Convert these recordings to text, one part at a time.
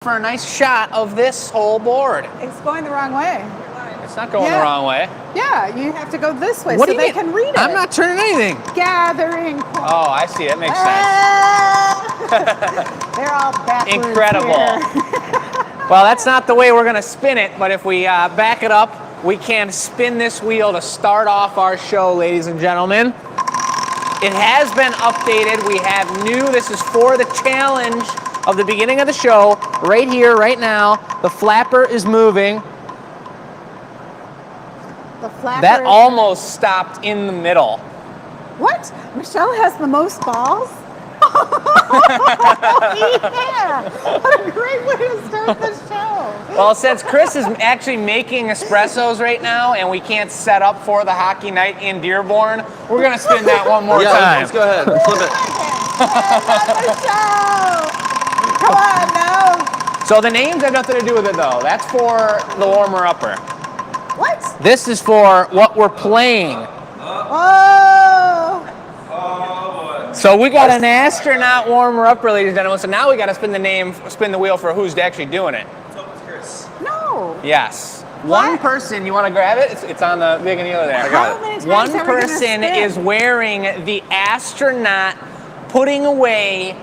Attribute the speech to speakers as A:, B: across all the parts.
A: For a nice shot of this whole board.
B: It's going the wrong way.
A: It's not going the wrong way.
B: Yeah, you have to go this way
A: What
B: so
A: do you
B: they
A: mean?
B: can read it.
A: I'm not turning anything.
B: Gathering.
A: Oh, I see. It makes
B: sense. They're all backwards.
A: Incredible. Well, that's not the way we're going to spin it, but if we back it up, we can spin this wheel to start off our show, ladies and gentlemen. It has been updated. We have new. This is for the challenge of the beginning of the show. Right here, right now, the flapper is moving.
B: The flapper.
A: That almost stopped in the middle.
B: What? Michelle has the most balls? Yeah! What a great way to start the show.
A: Well, since Chris is actually making espressos right now and we can't set up for the hockey night in Dearborn, we're going to spin that one more time.
C: Let's go ahead. Flip it.
B: Come on, now.
A: So the names have nothing to do with it, though. That's for the warmer-upper.
B: What?
A: This is for what we're playing.
B: Oh!
A: So we got an astronaut warmer-upper, ladies and gentlemen. So now we got to spin the wheel for who's actually doing it.
B: No.
A: Yes.
B: What?
A: One person, you want to grab it? It's on the big and the other there. I got it. One person is wearing the astronaut putting away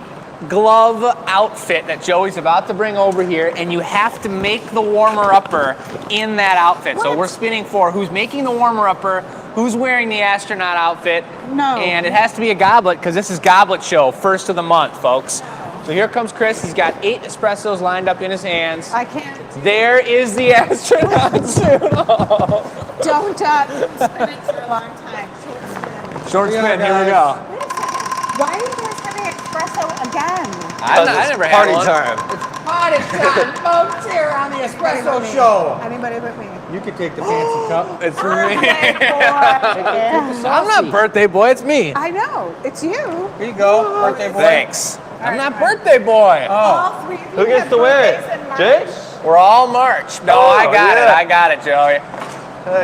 A: glove outfit that Joey's about to bring over here, and you have to make the warmer-upper in that outfit. What? So we're spinning for who's making the warmer-upper, who's wearing the astronaut outfit.
B: No.
A: And it has to be a goblet because this is Goblet Show, first of the month, folks. So here comes Chris. He's got 8 espressos lined up in his hands.
B: I can't.
A: There is the astronaut suit. Oh.
B: Don't spin it for a long time.
A: Short spin, here we go.
B: Why are you guys having espresso again?
A: I never had one.
C: Time.
D: Party time, folks, here on the Espresso Show.
B: Anybody but me.
D: You can take the fancy cup.
A: It's me.
B: Yeah.
A: I'm not birthday boy, it's me.
B: I know. It's you.
D: Here you go, birthday boy.
A: Thanks. I'm not birthday boy.
B: All three of you
C: Who gets
B: have
C: to wear it?
B: birthdays in March.
C: Jake?
A: We're all March. No,
C: Oh,
A: I got
C: yeah.
A: it, Joey.
D: I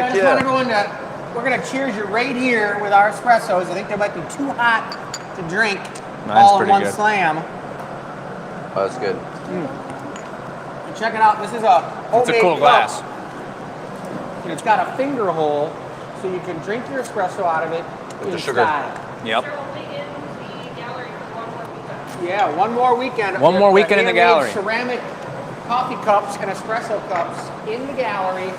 C: Heck
D: just want
C: yeah.
D: everyone to, we're going to cheers you right here with our espressos. I think they might be too hot to drink all in
A: pretty
D: one
A: good.
D: slam.
C: Oh, that's good.
D: And check it out. This is a homemade
A: It's a cool
D: cup.
A: glass.
D: And it's got a finger hole, so you can drink your espresso out of it
C: With the
D: in
C: sugar.
D: style.
A: Yep.
D: Yeah, one more weekend.
A: One more weekend in the gallery.
D: Ceramic coffee cups and espresso cups in the gallery.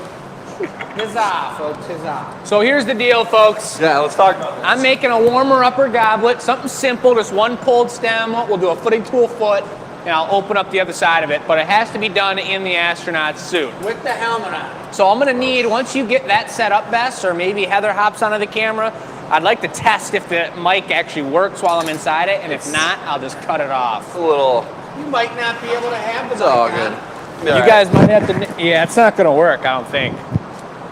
D: Huzzah, folks, huzzah.
A: So here's the deal, folks.
C: Yeah, let's talk about this.
A: I'm making a warmer-upper goblet, something simple, just one pulled stem. We'll do a footing tool foot, and I'll open up the other side of it, but it has to be done in the astronaut suit.
D: With the helmet on.
A: So I'm gonna need, once you get that set up, Bess, or maybe Heather hops onto the camera, I'd like to test if the mic actually works while I'm inside it, and if not, I'll just cut it off.
C: It's a little.
D: You might not be able to have the
C: It's all
D: mic
C: good.
D: on.
A: You guys might have to, yeah, it's not gonna work, I don't think.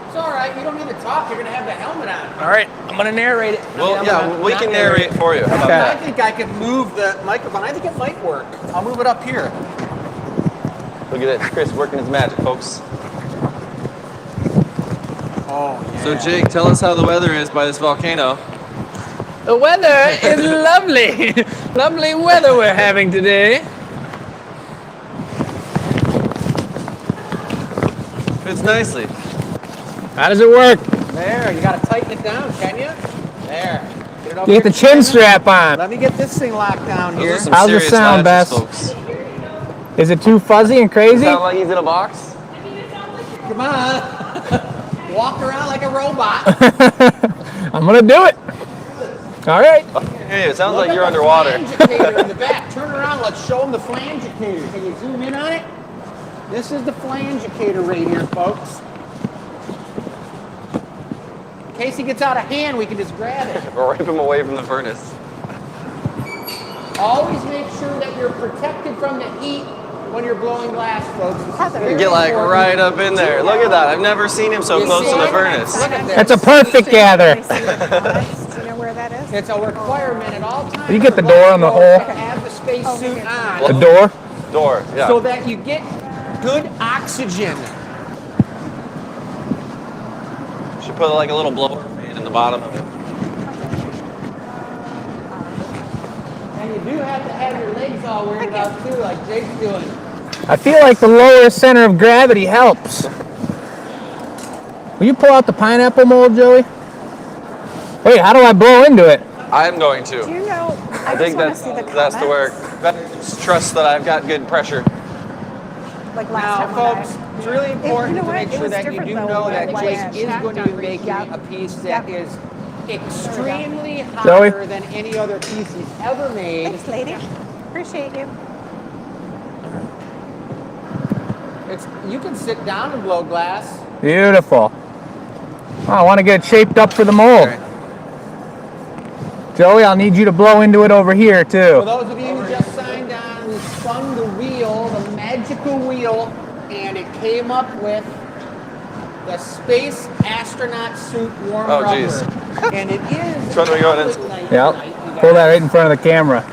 D: It's all right. You don't need to talk. You're going to have the helmet on.
A: All right, I'm gonna narrate it.
C: Well, yeah, we can narrate for you. How about
A: Okay.
D: I
C: that?
D: think I could move the microphone. I think it might work. I'll move it up here.
C: Look at this. Chris working his magic, folks.
D: Oh, yeah.
C: So, Jake, tell us how the weather is by this volcano.
A: The weather is lovely. Lovely weather we're having today.
C: Fits nicely.
A: How does it work?
D: There, you got to tighten it down, can you? There. Get it over
A: You get the
D: here,
A: chin
D: Shannon.
A: strap on.
D: Let me get this thing locked down
C: Those
D: here.
C: are some
A: How's the
C: serious
A: sound,
C: latches,
A: Bess?
C: folks.
A: Is it too fuzzy and crazy?
C: Sound like he's in a box?
D: Come on. Walk around like a robot.
A: I'm gonna do it. All right.
C: Hey, it sounds
D: Look
C: like
D: at
C: you're
D: the
C: underwater.
D: flangicator in the back. Turn around. Let's show them the flangicator. Can you zoom in on it? This is the flangicator right here, folks. In case he gets out of hand, we can just grab it.
C: Or rip him away from the furnace.
D: Always make sure that you're protected from the heat when you're blowing glass, folks. This is
B: Heather.
D: very
C: Get like
D: important.
C: right up in there. Look at that. I've never seen him so
D: You
C: close
D: see
C: to the
D: it?
C: furnace.
D: Look at this.
A: That's a perfect gather.
B: Do you know where that is?
D: It's a requirement at all times.
A: You get the
D: for
A: door on the
D: black
A: hole?
D: to have the space suit
A: The
D: on
A: door.
C: Door, yeah.
D: so that you get good oxygen.
C: Should put like a little blower fan in the bottom of it.
D: And you do have to have your legs all weirded out too, like Jake's doing.
A: I feel like the lower center of gravity helps. Will you pull out the pineapple mold, Joey? Wait, how do I blow into it?
C: I'm going to.
B: Do you know? I
C: think
B: just want to see the
C: that's the work.
B: comments.
C: Just trust that I've got good pressure.
B: Like
D: Now,
B: last time when
D: folks, it's really important
B: you know
D: to make
B: what? It
D: sure
B: was
D: that you
B: different
D: do
B: though
D: know
B: when
D: that
B: it
D: Jake
B: went
D: is going to be making
B: Yep.
D: a piece that
B: Yep.
D: is extremely
A: Joey?
D: hotter than any other piece he's ever made.
B: Thanks, lady. Appreciate you.
D: You can sit down and blow glass.
A: Beautiful. Oh, I want to get it shaped up for the mold.
C: Okay.
A: Joey, I'll need you to blow into it over here,
D: For
A: too.
D: those of you who just signed on, we spun the wheel, the magical wheel, and it came up with the space astronaut suit warm
C: Oh,
D: rubber.
C: geez.
D: And it is
C: Which one are we going
D: goblet
C: into?
D: night
A: Yep.
D: tonight, you
A: Pull that
D: guys.
A: right in front of the camera.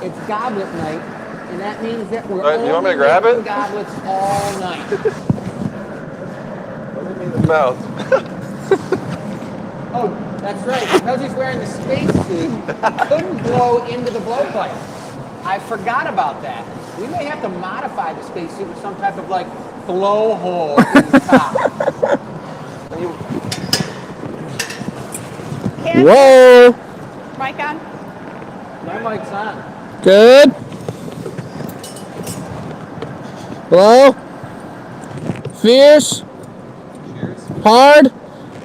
D: It's goblet night, and that means that we're
C: Alright, you want me
D: only
C: to grab
D: making
C: it?
D: goblets all night.
C: Mouth.
D: Oh, that's right. Because he's wearing the space suit, he couldn't blow into the blowpipe. I forgot about that. We may have to modify the space suit with some type of like blowhole in the top.
B: Can
A: Whoa!
B: mic on?
D: My mic's on.
A: Good. Blow. Fierce. Hard.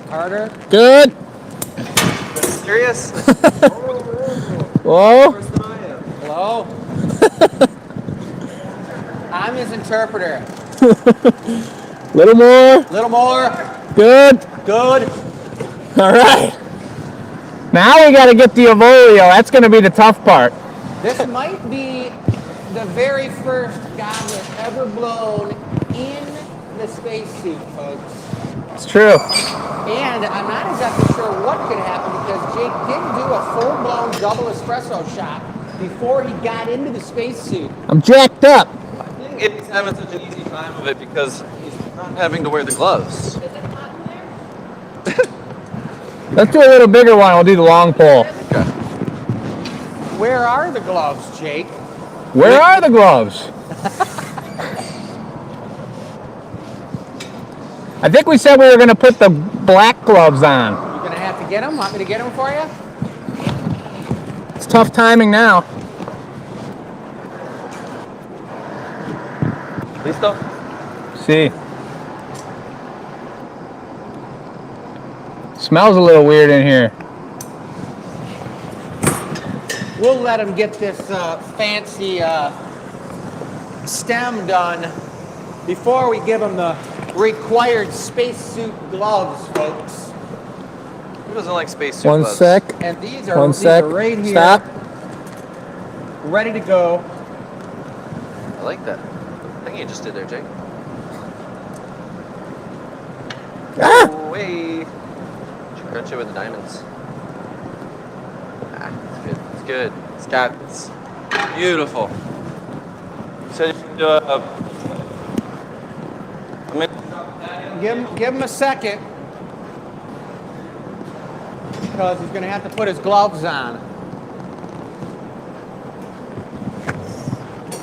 D: Harder.
A: Good.
C: Serious?
A: Whoa.
D: Hello? I'm his interpreter.
A: Little more.
D: Little more.
A: Good.
D: Good.
A: All right. Now we got to get the Evolio. That's going to be the tough part.
D: This might be the very first goblet ever blown in the spacesuit, folks.
A: It's true.
D: And I'm not exactly sure what could happen because Jake did do a full-blown double espresso shot before he got into the spacesuit.
A: I'm jacked up.
C: I think he's having such an easy time of it because he's not having to wear the gloves.
A: Let's do a little bigger one. We'll do the long pole.
C: Okay.
D: Where are the gloves, Jake?
A: Where are the gloves? I think we said we were going to put the black gloves on.
D: You're gonna have to get them. Want me to get them for you?
A: It's tough timing now.
C: Listo?
A: See. Smells a little weird in here.
D: We'll let him get this fancy stem done before we give him the required spacesuit gloves, folks.
C: Who doesn't like spacesuit
A: One
C: gloves?
A: sec.
D: And these are,
A: One
D: these
A: sec.
D: are right here,
A: Stop.
D: ready to go.
C: I like that. Thing you just did there, Jake.
A: Ah!
C: Oh, hey. Should crunch it with the diamonds. Ah, it's good. It's good. It's beautiful. So you do
D: Give him a second because he's gonna have to put his gloves on.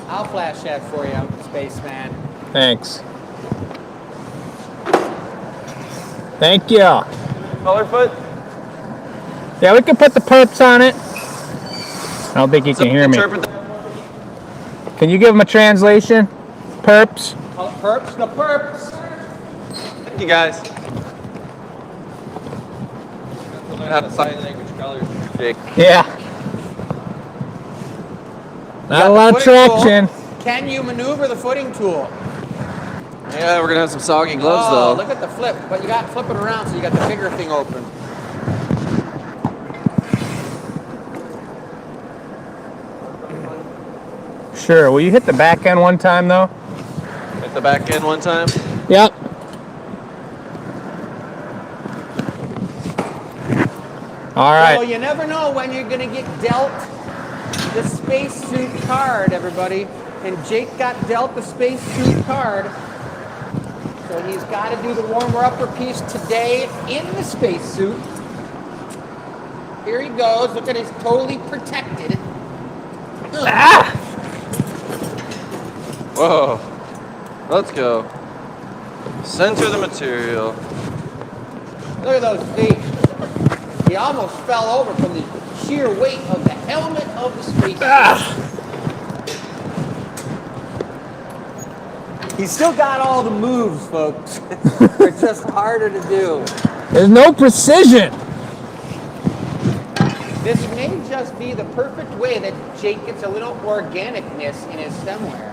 D: I'll flash that for you, spaceman.
A: Thanks. Thank you.
C: Colorfoot?
A: Yeah, we can put the perps on it. I don't think you can hear me.
C: Interpret
A: Can you give him a translation? Perps?
D: Perps, the perps.
C: Thank you guys. Learn how to sign language colors, Jake.
A: Yeah. Not a lot of traction.
D: Can you maneuver the footing tool?
C: Yeah, we're gonna have some soggy gloves
D: Oh,
C: though.
D: look at the flip. But you got to flip it around so you got the bigger thing open.
A: Sure. Will you hit the back end one time, though?
C: Hit the back end one time.
A: Yep. All right.
D: So you never know when you're going to get dealt the spacesuit card, everybody. And Jake got dealt the spacesuit card. So he's got to do the warmer-upper piece today in the spacesuit. Here he goes. Look at, he's totally protected.
C: Whoa! Whoa. Let's go. Center the material.
D: Look at those feet. He almost fell over from the sheer weight of the helmet of the space. He's still got all the moves, folks. They're just harder to do.
A: There's no precision.
D: This may just be the perfect way that Jake gets a little organicness in his stemware.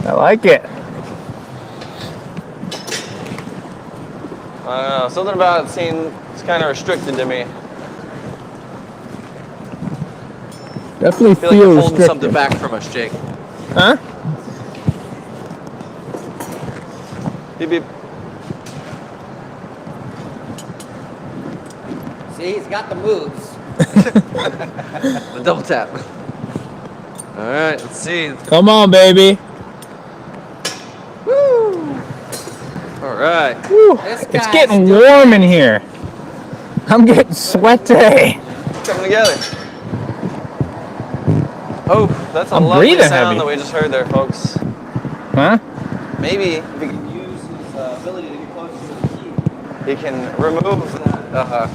A: I like it.
C: I don't know. Something about it seems kind of restricted to me.
A: Definitely
C: I feel like you're holding something back from us, Jake.
A: Huh?
C: Beep, beep.
D: See, he's got the moves.
C: The double tap. All right, let's see.
A: Come on, baby.
D: Woo!
C: All right.
A: Woo.
D: This
A: It's
D: guy's
A: getting
D: still-
A: warm in here. I'm getting sweaty.
C: Coming together. Oh, that's a
A: I'm
C: lovely
A: breathing
C: sound
A: heavy.
C: that we just heard there, folks.
A: Huh?
C: Maybe if he can use his ability to get closer to the key, he can remove that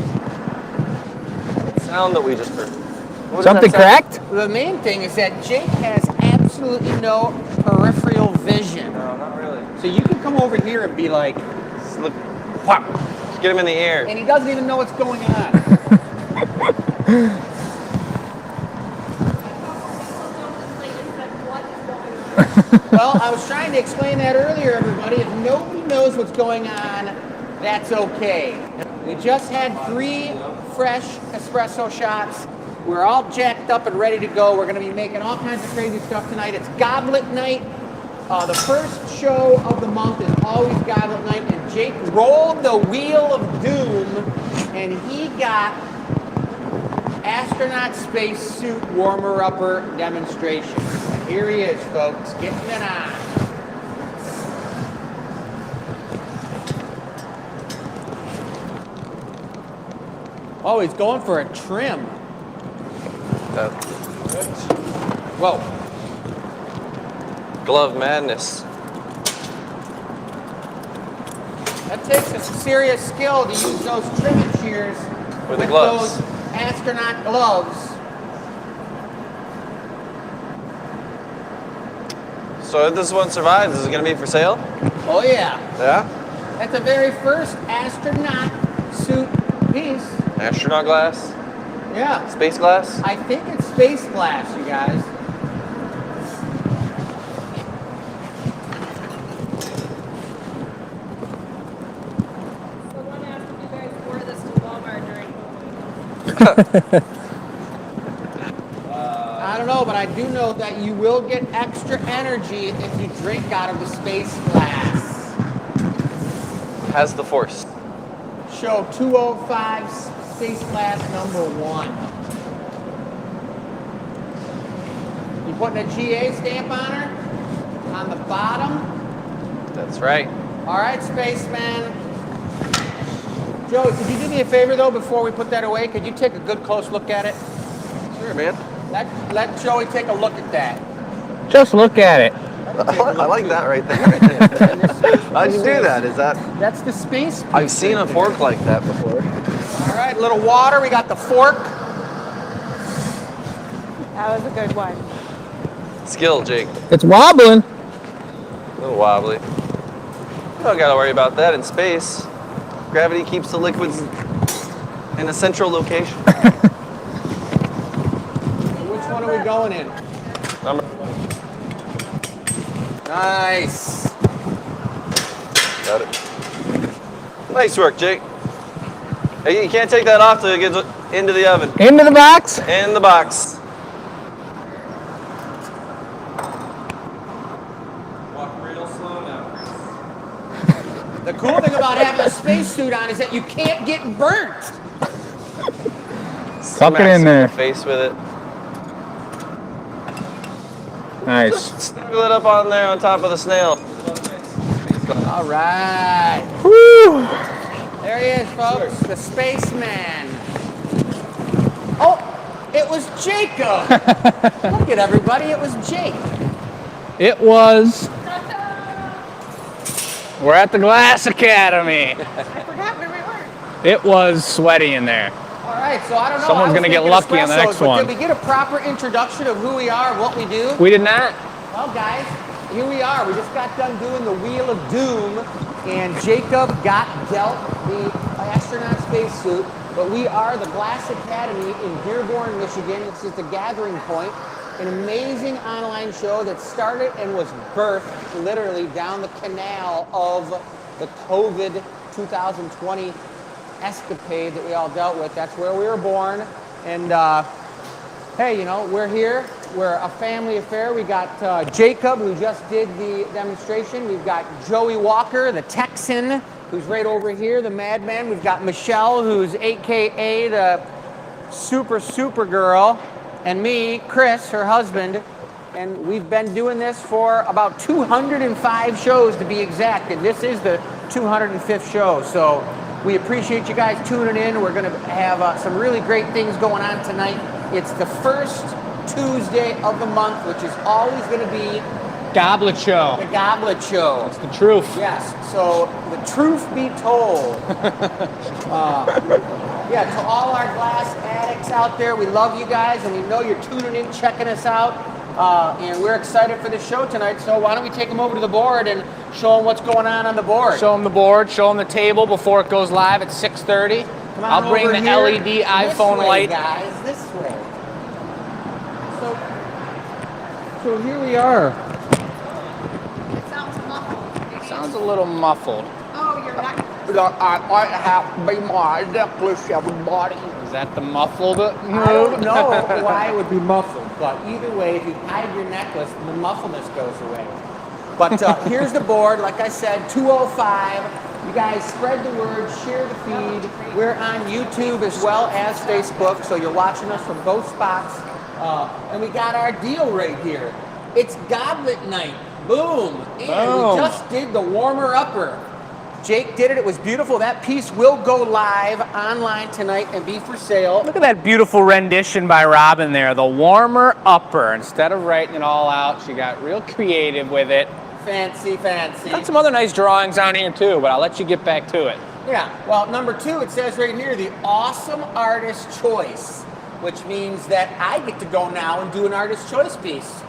C: sound that we just heard. What does
A: Something
C: that sound?
A: cracked?
D: The main thing is that Jake has absolutely no peripheral vision.
C: No, not really.
D: So you can come over here and be like,
C: Just look. Whap. Just get him in the air.
D: and he doesn't even know what's going on. Well, I was trying to explain that earlier, everybody. If nobody knows what's going on, that's okay. We just had 3 fresh espresso shots. We're all jacked up and ready to go. We're going to be making all kinds of crazy stuff tonight. It's Goblet Night. The first show of the month is always Goblet Night, and Jake rolled the wheel of doom, and he got astronaut spacesuit warmer-upper demonstration. And here he is, folks, getting it on. Oh, he's going for a trim. Whoa.
C: Glove madness.
D: That takes a serious skill to use those trimming shears
C: With the gloves.
D: those astronaut gloves.
C: So if this one survives, is it going to be for sale?
D: Oh yeah,
C: Yeah?
D: that's the very first astronaut suit piece.
C: Astronaut glass?
D: Yeah,
C: Space glass?
D: I think it's space glass, you guys.
E: Someone asked if you guys wore this to Walmart during
D: I don't know, but I do know that you will get extra energy if you drink out of the space glass.
C: Has the force.
D: Show 205 space glass number 1. You putting a GA stamp on her? On the bottom?
C: That's right.
D: All right, spaceman. Joey, could you do me a favor though before we put that away? Could you take a good close look at it?
C: Sure, man.
D: Let Joey take a look at that.
A: Just look at it.
C: I like that right there. How'd you do that? Is that?
D: That's the space.
C: I've seen a fork like that before.
D: All right, a little water. We got the fork.
E: That was a good one.
C: Skill, Jake.
A: It's wobbling.
C: A little wobbly. You don't gotta worry about that in space. Gravity keeps the liquids in a central location.
D: Which one are we going in?
C: Number.
D: Nice.
C: Got it. Nice work, Jake. Hey, you can't take that off till it gets into the oven.
A: Into the box.
C: In the box. Walk real slow now.
D: The cool thing about having a spacesuit on is that you can't get burnt.
A: Suck it
C: Smack
A: in there.
C: Face with it.
A: Nice.
C: Snuggle it up on there on top of the snail.
D: All right.
A: Woo.
D: There he is, folks. The spaceman. Oh, it was Jacob. Look at everybody. It was Jake.
A: It was. We're at the Glass Academy.
B: I forgot where we were.
A: It was sweaty in there.
D: All right, so I don't know.
A: Someone's gonna get lucky on the next one.
D: Did we get a proper introduction of who we are, what we do?
A: We did not.
D: Well, guys, here we are. We just got done doing the Wheel of Doom, and Jacob got dealt the astronaut spacesuit. But we are the Glass Academy in Dearborn, Michigan. It's just a gathering point. An amazing online show that started and was birthed literally down the canal of the COVID 2020 escapade that we all dealt with. That's where we were born. And hey, you know, we're here. We're a family affair. We got Jacob, who just did the demonstration. We've got Joey Walker, the Texan, who's right over here, the madman. We've got Michelle, who's AKA the super girl. And me, Chris, her husband, and we've been doing this for about 205 shows to be exact, and this is the 205th show. So we appreciate you guys tuning in. We're going to have some really great things going on tonight. It's the first Tuesday of the month, which is always going to be
A: Goblet show.
D: the Goblet Show.
A: It's the truth.
D: Yes, so the truth be told. Yeah, to all our glass addicts out there, we love you guys, and we know you're tuning in, checking us out, and we're excited for the show tonight. So why don't we take them over to the board and show them what's going on the board?
A: Show them the board, show them the table before it goes live at 6:30.
D: Come on
A: I'll bring
D: over
A: the
D: here.
A: LED iPhone
D: This way,
A: light.
D: guys, this way. So here we are.
B: It sounds muffled.
A: Sounds a little muffled.
B: Oh, you're not.
D: I might have to be my necklace, everybody.
A: Is that the muffled move?
D: I don't know why it would be muffled, but either way, if you hide your necklace, the muffledness goes away. But here's the board. Like I said, 205. You guys spread the word, share the feed. We're on YouTube as well as Facebook, so you're watching us from both spots. And we got our deal right here. It's Goblet Night. Boom. And
A: Boom.
D: we just did the warmer-upper. Jake did it. It was beautiful. That piece will go live online tonight and be for sale.
A: Look at that beautiful rendition by Robin there. The warmer upper. Instead of writing it all out, she got real creative with it.
D: Fancy.
A: Got some other nice drawings on here too, but I'll let you get back to it.
D: Yeah. Well, number 2, it says right here, the awesome artist choice, which means that I get to go now and do an artist choice piece.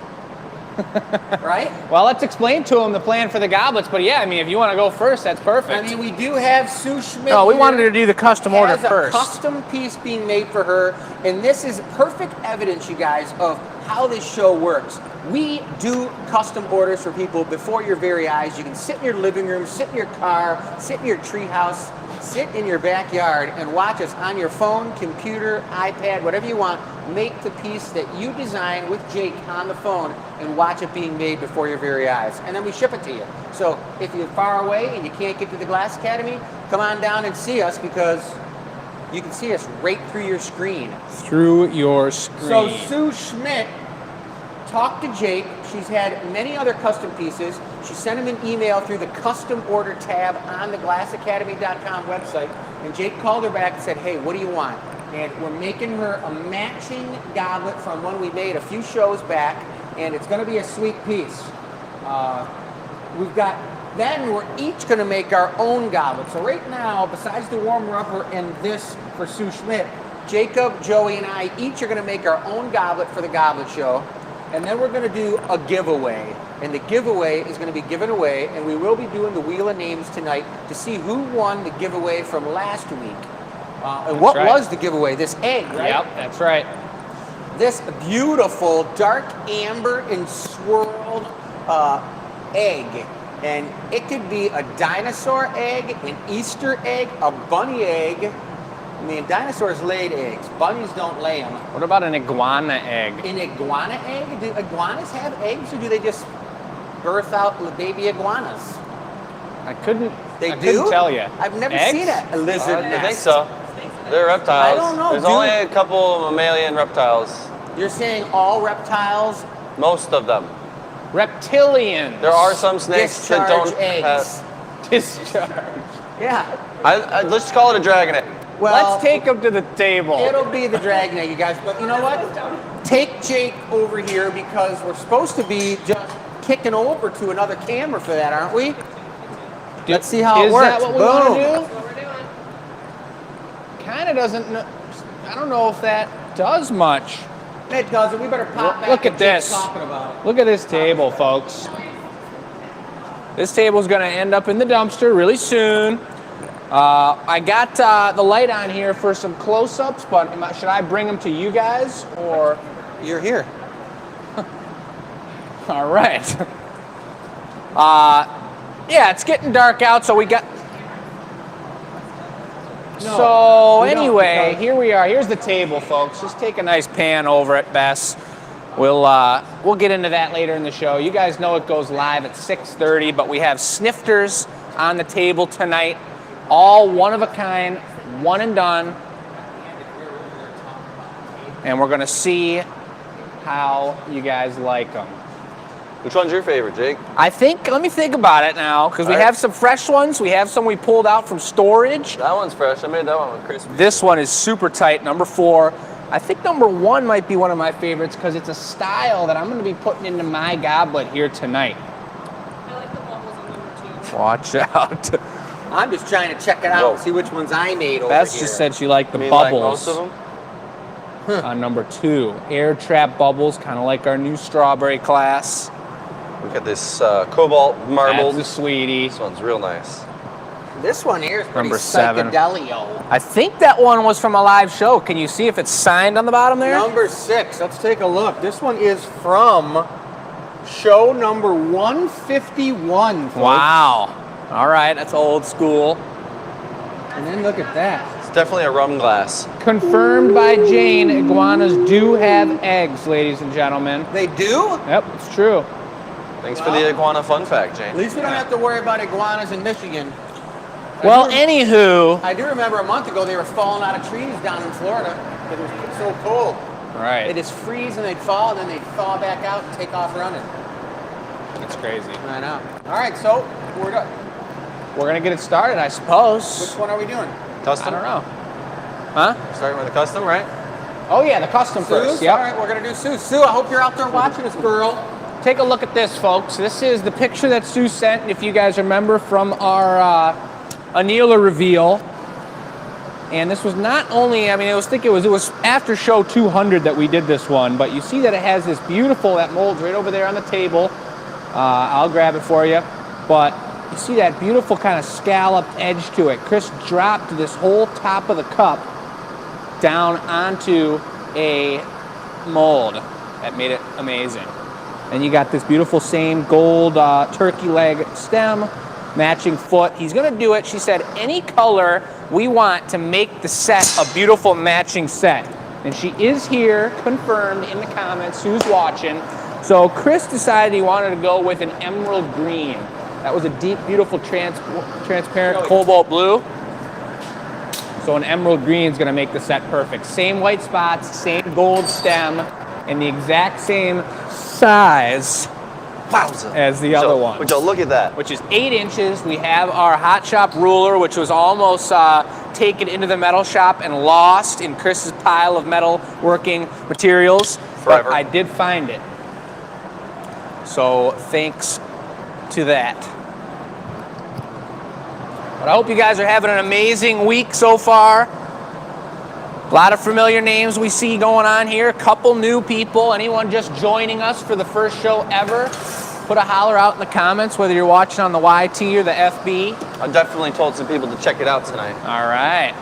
D: Right?
A: Well, let's explain to them the plan for the goblets, but yeah, I mean, if you want to go first, that's perfect.
D: I mean, we do have Sue Schmidt.
A: No, we
D: here.
A: wanted to do the custom order
D: Has a
A: first.
D: custom piece being made for her, and this is perfect evidence, you guys, of how this show works. We do custom orders for people before your very eyes. You can sit in your living room, sit in your car, sit in your treehouse, sit in your backyard and watch us on your phone, computer, iPad, whatever you want. Make the piece that you design with Jake on the phone and watch it being made before your very eyes. And then we ship it to you. So if you're far away and you can't get to the Glass Academy, come on down and see us, because you can see us right through your screen.
A: Through your screen.
D: So Sue Schmidt talked to Jake. She's had many other custom pieces. She sent him an email through the custom order tab on the glassacademy.com website. And Jake called her back and said, hey, what do you want? And we're making her a matching goblet from one we made a few shows back. And it's going to be a sweet piece. Then we're each going to make our own goblet. So right now, besides the warmer-upper and this for Sue Schmidt, Jacob, Joey, and I each are going to make our own goblet for the Goblet Show. And then we're going to do a giveaway. And the giveaway is going to be given away, and we will be doing the Wheel of Names tonight to see who won the giveaway from last week. And what was the giveaway? This egg, right?
A: Yep, that's right.
D: This beautiful dark amber and swirled egg. And it could be a dinosaur egg, an Easter egg, a bunny egg. I mean, dinosaurs laid eggs. Bunnies don't lay them.
A: What about an iguana egg?
D: An iguana egg? Do iguanas have eggs, or do they just birth out baby iguanas?
A: I couldn't tell you.
D: I've never
A: Eggs?
D: seen a lizard
C: I
D: nest.
C: think so. They're reptiles.
D: I don't know,
C: There's
D: dude.
C: only a couple mammalian reptiles.
D: You're saying all reptiles
C: Most of them.
A: Reptilians.
C: There are some snakes that
D: discharge
C: don't
D: eggs?
C: have.
A: Discharge.
D: Yeah.
C: Let's call it a dragon egg.
D: Well,
A: Let's take them to the table.
D: it'll be the dragon egg, you guys. But you know what? Take Jake over here, because we're supposed to be just kicking over to another camera for that, aren't we? Let's see how it
A: Is
D: works.
A: that what we
D: Boom.
A: want to
E: That's what we're doing.
A: do? Kind of doesn't. I don't know if that does much.
D: It doesn't. We better pop back.
A: Look
D: and
A: at
D: keep
A: this.
D: talking about it.
A: Look at this table, folks. This table's going to end up in the dumpster really soon. I got the light on here for some close-ups, but should I bring them to you guys or?
D: You're here.
A: All right. Yeah, it's getting dark out, so we got.
D: No,
A: So
D: we don't,
A: anyway,
D: because-
A: here we are. Here's the table, folks. Just take a nice pan over it, Bess. We'll get into that later in the show. You guys know it goes live at 6:30, but we have snifters on the table tonight, all one of a kind, one and done. And we're gonna see how you guys like them.
C: Which one's your favorite, Jake?
A: Let me think about it now, because we
C: All right.
A: have some fresh ones. We have some we pulled out from storage.
C: That one's fresh. I made that one with Chris.
A: This one is super tight, number 4. I think number 1 might be one of my favorites because it's a style that I'm going to be putting into my goblet here tonight.
E: I like the bubbles on number 2.
A: Watch out.
D: I'm just trying to check it out and
C: Whoa.
D: see which ones I made over
A: Bess
D: here.
A: just said she liked the
C: You mean like
A: bubbles
C: most of them?
A: on number 2. Air trap bubbles, kind of like our new strawberry class.
C: We got this cobalt marbled.
A: That's a sweetie.
C: This one's real nice.
D: This one here is pretty
A: Number 7.
D: psychedelio.
A: I think that one was from a live show. Can you see if it's signed on the bottom there?
D: Number 6. Let's take a look. This one is from show number 151. Folks.
A: Wow. All right, that's old school.
D: And then look at that.
C: It's definitely a rum glass.
A: Confirmed by Jane, iguanas do have eggs, ladies and gentlemen.
D: They do?
A: Yep, it's true.
C: Thanks for the iguana fun fact, Jane.
D: At least we don't have to worry about iguanas in Michigan.
A: Well, anywho,
D: I do remember a month ago they were falling out of trees down in Florida because it was so cold. They
A: right,
D: just freeze and they'd fall and then they'd thaw back out and take off running.
A: it's crazy.
D: I know. All right, so we're done.
A: We're gonna get it started, I
D: Which
A: suppose.
D: one are we doing?
C: Custom?
A: I don't know. Huh?
C: Starting with a custom, right?
A: Oh yeah, the custom
D: Sue's?
A: first. Yep.
D: All right, we're going to do Sue. Sue, I hope you're out there watching us, girl.
A: Take a look at this, folks. This is the picture that Sue sent, if you guys remember, from our Anila reveal. And this was not only, I mean, it was after show 200 that we did this one, but you see that it has this beautiful, that mold's right over there on the table. I'll grab it for you. But you see that beautiful kind of scalloped edge to it. Chris dropped this whole top of the cup down onto a mold. That made it amazing. And you got this beautiful same gold turkey leg stem, matching foot. He's gonna do it, she said, any color we want to make the set a beautiful matching set. And she is here, confirmed in the comments, who's watching. So Chris decided he wanted to go with an emerald green. That was a deep, beautiful, transparent cobalt blue. So an emerald green is gonna make the set perfect. Same white spots, same gold stem, and the exact same size
C: Wowza.
A: as the other one.
C: Would y'all look at that?
A: Which is 8 inches. We have our hot shop ruler, which was almost taken into the metal shop and lost in Chris's pile of metal working materials.
C: Forever.
A: But I did find it. So thanks to that. But I hope you guys are having an amazing week so far. A lot of familiar names we see going on here. A couple new people. Anyone just joining us for the first show ever? Put a holler out in the comments whether you're watching on the YT or the FB.
C: I definitely told some people to check it out tonight.
A: All right.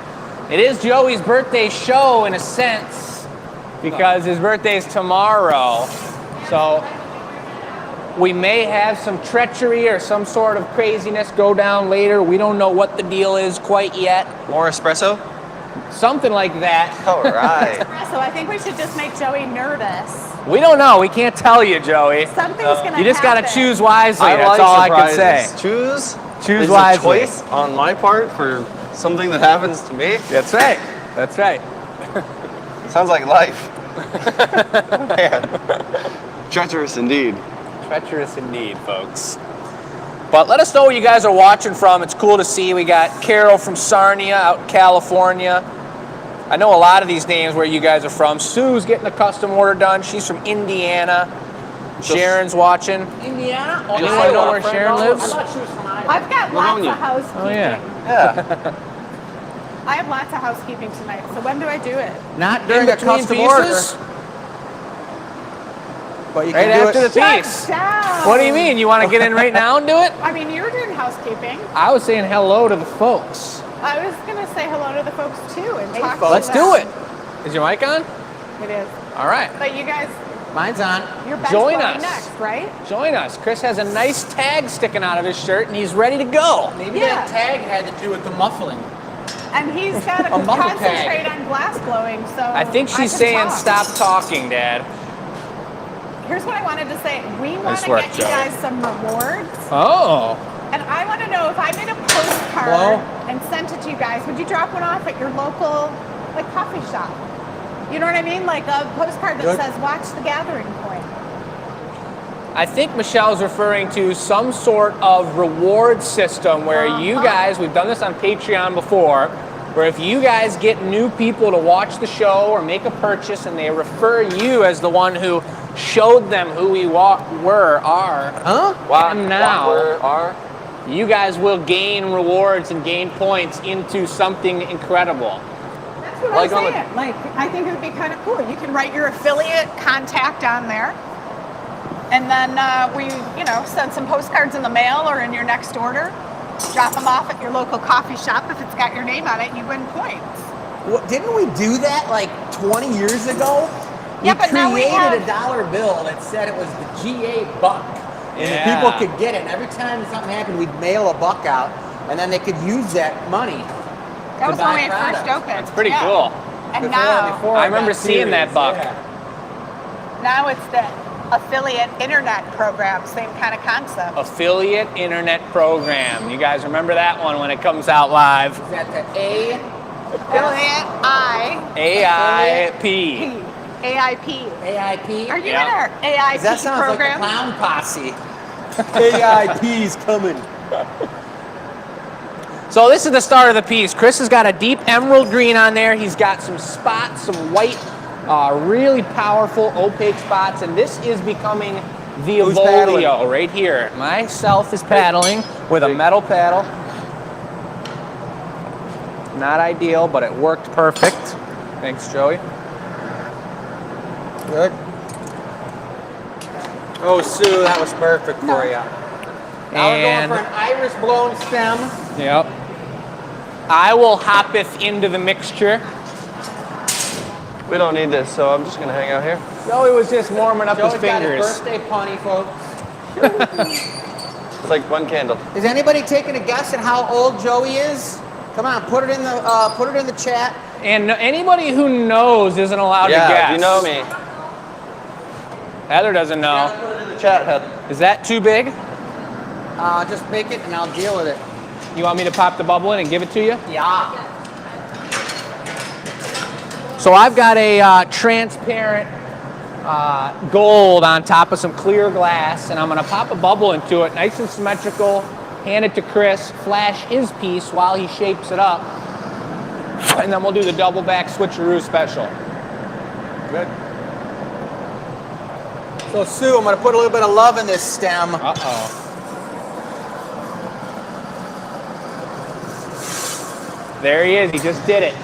A: It is Joey's birthday show in a sense because his birthday is tomorrow. So we may have some treachery or some sort of craziness go down later. We don't know what the deal is quite yet.
C: More espresso?
A: Something like that.
C: All right.
E: So I think we should just make Joey nervous.
A: We don't know. We can't tell you, Joey.
E: Something's gonna
A: You just got to
E: happen.
A: choose wisely.
C: I
A: That's
C: like
A: all I can
C: surprises.
A: say.
C: Choose
A: Choose
C: is
A: wisely.
C: a choice on my part for something that happens to me.
A: That's right. That's right.
C: Sounds like life. Man. Treacherous indeed.
A: Treacherous indeed, folks. But let us know where you guys are watching from. It's cool to see. We got Carol from Sarnia out in California. I know a lot of these names where you guys are from. Sue's getting a custom order done. She's from Indiana. Sharon's watching.
D: Indiana?
A: Anyone know where Sharon lives?
D: I thought she was from Iowa.
E: I've got lots
C: Livonia.
E: of housekeeping.
A: Oh, yeah.
C: Yeah.
E: I have lots of housekeeping tonight. So when do I do it?
D: Not during a
A: between
D: custom
A: pieces?
D: order. But you
A: Right
D: can do
A: after
D: it.
A: the piece.
E: Shut down.
A: What do you mean? You want to get in right now and do it?
E: I mean, you were doing housekeeping.
A: I was saying hello to the folks.
E: I was gonna say hello to the folks too and talk to
A: Let's
E: them.
A: do it. Is your mic on?
E: It is.
A: All right.
E: But you guys,
D: Mine's on.
E: you're bench
A: Join
E: blowing
A: us.
E: next, right?
A: Join us. Chris has a nice tag sticking out of his shirt, and he's ready to go.
D: Maybe
E: Yeah.
D: that tag had to do with the muffling.
E: And he's got to
D: A muffle
E: concentrate
D: tag.
E: on glass blowing. So
A: I think she's
E: can
A: saying
E: talk.
A: stop talking, Dad.
E: Here's what I wanted to say. We want
A: Nice
E: to
A: work,
E: get you
A: Joey.
E: guys some rewards.
A: Oh.
E: And I want to know if I made a postcard
D: Hello?
E: and sent it to you guys, would you drop one off at your local like coffee shop? You know what I mean? Like a postcard that
D: Good.
E: says watch the gathering point.
A: I think Michelle's referring to some sort of reward system where you guys, we've done this on Patreon before, where if you guys get new people to watch the show or make a purchase and they refer you as the one who showed them who we are,
D: Huh?
A: and now
C: Are.
A: you guys will gain rewards and gain points into something incredible.
E: That's what
C: Like
E: I'm
C: on the-
E: saying. Like, I think it would be kind of cool. You can write your affiliate contact on there. And then we, send some postcards in the mail or in your next order. Drop them off at your local coffee shop. If it's got your name on it, you win points.
D: What, didn't we do that like 20 years ago?
E: Yeah, but now we
D: created
E: have-
D: a dollar bill that said it was the GA buck. And
A: Yeah.
D: people could get it. And every time something happened, we'd mail a buck out. And then they could use that money.
E: That
D: to
E: was
D: buy
E: when we had first
D: products.
E: opened.
A: It's pretty
E: Yeah.
A: cool.
E: And
D: Before
A: I
D: it
A: remember
D: got
A: seeing that buck.
D: Yeah.
E: now it's the affiliate internet program. Same kind of concept.
A: Affiliate Internet Program. You guys remember that one when it comes out live.
D: Is that the A?
E: Affiliate
A: AIP.
E: AIP.
D: AIP?
E: Are you
A: Yeah.
E: in our AIP
D: That sounds
E: program?
D: like the clown posse. AIP's coming.
A: So this is the start of the piece. Chris has got a deep emerald green on there. He's got some spots, some white, really powerful opaque spots, and this is becoming the
C: Who's paddling?
A: Evolio right here. Myself is paddling with a metal paddle. Not ideal, but it worked perfect. Thanks, Joey.
D: Good. Oh, Sue, that was perfect for you. Now we're going
A: And
D: for an iris blown stem.
A: yep. I will hoppeth into the mixture.
C: We don't need this, so I'm just gonna hang out here.
A: Joey was just warming up
D: Joey's
A: his
D: got
A: fingers.
D: his birthday punny, folks.
C: It's like one candle.
D: Is anybody taking a guess at how old Joey is? Come on, put it in the chat.
A: And anybody who knows isn't allowed to
C: Yeah,
A: guess.
C: you know me.
A: Heather doesn't know.
C: Put it in the chat, Heather.
A: Is that too big?
D: Just make it and I'll deal with it.
A: You want me to pop the bubble in and give it to you?
D: Yeah.
A: So I've got a transparent gold on top of some clear glass, and I'm gonna pop a bubble into it, nice and symmetrical, hand it to Chris, flash his piece while he shapes it up, and then we'll do the double back switcheroo special.
D: Good. So Sue, I'm gonna put a little bit of love in this stem.
A: Uh-oh. There he is, he just did it.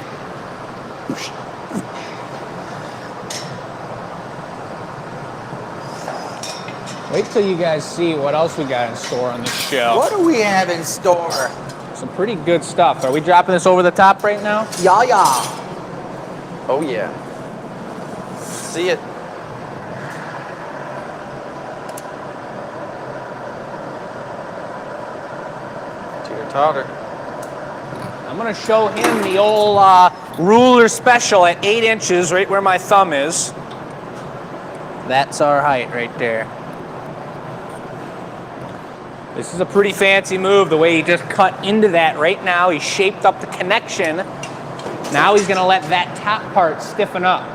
A: Wait till you guys see what else we got in store on this show.
D: What do we have in store?
A: Some pretty good stuff. Are we dropping this over the top right now?
D: Yeah, yeah.
C: Oh yeah. See it. Teeter-totter.
A: I'm gonna show him the old ruler special at 8 inches, right where my thumb is. That's our height right there. This is a pretty fancy move, the way he just cut into that right now. He shaped up the connection. Now he's gonna let that top part stiffen up.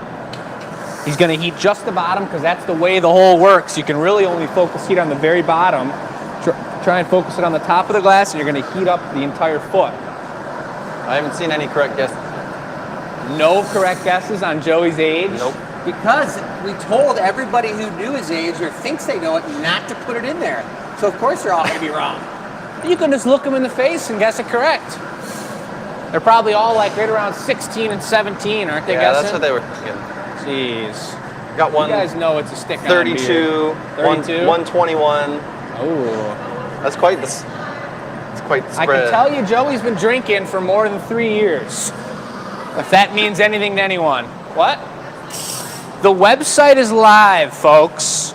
A: He's gonna heat just the bottom because that's the way the hole works. You can really only focus heat on the very bottom. Try and focus it on the top of the glass and you're gonna heat up the entire foot.
C: I haven't seen any correct guesses.
A: No correct guesses on Joey's age.
C: Nope.
D: Because we told everybody who knew his age or thinks they know it not to put it in there. So of course they're all going to be wrong.
A: You can just look them in the face and guess it correct. They're probably all like right around 16 and 17, aren't they?
C: Yeah,
A: guessing?
C: that's what they were thinking.
A: Jeez.
C: Got one.
A: You guys know it's a stick on
C: 32,
A: beer. 32?
C: 121.
A: Oh.
C: That's quite the. It's quite the
A: I
C: spread.
A: can tell you Joey's been drinking for more than 3 years. If that means anything to anyone. What? The website is live, folks.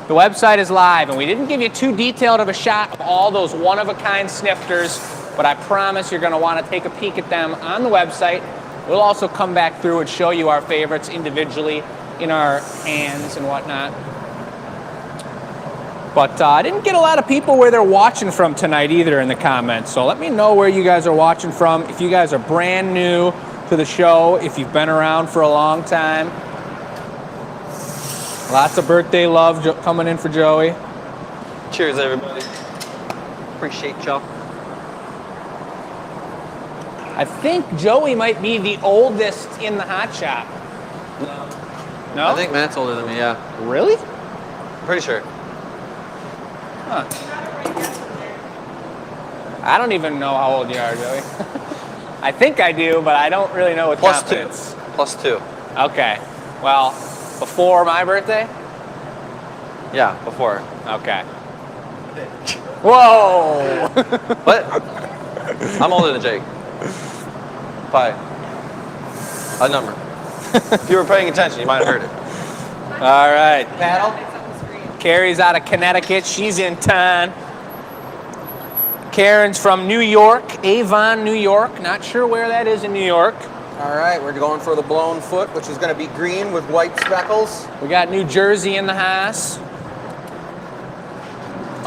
A: The website is live, and we didn't give you too detailed of a shot of all those one-of-a-kind snifters, but I promise you're going to want to take a peek at them on the website. We'll also come back through and show you our favorites individually in our hands and whatnot. But I didn't get a lot of people where they're watching from tonight either in the comments, so let me know where you guys are watching from. If you guys are brand new to the show, if you've been around for a long time. Lots of birthday love coming in for Joey.
C: Cheers, everybody. Appreciate y'all.
A: I think Joey might be the oldest in the hot shop. No?
C: I think Matt's older than me, yeah.
A: Really?
C: Pretty sure.
A: Huh. I don't even know how old you are, Joey. I think I do, but I don't really know with confidence.
C: Plus two.
A: Okay. Well, before my birthday?
C: Yeah, before.
A: Okay. Whoa!
C: What? I'm older than Jake. By a number. If you were paying attention, you might have heard it.
A: All right.
D: Paddle?
A: Carrie's out of Connecticut. She's in town. Karen's from New York, Avon, New York. Not sure where that is in New York.
D: All right, we're going for the blown foot, which is going to be green with white speckles.
A: We got New Jersey in the house.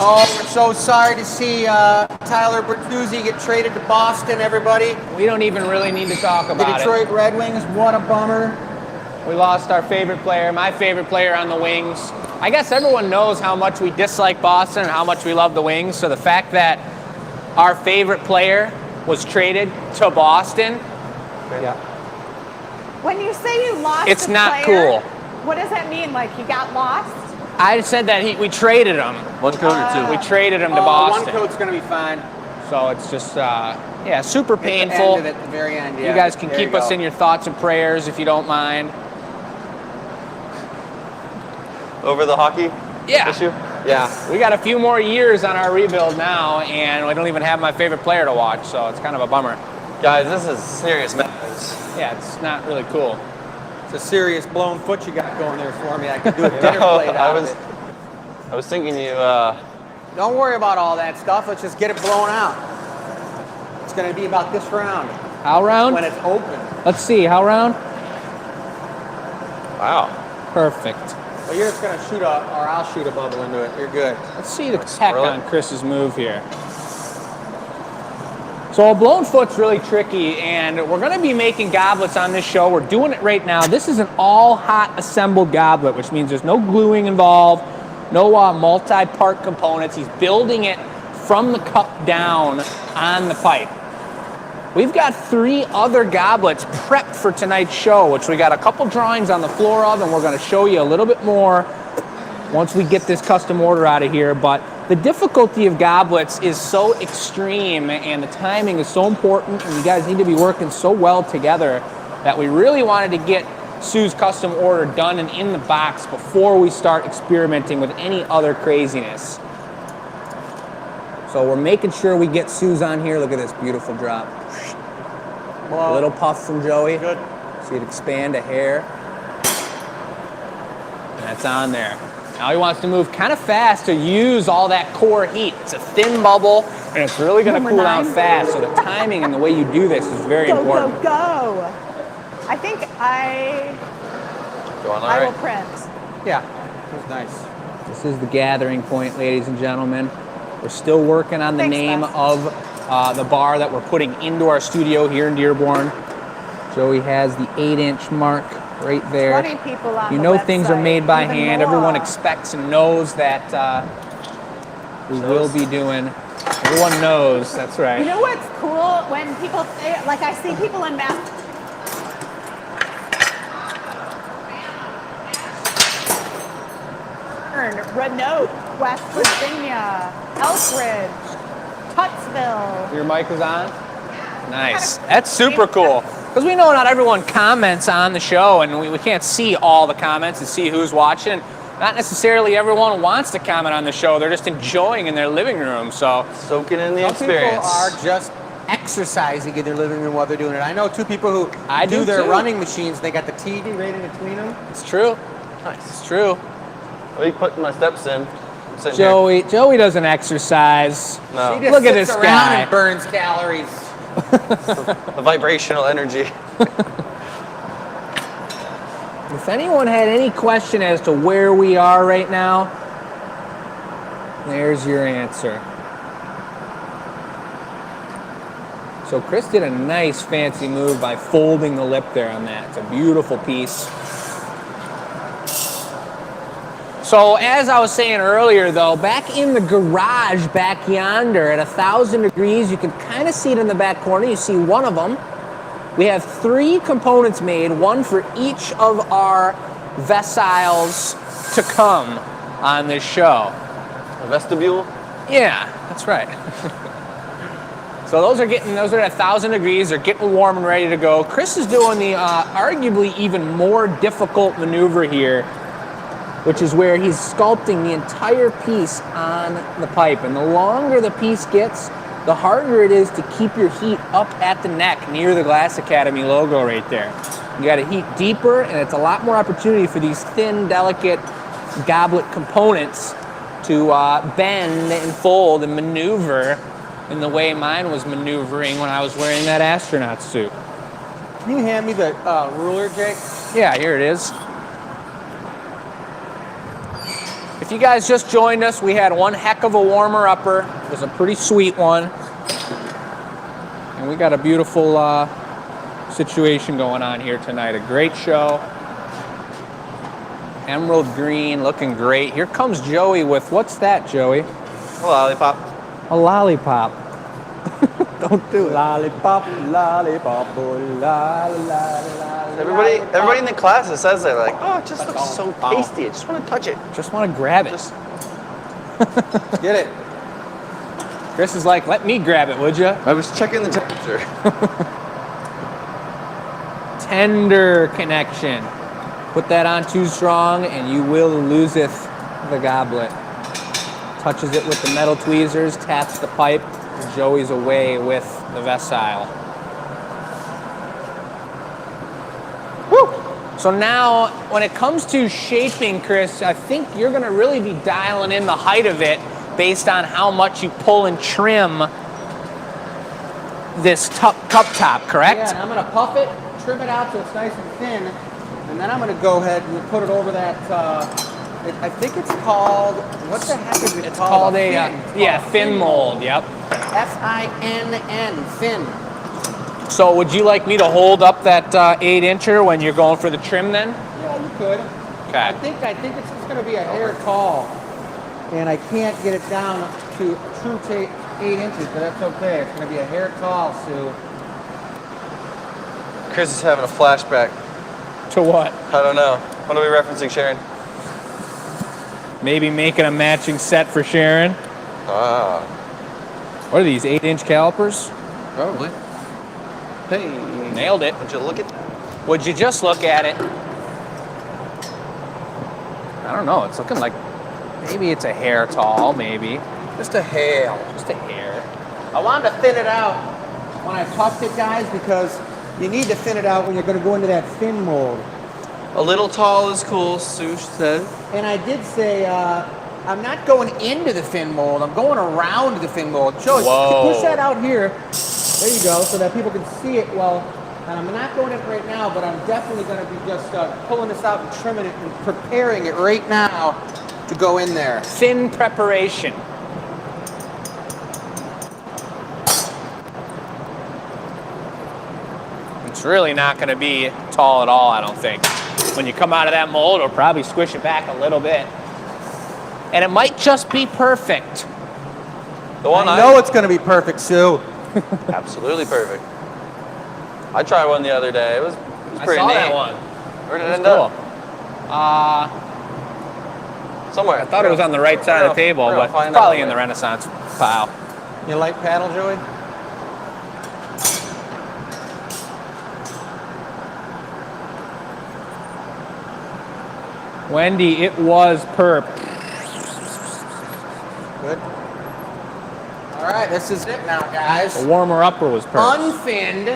D: Oh, we're so sorry to see Tyler Bertuzzi get traded to Boston, everybody.
A: We don't even really need to talk
D: The
A: about
D: Detroit Red Wings, what a bummer.
A: it. We lost our favorite player, my favorite player on the Wings. I guess everyone knows how much we dislike Boston and how much we love the Wings. So the fact that our favorite player was traded to Boston,
D: Yeah.
E: When you say you lost
A: It's
E: a
A: not
E: player,
A: cool.
E: what does that mean? Like he got lost?
A: I said that we traded him.
C: One coat or two?
A: We traded him to
D: One
A: Boston.
D: coat's going to be fine.
A: So it's just, yeah, super
D: At the end
A: painful.
D: of it, at the very end, yeah.
A: You guys can
D: There
A: keep
D: you
A: us
D: go.
A: in your thoughts and prayers if you don't mind.
C: Over the hockey
A: Yeah.
C: issue? Yeah.
A: We got a few more years on our rebuild now, and we don't even have my favorite player to watch, so it's kind of a bummer.
C: Guys, this is serious matters.
A: Yeah, it's not really cool.
D: It's a serious blown foot you got going there for me. I could do a dinner plate out of it.
C: I was thinking you,
D: Don't worry about all that stuff. Let's just get it blown out. It's going to be about this round
A: How round?
D: when it's open.
A: Let's see, how round?
C: wow.
A: Perfect.
D: Well, you're just going to shoot or I'll shoot a bubble into it. You're good.
A: Let's see the tech
C: swirl it.
A: on Chris's move here. So a blown foot's really tricky, and we're going to be making goblets on this show. We're doing it right now. This is an all hot assembled goblet, which means there's no gluing involved, no multi-part components. He's building it from the cup down on the pipe. We've got 3 other goblets prepped for tonight's show, which we got a couple drawings on the floor of, and we're going to show you a little bit more once we get this custom order out of here. But the difficulty of goblets is so extreme, and the timing is so important, and you guys need to be working so well together that we really wanted to get Sue's custom order done and in the box before we start experimenting with any other craziness. So we're making sure we get Sue's on here. Look at this beautiful drop. A little puff from Joey.
D: Good.
A: See it expand a hair. And that's on there. Now he wants to move kind of fast to use all that core heat. It's a thin bubble, and it's really going to
E: Number
A: cool down
E: 9.
A: fast. So the timing and the way you do this is very important.
E: Go, go, go. I think
C: Going all
E: I will
C: right.
E: print.
D: Yeah. That was nice.
A: This is the gathering point, ladies and gentlemen. We're still working on the
E: Thanks,
A: name
E: Beth.
A: of the bar that we're putting into our studio here in Dearborn. Joey has the 8-inch mark right there.
E: 20 people on
A: You
E: the
A: know things are
E: website,
A: made by
E: even
A: hand.
E: more.
A: Everyone expects and knows that we will be doing. Everyone knows, that's
E: You
A: right.
E: know what's cool when people say, like I see people in math. Dearborn, Renault, West Virginia, Elkridge, Tuttsville.
A: Your mic is on? Nice. That's super cool. Because we know not everyone comments on the show, and we can't see all the comments and see who's watching. Not necessarily everyone wants to comment on the show. They're just enjoying in their living room. So
C: Soaking in the
D: Some
C: experience.
D: people are just exercising in their living room while they're doing it. I know two people who
A: do
D: do their
A: too.
D: running machines. They got the TV right in between them.
A: it's true.
C: Nice.
A: It's true.
C: What are you putting my steps in? I'm sitting
A: Joey doesn't exercise.
C: here. No.
D: She just
A: Look at
D: sits
A: this
D: around
A: guy.
D: and burns calories.
C: The vibrational energy.
A: If anyone had any question as to where we are right now, there's your answer. So Chris did a nice fancy move by folding the lip there on that. It's a beautiful piece. So as I was saying earlier though, back in the garage back yonder at 1,000 degrees, you can kind of see it in the back corner. You see one of them. We have 3 components made, one for each of our vessels to come on this show.
C: A vestibule.
A: Yeah, that's right. So those are at 1,000 degrees. They're getting warm and ready to go. Chris is doing the arguably even more difficult maneuver here, which is where he's sculpting the entire piece on the pipe. And the longer the piece gets, the harder it is to keep your heat up at the neck near the Glass Academy logo right there. You got to heat deeper, and it's a lot more opportunity for these thin, delicate goblet components to bend and fold and maneuver in the way mine was maneuvering when I was wearing that astronaut suit.
D: Can you hand me the ruler, Jake?
A: Yeah, here it is. If you guys just joined us, we had one heck of a warmer-upper. It was a pretty sweet one. And we got a beautiful situation going on here tonight. A great show. Emerald green, looking great. Here comes Joey with, what's that, Joey?
C: A lollipop.
A: A lollipop. Don't do it. Lollipop, lollipop, oh, la, la, la, la,
C: Everybody in the class that says that, like, oh, it just looks so tasty. I just want to touch it.
A: Just want to grab it.
C: Just
D: Get it.
A: Chris is like, let me grab it, would you?
C: I was checking the temperature.
A: Tender connection. Put that on too strong and you will loseth the goblet. Touches it with the metal tweezers, taps the pipe, and Joey's away with the vessel. Woo! So now, when it comes to shaping, Chris, I think you're gonna really be dialing in the height of it based on how much you pull and trim this cup top, correct?
D: Yeah, and I'm gonna puff it, trim it out so it's nice and thin, and then I'm gonna go ahead and put it over that. I think it's called. What the heck is it
A: It's called a thin mold. Yep.
D: F-I-N-N, thin.
A: So would you like me to hold up that 8-incher when you're going for the trim then?
D: Yeah, you could.
A: Okay.
D: I think it's just gonna be a hair tall, and I can't get it down to a true 8 inches, but that's okay. It's gonna be a hair tall, Sue.
C: Chris is having a flashback.
A: To what?
C: I don't know. What are we referencing, Sharon?
A: Maybe making a matching set for Sharon.
C: Ah,
A: What are these, 8-inch calipers?
C: probably. Hey,
A: Nailed it.
C: would you look at?
A: Would you just look at it? I don't know. It's looking like maybe it's a hair tall, maybe.
D: Just a hair.
A: Just a hair.
D: I wanted to thin it out when I puffed it, guys, because you need to thin it out when you're going to go into that thin mold.
C: A little tall is cool, Sue said.
D: And I did say I'm not going into the thin mold. I'm going around the thin mold. Joe,
A: Whoa.
D: push that out here. There you go, so that people can see it well. And I'm not going in right now, but I'm definitely going to be just pulling this out and trimming it and preparing it right now to go in there.
A: Thin preparation. It's really not going to be tall at all, I don't think. When you come out of that mold, it'll probably squish it back a little bit. And it might just be perfect.
C: The one
D: I know it's going to be perfect, Sue.
C: absolutely perfect. I tried one the other day. It was
A: I
C: pretty
A: saw
C: neat.
A: that one.
C: Where did it
A: It was
C: end
A: cool.
C: up? Somewhere.
A: I thought it was on the right side of the table, but it's probably in the Renaissance pile.
D: You like paddle, Joey?
A: Wendy, it was perp.
D: Good. All right, this is it now, guys.
A: The warmer upper was perp.
D: Unfinned.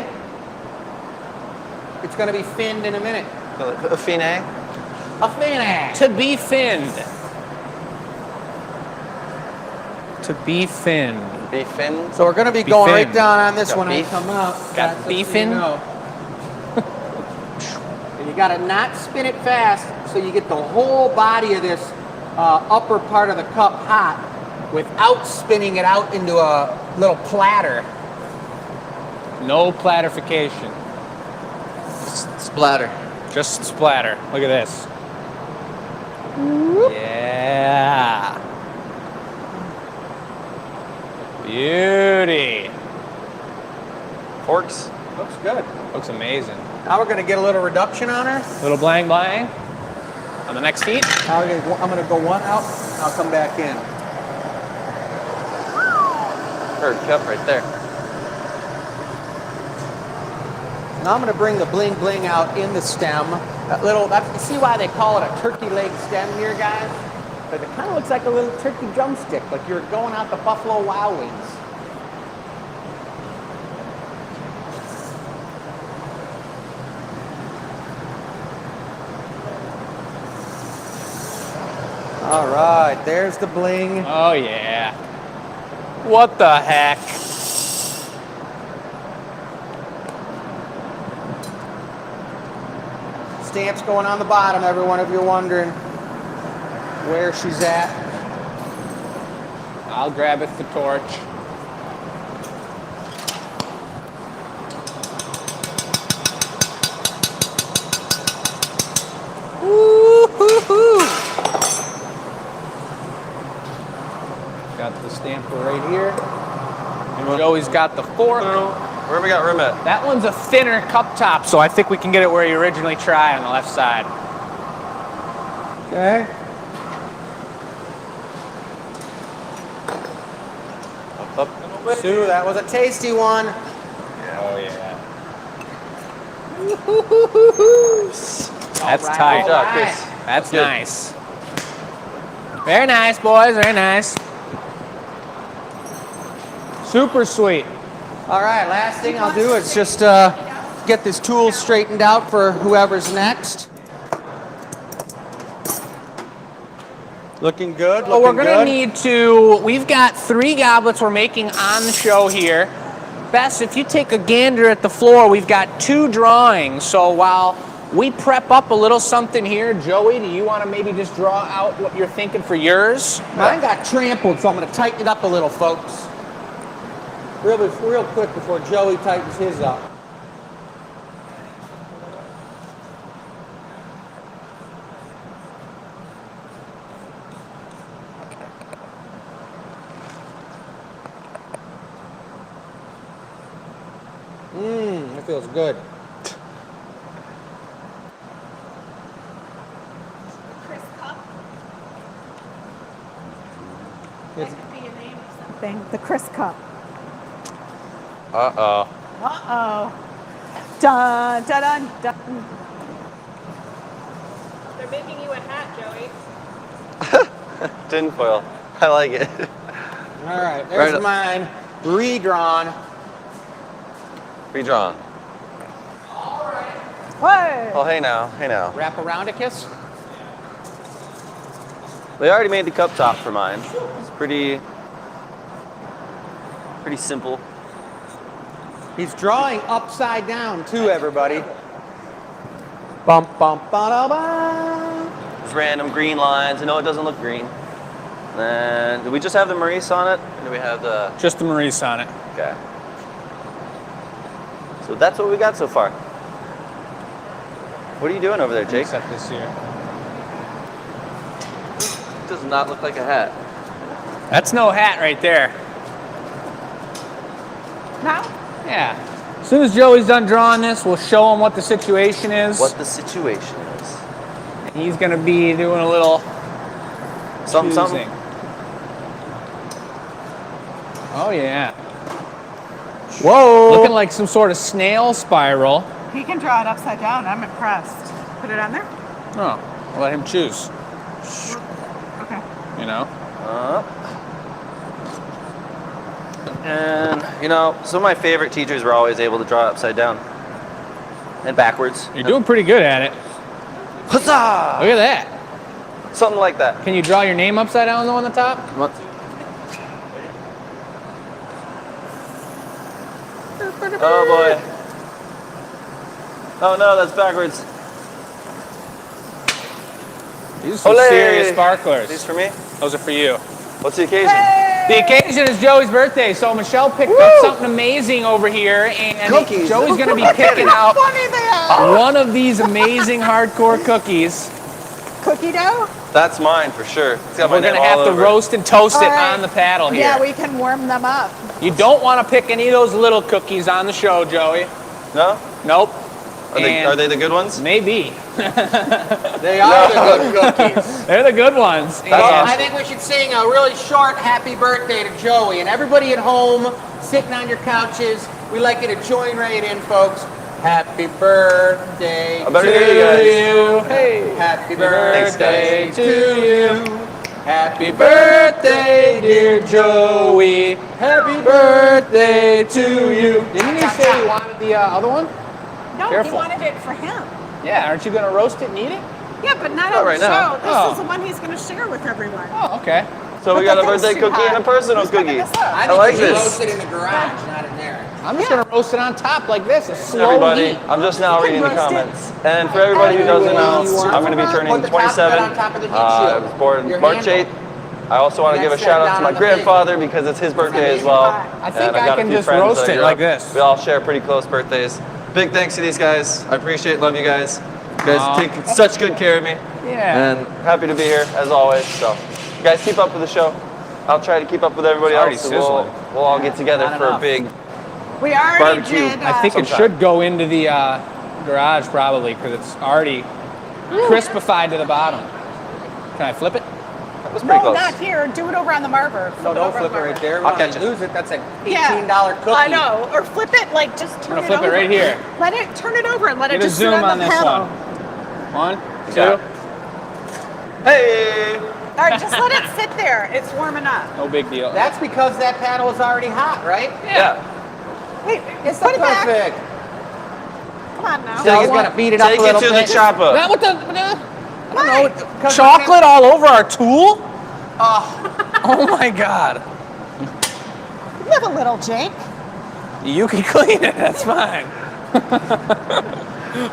D: It's going to be finned in a minute.
C: A fine?
D: A finne.
A: To be finned. To be finned.
C: Beef fin?
D: So we're going to be
A: Be
D: going right
A: finned.
D: down on this
C: Got
D: when I
C: beef?
D: come out.
A: Got
D: That's just
A: beef
D: so you
A: in?
D: know. And you got to not spin it fast so you get the whole body of this upper part of the cup hot without spinning it out into a little platter.
A: No platterification.
C: Splatter.
A: Just splatter. Look at this. Yeah. Beauty.
C: Forks?
D: Looks good.
A: Looks amazing.
D: Now we're going to get a little reduction on her.
A: Little blang blang on the next heat.
D: Now I'm going to go one out. I'll come back in.
C: Third cup right there.
D: Now I'm going to bring the bling bling out in the stem. You see why they call it a turkey leg stem here, guys? Because it kind of looks like a little turkey drumstick, like you're going out the Buffalo Wild Wings. All right, there's the bling.
A: Oh yeah. What the heck?
D: Stamp's going on the bottom, everyone, if you're wondering where she's at.
A: I'll grab it the torch. Got the stamper right here. And Joey's got the fork.
C: Where we got room at?
A: That one's a thinner cup top, so I think we can get it where you originally try on the left side.
D: Okay.
C: Up.
D: Sue, that was a tasty one.
A: Oh yeah. That's
D: All right,
A: tight.
D: all
C: Good job,
D: right.
C: Chris.
A: That's
C: Good.
A: nice. Very nice, boys. Very nice. Super sweet.
D: All right, last thing I'll do is just get this tool straightened out for whoever's next. Looking good,
A: Well,
D: looking
A: we're gonna
D: good.
A: need to. We've got 3 goblets we're making on the show here. Bess, if you take a gander at the floor, we've got 2 drawings. So while we prep up a little something here, Joey, do you want to maybe just draw out what you're thinking for yours?
D: Mine got trampled, so I'm going to tighten it up a little, folks. Real quick before Joey tightens his up. It feels good.
E: Chris Cup.
D: It's-
E: That could be a name or something. The Chris Cup.
C: Uh-oh.
E: Uh-oh. Dun, dun, dun, dun. They're making you a hat, Joey.
C: Tinfoil. I like it.
D: All right, there's
C: Right.
D: mine. Redrawn.
C: Redrawn.
E: Whoa.
C: Oh, hey now. Hey now.
D: Wrap around a kiss.
C: They already made the cup top for mine. It's pretty simple.
D: He's drawing upside down too, everybody. Bum bum ba da ba.
C: There's random green lines. I know it doesn't look green. Then, do we just have the Maurice on it? Or do we have the...
A: Just the Maurice on it.
C: Okay. So that's what we got so far. What are you doing over there, Jake?
A: Set this here.
C: It does not look like a hat.
A: That's no hat right there.
E: Now?
A: Yeah. As soon as Joey's done drawing this, we'll show him what the situation is.
C: What the situation is.
A: He's gonna be doing a little
C: Something,
A: choosing.
C: something.
A: Oh yeah. Whoa! Looking like some sort of snail spiral.
E: He can draw it upside down. I'm impressed. Put it on there.
A: Oh, I'll let him choose.
E: Okay.
A: You know.
C: And, you know, some of my favorite teachers were always able to draw it upside down and backwards.
A: You're doing pretty good at it.
C: Huzzah!
A: Look at that.
C: Something like that.
A: Can you draw your name upside down though on the top?
C: What? Oh boy. Oh no, that's backwards.
A: These are some
C: Olé!
A: serious sparklers.
C: These for me?
A: Those are for you.
C: What's the occasion?
A: The occasion is Joey's birthday, so Michelle picked up something amazing over here, and
C: Cookies.
A: Joey's going to be picking out
E: Funny they are.
A: one of these amazing hardcore cookies.
E: Cookie dough?
C: That's mine for sure. It's got my
A: We're going
C: name
A: to
C: all
A: have to
C: over it.
A: roast and toast it
E: All right.
A: on the paddle here.
E: Yeah, we can warm them up.
A: You don't want to pick any of those little cookies on the show, Joey.
C: No?
A: Nope.
C: Are they the good ones?
A: Maybe.
D: They are the good cookies.
A: They're the good ones.
C: That's
A: And-
C: awesome.
D: I think we should sing a really short happy birthday to Joey. And everybody at home, sitting on your couches, we'd like you to join right in, folks. Happy birthday
C: I better
D: to
C: hear you guys.
A: you. Hey.
D: Happy
C: Thanks,
D: birthday
C: guys.
A: to you.
D: Happy
A: Birthday, dear Joey. Happy birthday to you. Didn't you say you wanted the other one?
E: No,
A: Careful.
E: he wanted it for him.
A: Yeah, aren't you going to roast it and eat it?
E: Yeah, but not
C: Not
E: on
C: right
E: the
C: now.
E: show. This
A: Oh.
E: is the one he's going to share with everyone.
A: Oh, okay.
C: So we
E: But
C: got a
E: that thing's
C: birthday
E: too
C: cookie and a
E: hot.
C: personal
E: Who's picking
C: cookie.
E: this up?
D: I
C: I
D: think
C: like
D: we should
C: this.
D: roast it in the garage, not in there.
A: I'm just going to roast it on top like this. A slow
C: Everybody,
A: heat.
C: I'm just now
E: You
C: reading the
E: can roast it.
C: comments. And for everybody who doesn't know,
D: Anyone.
C: I'm going to be
D: Put
C: turning
D: the top bed
C: 27.
D: on top of the heat
C: I
D: shield.
C: was born
D: Your
C: March
D: handle.
C: 8th. I also want to give a
D: That's
C: shout
D: that
C: out to
D: down
C: my
D: on the
C: grandfather because it's his birthday as well.
A: I think
C: And I've
A: I
C: got a
A: can
C: few
A: just
C: friends
A: roast
C: that I
A: it
C: grew
A: like
C: up-
A: this.
C: We all share pretty close birthdays. Big thanks to these guys. I appreciate, love you guys. You guys
A: Aw.
C: take such good care of me.
A: Yeah.
C: And happy to be here as always. So, you guys keep up with the show. I'll try to keep up with everybody
A: It's already
C: else. And we'll
A: sizzling.
C: all get together
D: Not
C: for a
D: enough.
C: big.
E: We already
C: Barbecue.
E: did.
A: I think it
C: sometime.
A: should go into the garage probably because it's already crispified to the bottom. Can I flip it?
C: That was pretty
E: No,
C: close.
E: not here. Do it over on the marber.
D: No, don't
E: over
D: flip
E: on
D: it
E: the
D: right
E: marber.
D: there.
C: I'll
D: When
C: catch
D: I
C: it.
D: lose it, that's an
E: Yeah.
D: $18 cookie.
E: I know. Or flip it, like just turn
A: gonna
E: it
A: flip it
E: over.
A: right here.
E: Let it turn it over and let
A: Get
E: it
A: a
E: just sit
A: zoom
E: on
A: on
E: the
A: this
E: pedal.
A: one. One,
C: got
A: two.
C: it. Hey!
E: All right, just let it sit there. It's warming up.
A: No big deal.
D: That's because that paddle is already hot, right?
C: Yeah.
E: Wait,
D: It's
E: put it back.
D: perfect.
E: Come on now.
D: Now we're gonna beat it up
C: Take
D: a
C: it
D: little
C: to
D: bit.
C: the chopper.
A: That what the
E: Why?
A: chocolate all over our tool?
D: Oh,
A: Oh my God.
E: Live a little, Jake.
A: You can clean it. That's fine.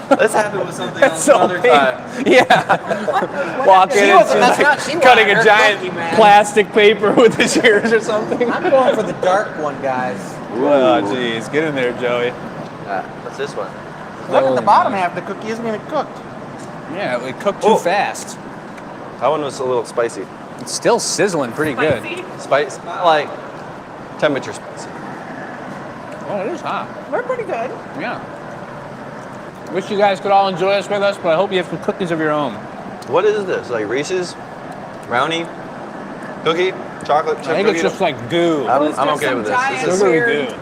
C: Let's happen with something
A: That's
C: else
A: so
C: another
A: big.
C: time.
A: Yeah. Walk
D: She
A: in
D: wasn't
A: and
D: messing
A: like
D: up. She
A: cutting
D: wanted
A: a
D: her
A: giant
D: cookie, man.
A: plastic paper with the shears or something.
D: I'm going for the dark one, guys.
A: Oh, jeez. Get in there, Joey.
C: What's this one?
D: Look at the
A: Oh,
D: bottom
A: my.
D: half. The cookie isn't even cooked.
A: Yeah, it cooked too
C: Oh.
A: fast.
C: That one was a little spicy.
A: It's still sizzling pretty good.
E: Spicy.
C: Spice, not like temperature spicy.
A: Oh, it is hot.
E: We're pretty good.
A: Yeah. Wish you guys could all enjoy this with us, but I hope you have some cookies of your own.
C: What is this? Like Reese's? Brownie? Cookie? Chocolate chip
A: I think
C: cookie?
A: it's just like goo.
C: I'm
E: Just
C: okay
E: some
C: with this.
E: giant
C: This is,
A: Sugary
E: weird-
A: goo.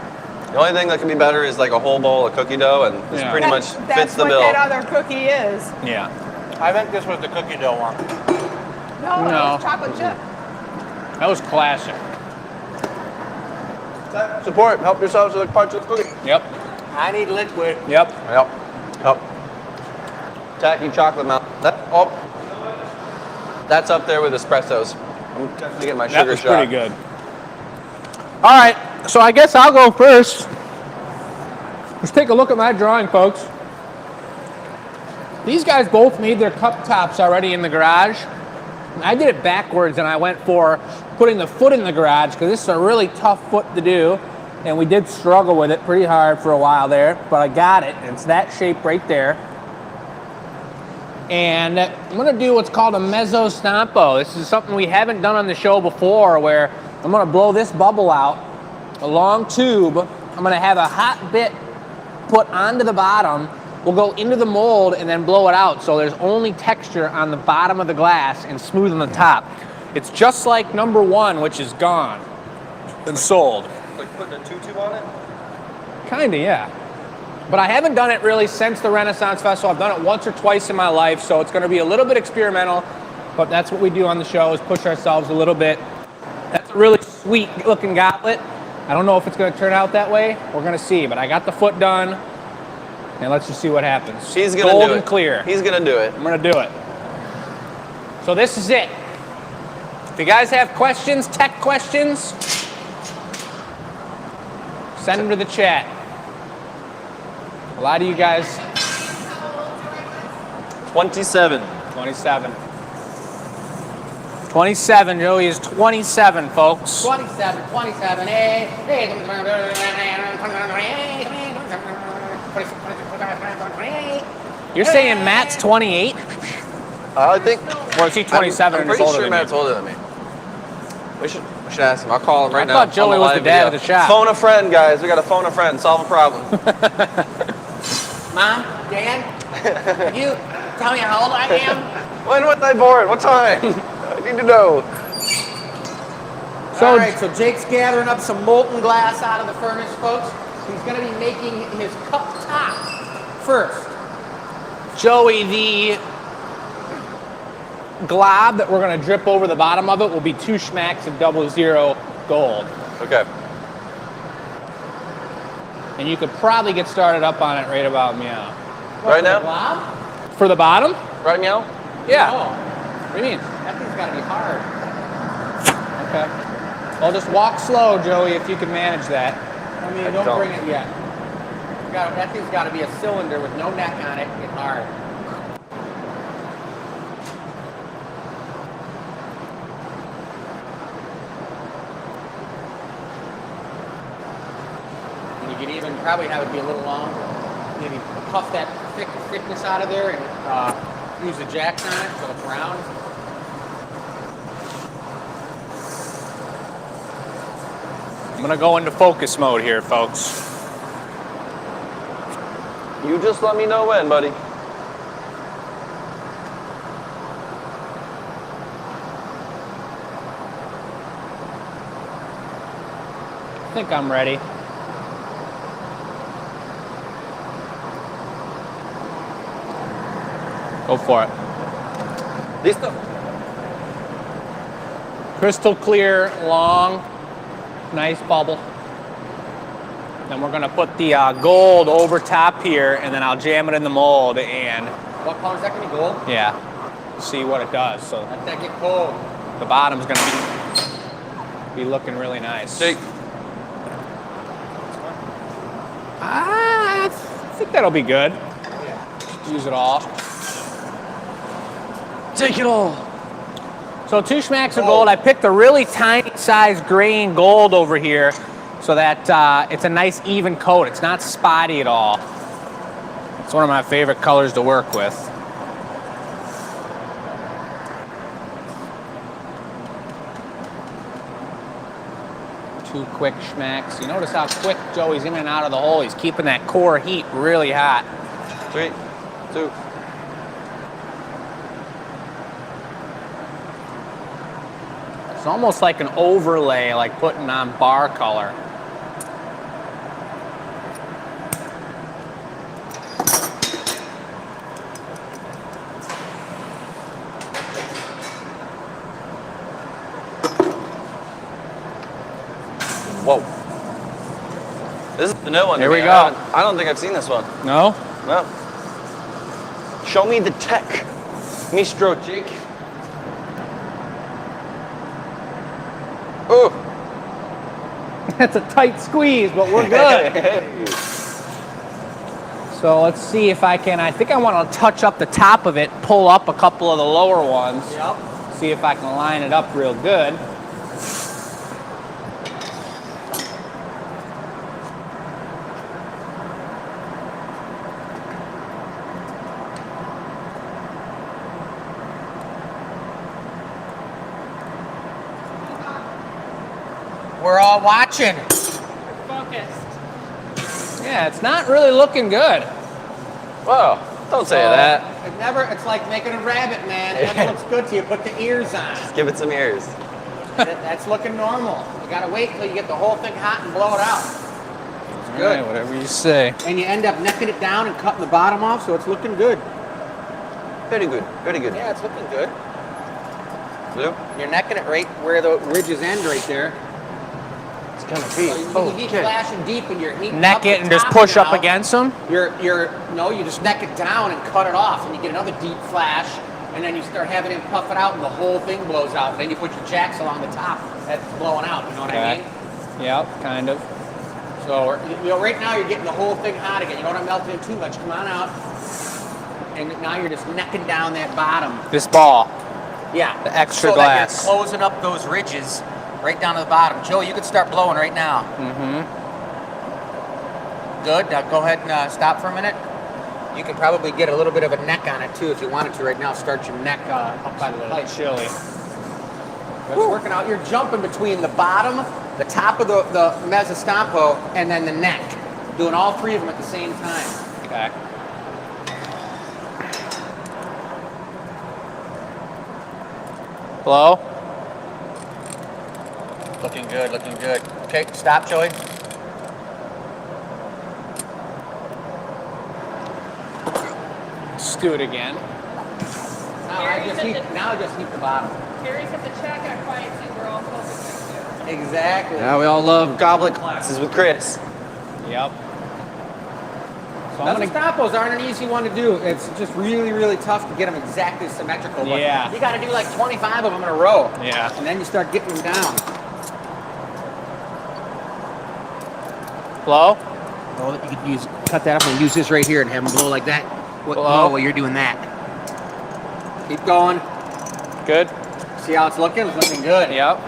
C: the only thing that can be better is like a whole bowl of cookie dough, and this
A: Yeah.
C: pretty much
E: That's
C: fits the
E: what
C: bill.
E: that other cookie is.
A: Yeah.
D: I think this was the cookie dough one.
E: No,
A: No.
E: it's chocolate chip.
A: That was classic.
C: Support, help yourselves to the parts of the cookie.
A: Yep.
D: I need liquid.
A: Yep.
C: Yep. Yep. Tacky chocolate mount. That's up there with espressos. I'm definitely getting my
A: That
C: sugar
A: was
C: shot.
A: pretty good. All right, so I guess I'll go first. Let's take a look at my drawing, folks. These guys both made their cup tops already in the garage. I did it backwards, and I went for putting the foot in the garage because this is a really tough foot to do, and we did struggle with it pretty hard for a while there, but I got it. It's that shape right there. And I'm gonna do what's called a mezzo stampo. This is something we haven't done on the show before, where I'm gonna blow this bubble out, a long tube. I'm gonna have a hot bit put onto the bottom. We'll go into the mold and then blow it out, so there's only texture on the bottom of the glass and smooth on the top. It's just like number 1, which is gone and sold.
C: Like putting a tutu on it?
A: Kinda, yeah. But I haven't done it really since the Renaissance Festival. I've done it once or twice in my life, so it's gonna be a little bit experimental, but that's what we do on the show, is push ourselves a little bit. That's a really sweet looking goblet. I don't know if it's gonna turn out that way. We're gonna see, but I got the foot done, and let's just see what happens.
C: He's gonna
A: Gold
C: do it.
A: and clear.
C: He's gonna do it.
A: I'm gonna do it. So this is it. If you guys have questions, tech questions, send them to the chat. A lot of you guys.
C: 27.
A: 27. 27, Joey is 27, folks.
D: 27, hey.
A: You're saying Matt's 28?
C: I think.
A: Or is he 27
C: I'm
A: and is
C: pretty
A: older
C: sure
A: than
C: Matt's
A: you?
C: older than me. We should ask him. I'll call him right now.
A: I thought Joey
C: on
A: was the
C: live
A: dad
C: video.
A: of the shop.
C: Phone a friend, guys. We got to phone a friend. Solve a problem.
D: Mom, Dad, can you tell me how old I am?
C: When was I born? What time? I need to know.
D: All right, so Jake's gathering up some molten glass out of the furnace, folks. He's going to be making his cup top first.
A: Joey, the glob that we're going to drip over the bottom of it will be 2 schmacks of 00 gold.
C: Okay.
A: And you could probably get started up on it right about meow.
C: Right now?
D: Glob?
A: For the bottom?
C: Right now?
A: Yeah.
D: Oh,
A: What do you mean?
D: that thing's got to be hard.
A: Okay. Well, just walk slow, Joey, if you can manage that.
D: I mean,
C: I
D: don't
C: don't.
D: bring it yet. That thing's got to be a cylinder with no neck on it. It's hard. And you could even probably have it be a little longer. Maybe puff that thickness out of there and use the jacks on it so it's round.
A: I'm going to go into focus mode here, folks.
C: You just let me know when, buddy.
A: I think I'm ready. Go for it.
C: Listo.
A: Crystal clear, long, nice bubble. Then we're gonna put the gold over top here, and then I'll jam it in the mold, and
D: What color is that going to be? Gold?
A: yeah, see what it does. So
D: Let that get cold.
A: the bottom's gonna be looking really nice.
C: Jake.
A: I think that'll be good. Use it all.
C: Take it all.
A: So 2 schmacks of gold. I picked a really tiny size grain gold over here so that it's a nice even coat. It's not spotty at all. It's one of my favorite colors to work with. Two quick schmacks. You notice how quick Joey's in and out of the hole. He's keeping that core heat really hot.
C: 3, 2.
A: It's almost like an overlay, like putting on bar color.
C: Whoa. This is the new one.
A: Here
C: to
A: we
C: me.
A: go.
C: I don't think I've seen this one.
A: No?
C: No. Show me the tech, Mistro Jake. Oh.
A: That's a tight squeeze, but we're good. So let's see if I think I want to touch up the top of it, pull up a couple of the lower ones.
D: Yep.
A: See if I can line it up real good.
D: We're all watching.
E: Focused.
A: Yeah, it's not really looking good.
C: Wow. Don't say that.
D: It's like making a rabbit, man. It never looks good till you put the ears on.
C: Just give it some ears.
D: That's looking normal. You gotta wait till you get the whole thing hot and blow it out. It's good.
A: Right, whatever you say.
D: And you end up necking it down and cutting the bottom off, so it's looking good.
C: Very good. Very good.
D: Yeah, it's looking good.
C: Blue?
D: You're necking it right where the ridges end right there.
C: It's gonna be.
D: So you keep flashing deep and you're heating
A: Neck
D: up
A: it
D: the
A: and just
D: top
A: push up
D: now.
A: against them?
D: You just neck it down and cut it off, and you get another deep flash, and then you start having him puff it out, and the whole thing blows out. And then you put your jacks along the top, that's blowing out. You know what I mean?
A: Yep, kind of.
D: So right now you're getting the whole thing hot again. You don't want to melt it in too much. Come on out. And now you're just necking down that bottom.
A: This ball.
D: Yeah.
A: The extra
D: so
A: glass.
D: That you're closing up those ridges right down to the bottom. Joe, you could start blowing right now.
A: Mm-hmm.
D: Good. Now go ahead and stop for a minute. You can probably get a little bit of a neck on it too if you wanted to right now. Start your neck up by the light.
A: Chili.
D: It's working out. You're jumping between the bottom, the top of the mezzostampo, and then the neck. Doing all three of them at the same time.
A: Okay. Blow.
D: Looking good, looking good. Okay, stop, Joey.
A: Let's do it again.
D: Now I just heat the bottom.
E: Carrie's at the checkout quiet thing we're all focusing on.
D: Exactly.
C: Yeah, we all love goblet classes with Chris.
A: Yep. So I'm gonna.
D: Mezzostapos aren't an easy one to do. It's just really, really tough to get them exactly symmetrical. But
A: Yeah.
D: you got to do like 25 of them in a row.
A: Yeah.
D: And then you start getting them down.
A: Blow.
D: Oh, you could cut that up and use this right here and have them blow like that.
A: Blow.
D: While you're doing that. Keep going.
A: Good.
D: See how it's looking? It's looking good.
A: Yep.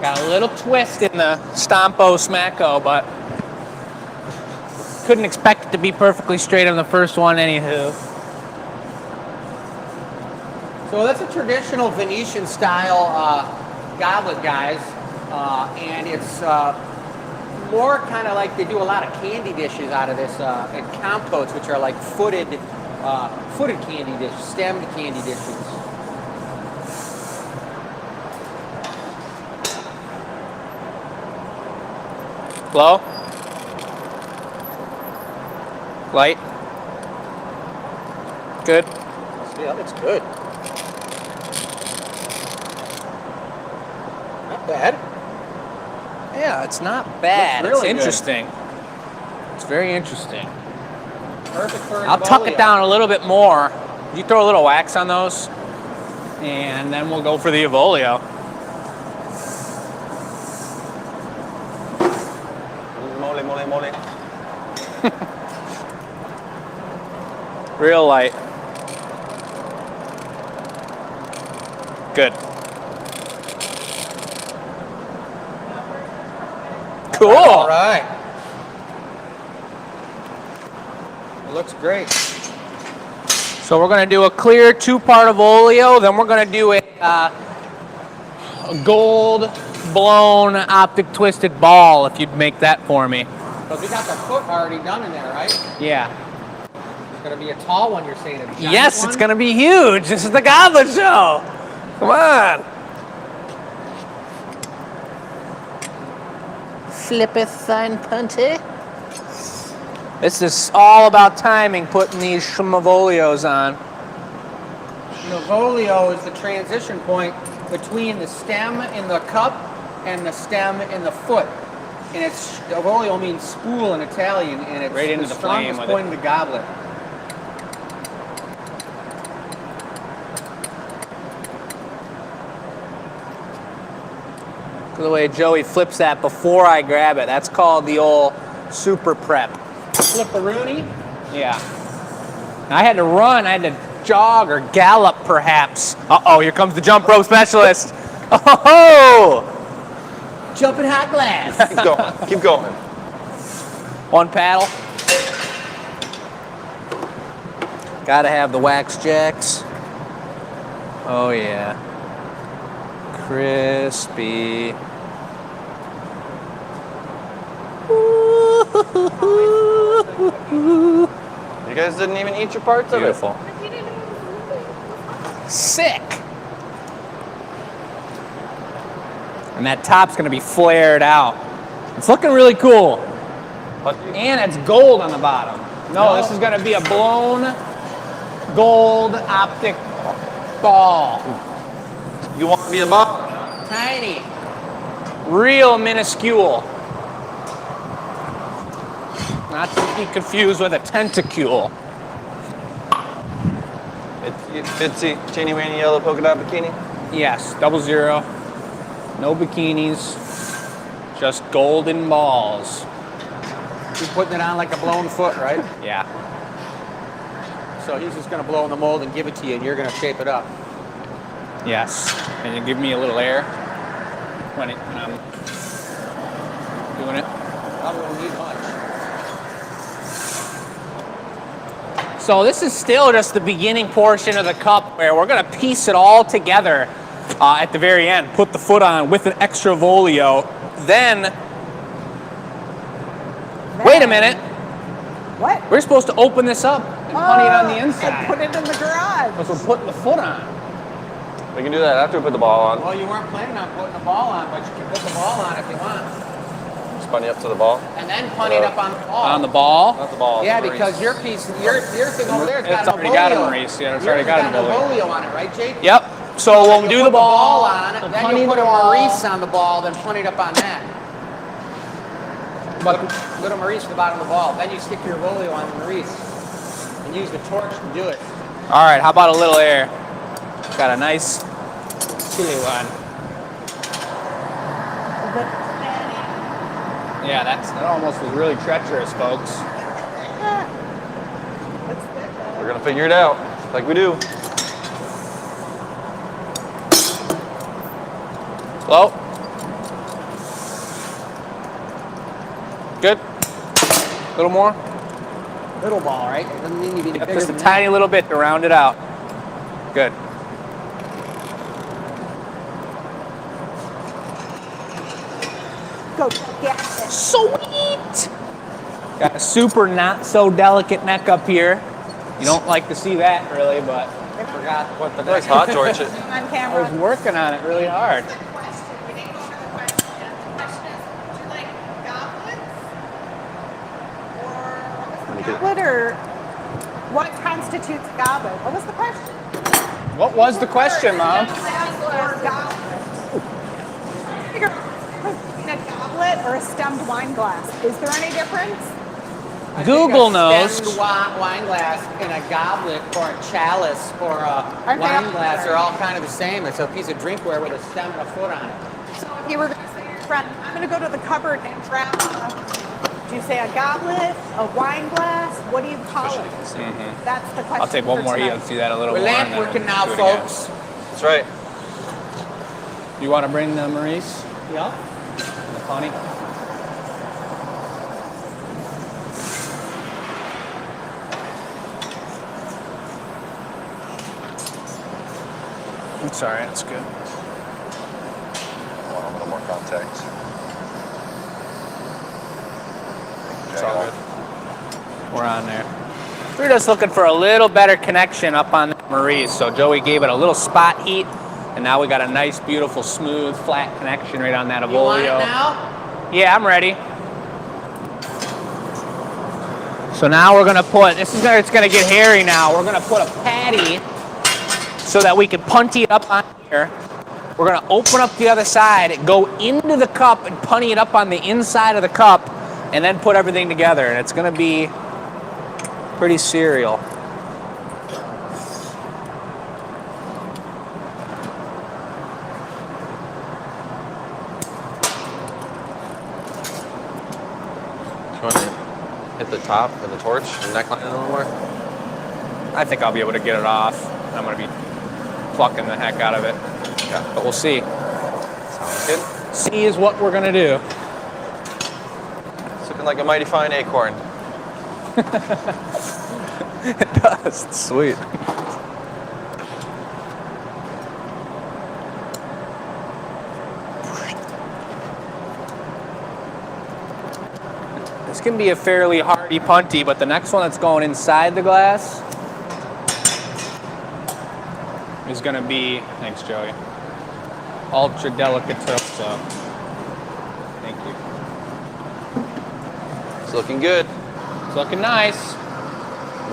A: Got a little twist in the Stompo Smacko, but couldn't expect it to be perfectly straight on the first one, anywho.
D: So that's a traditional Venetian style goblet, guys, and it's more kind of like they do a lot of candy dishes out of this, and compotes, which are like footed candy dishes, stemmed candy dishes.
A: Blow. Light. Good.
D: See, that looks good. Not bad.
A: Yeah, it's not bad.
D: Looks really
A: it's
D: good.
A: interesting. It's very interesting.
D: Perfect for
A: I'll tuck it down a little bit more. You throw a little wax on those, and then we'll go for the Evolio.
C: Mole, mole, mole.
A: Real light. Good. Cool.
D: All right. It looks great.
A: So we're going to do a clear two-part Evolio, then we're going to do a gold blown optic twisted ball, if you'd make that for me.
D: But we got the foot already done in there, right?
A: Yeah.
D: It's going to be a tall one, you're saying? A giant
A: Yes,
D: one?
A: it's going to be huge. This is the Goblet Show. Come on. Flippeth thine punty. This is all about timing, putting these Schmavolios on.
D: The Evolio is the transition point between the stem in the cup and the stem in the foot. And it's Evolio means spool in Italian, and it's
A: Right into
D: the
A: the flame
D: strongest
A: with
D: point
A: it.
D: in the goblet.
A: The way Joey flips that before I grab it, that's called the old super prep.
D: Flipperoonie.
A: Yeah. I had to run, I had to jog or gallop perhaps. Uh-oh, here comes the jump rope specialist. Oh!
D: Jumping hot glass.
C: Keep going. Keep going.
A: One paddle. Gotta have the wax jacks. Oh yeah. Crispy.
C: You guys didn't even eat your parts
A: Beautiful.
C: of it.
A: Sick. And that top's gonna be flared out. It's looking really cool. And it's gold on the bottom. No, this is gonna be a blown gold optic ball.
C: You want to be a ball?
A: Tiny. Real minuscule. Not to be confused with a tentacule.
C: It's Fitsy, teeny weeny yellow polka dot bikini.
A: Yes, 00. No bikinis. Just golden balls.
D: He's putting it on like a blown foot, right?
A: Yeah.
D: So he's just gonna blow in the mold and give it to you, and you're gonna shape it up.
A: Yes. And you give me a little air when I'm doing it.
D: Probably won't need much.
A: So this is still just the beginning portion of the cup where we're gonna piece it all together at the very end. Put the foot on with an extra volio. Then, wait a minute.
B: What?
A: We're supposed to open this up and put it on the
B: And
A: inside.
B: put it in the garage.
A: Because we're putting the foot on.
C: We can do that after we put the ball on.
D: Well, you weren't planning on putting the ball on, but you can put the ball on if you want.
C: Just bunny up to the ball.
D: And then punt it up on the ball.
A: On the ball.
C: Not the ball.
D: Yeah,
C: the
D: because
C: Maurice.
D: your piece, your thing over there,
A: It's
D: got no
A: already got a
D: volio.
A: Maurice, yeah, it's
D: Yours
A: already got a
D: no
A: volio.
D: volio on it, right, Jake?
A: Yep. So we'll do the ball
D: on,
A: we'll
D: then
A: punny
D: you put
A: the
D: a
A: ball.
D: Maurice on the ball, then punt it up on that.
A: But
D: Little Maurice at the bottom of the ball. Then you stick your volio on the Maurice and use the torch to do it.
A: all right, how about a little air? Got a nice chili one. Yeah, that almost was really treacherous, folks.
C: We're gonna figure it out, like we do.
A: Slow. Good. A little more.
D: Little ball, right? It doesn't need to be bigger
A: Just a
D: than
A: tiny little bit to round it out. Good.
B: Go get it.
A: Sweet. Got a super not so delicate neck up here. You don't like to see that really, but
D: I forgot what the
C: Nice hot torch it.
E: On
A: I
E: camera.
A: was working on it really hard.
E: The question, we didn't go over the question yet. The question is, would you like goblets? Or
B: Goblet or what constitutes a goblet? What was the question?
A: What was the question, Mom?
E: or goblets?
B: Figure out between a goblet or a stemmed wine glass. Is there any difference?
D: I
A: Google
D: think a
A: knows.
D: stemmed wine glass and a goblet or a chalice or a
B: Aren't they
D: wine
B: all
D: glass
B: different?
D: are all kind of the same. It's a piece of drinkware with a stem and a foot on it.
B: So if you were going to say to your friend, I'm going to go to the cupboard and grab do you say a goblet, a wine glass? What do you call it? That's the question.
A: I'll take one
B: for
A: more
B: tonight.
A: here and see that a little
D: We're
A: more.
D: lamp
A: and then
D: working
A: we'll
D: now,
A: do it again.
D: folks.
C: That's right.
A: You want to bring the Maurice?
D: Yeah.
A: The funny? It's all right. It's good.
C: I want a little more contact.
A: It's all good. We're on there. We're just looking for a little better connection up on the Maurice. So Joey gave it a little spot heat, and now we got a nice, beautiful, smooth, flat connection right on that
D: You want it
A: Avolio.
D: now?
A: Yeah, I'm ready. So now we're gonna put, it's gonna get hairy now. We're gonna put a patty so that we can punty it up on here. We're gonna open up the other side, go into the cup and punty it up on the inside of the cup, and then put everything together. And it's gonna be pretty serial.
C: Do you want to hit the top of the torch and neckline a little more?
A: I think I'll be able to get it off. I'm gonna be plucking the heck out of it.
C: Yeah.
A: But we'll see.
C: Sounds good.
A: See is what we're gonna do.
C: It's looking like a mighty fine acorn.
A: It does. It's sweet. This can be a fairly hardy punty, but the next one that's going inside the glass is going to be, thanks Joey, ultra delicatoso. Thank you.
C: It's looking good.
A: It's looking nice.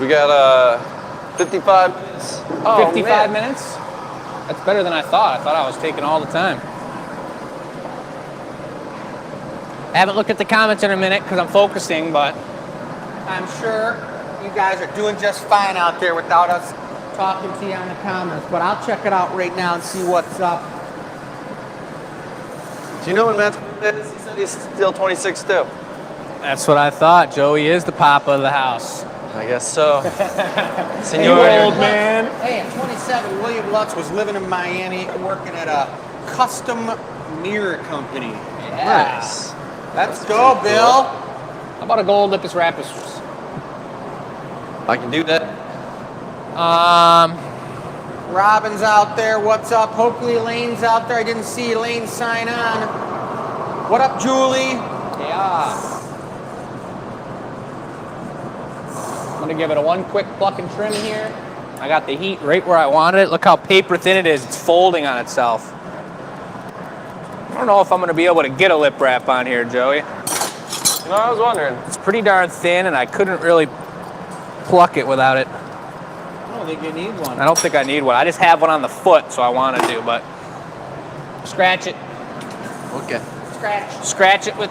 C: We got 55 minutes. Oh,
A: 55
C: man.
A: minutes? That's better than I thought. I thought I was taking all the time. I haven't looked at the comments in a minute because I'm focusing, but
D: I'm sure you guys are doing just fine out there without us talking to you on the comments, but I'll check it out right now and see what's up.
C: Do you know what Matt's birthday is? He said he's still 26 too.
A: that's what I thought. Joey is the papa of the house.
C: I guess so.
A: You
C: Senor.
A: old man.
D: Hey, at 27, William Lutz was living in Miami working at a custom mirror company.
A: Yeah.
C: Nice.
D: Let's go, Bill.
A: How about a gold Lipus Rapus?
C: I can do that.
D: Robin's out there. What's up? Hopefully Elaine's out there. I didn't see Elaine sign on. What up, Julie?
A: Yeah. I'm gonna give it a one quick pluck and trim here. I got the heat right where I wanted it. Look how paper thin it is. It's folding on itself. I don't know if I'm gonna be able to get a lip wrap on here, Joey.
C: You know, I was wondering.
A: It's pretty darn thin and I couldn't really pluck it without it.
D: I don't think you need one.
A: I don't think I need one. I just have one on the foot, so I want to do, but scratch it.
C: Okay.
A: Scratch it with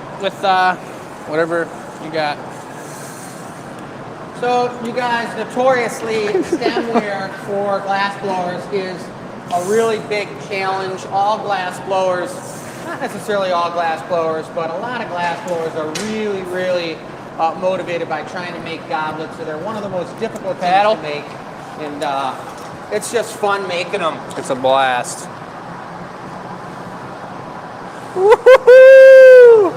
A: whatever you got.
D: So, you guys, notoriously, stemware for glass blowers is a really big challenge. All glass blowers, not necessarily all glass blowers, but a lot of glass blowers are really, really motivated by trying to make goblets. So they're one of the most difficult things to make, and it's just fun making them.
A: It's a blast. Woo-hoo-hoo!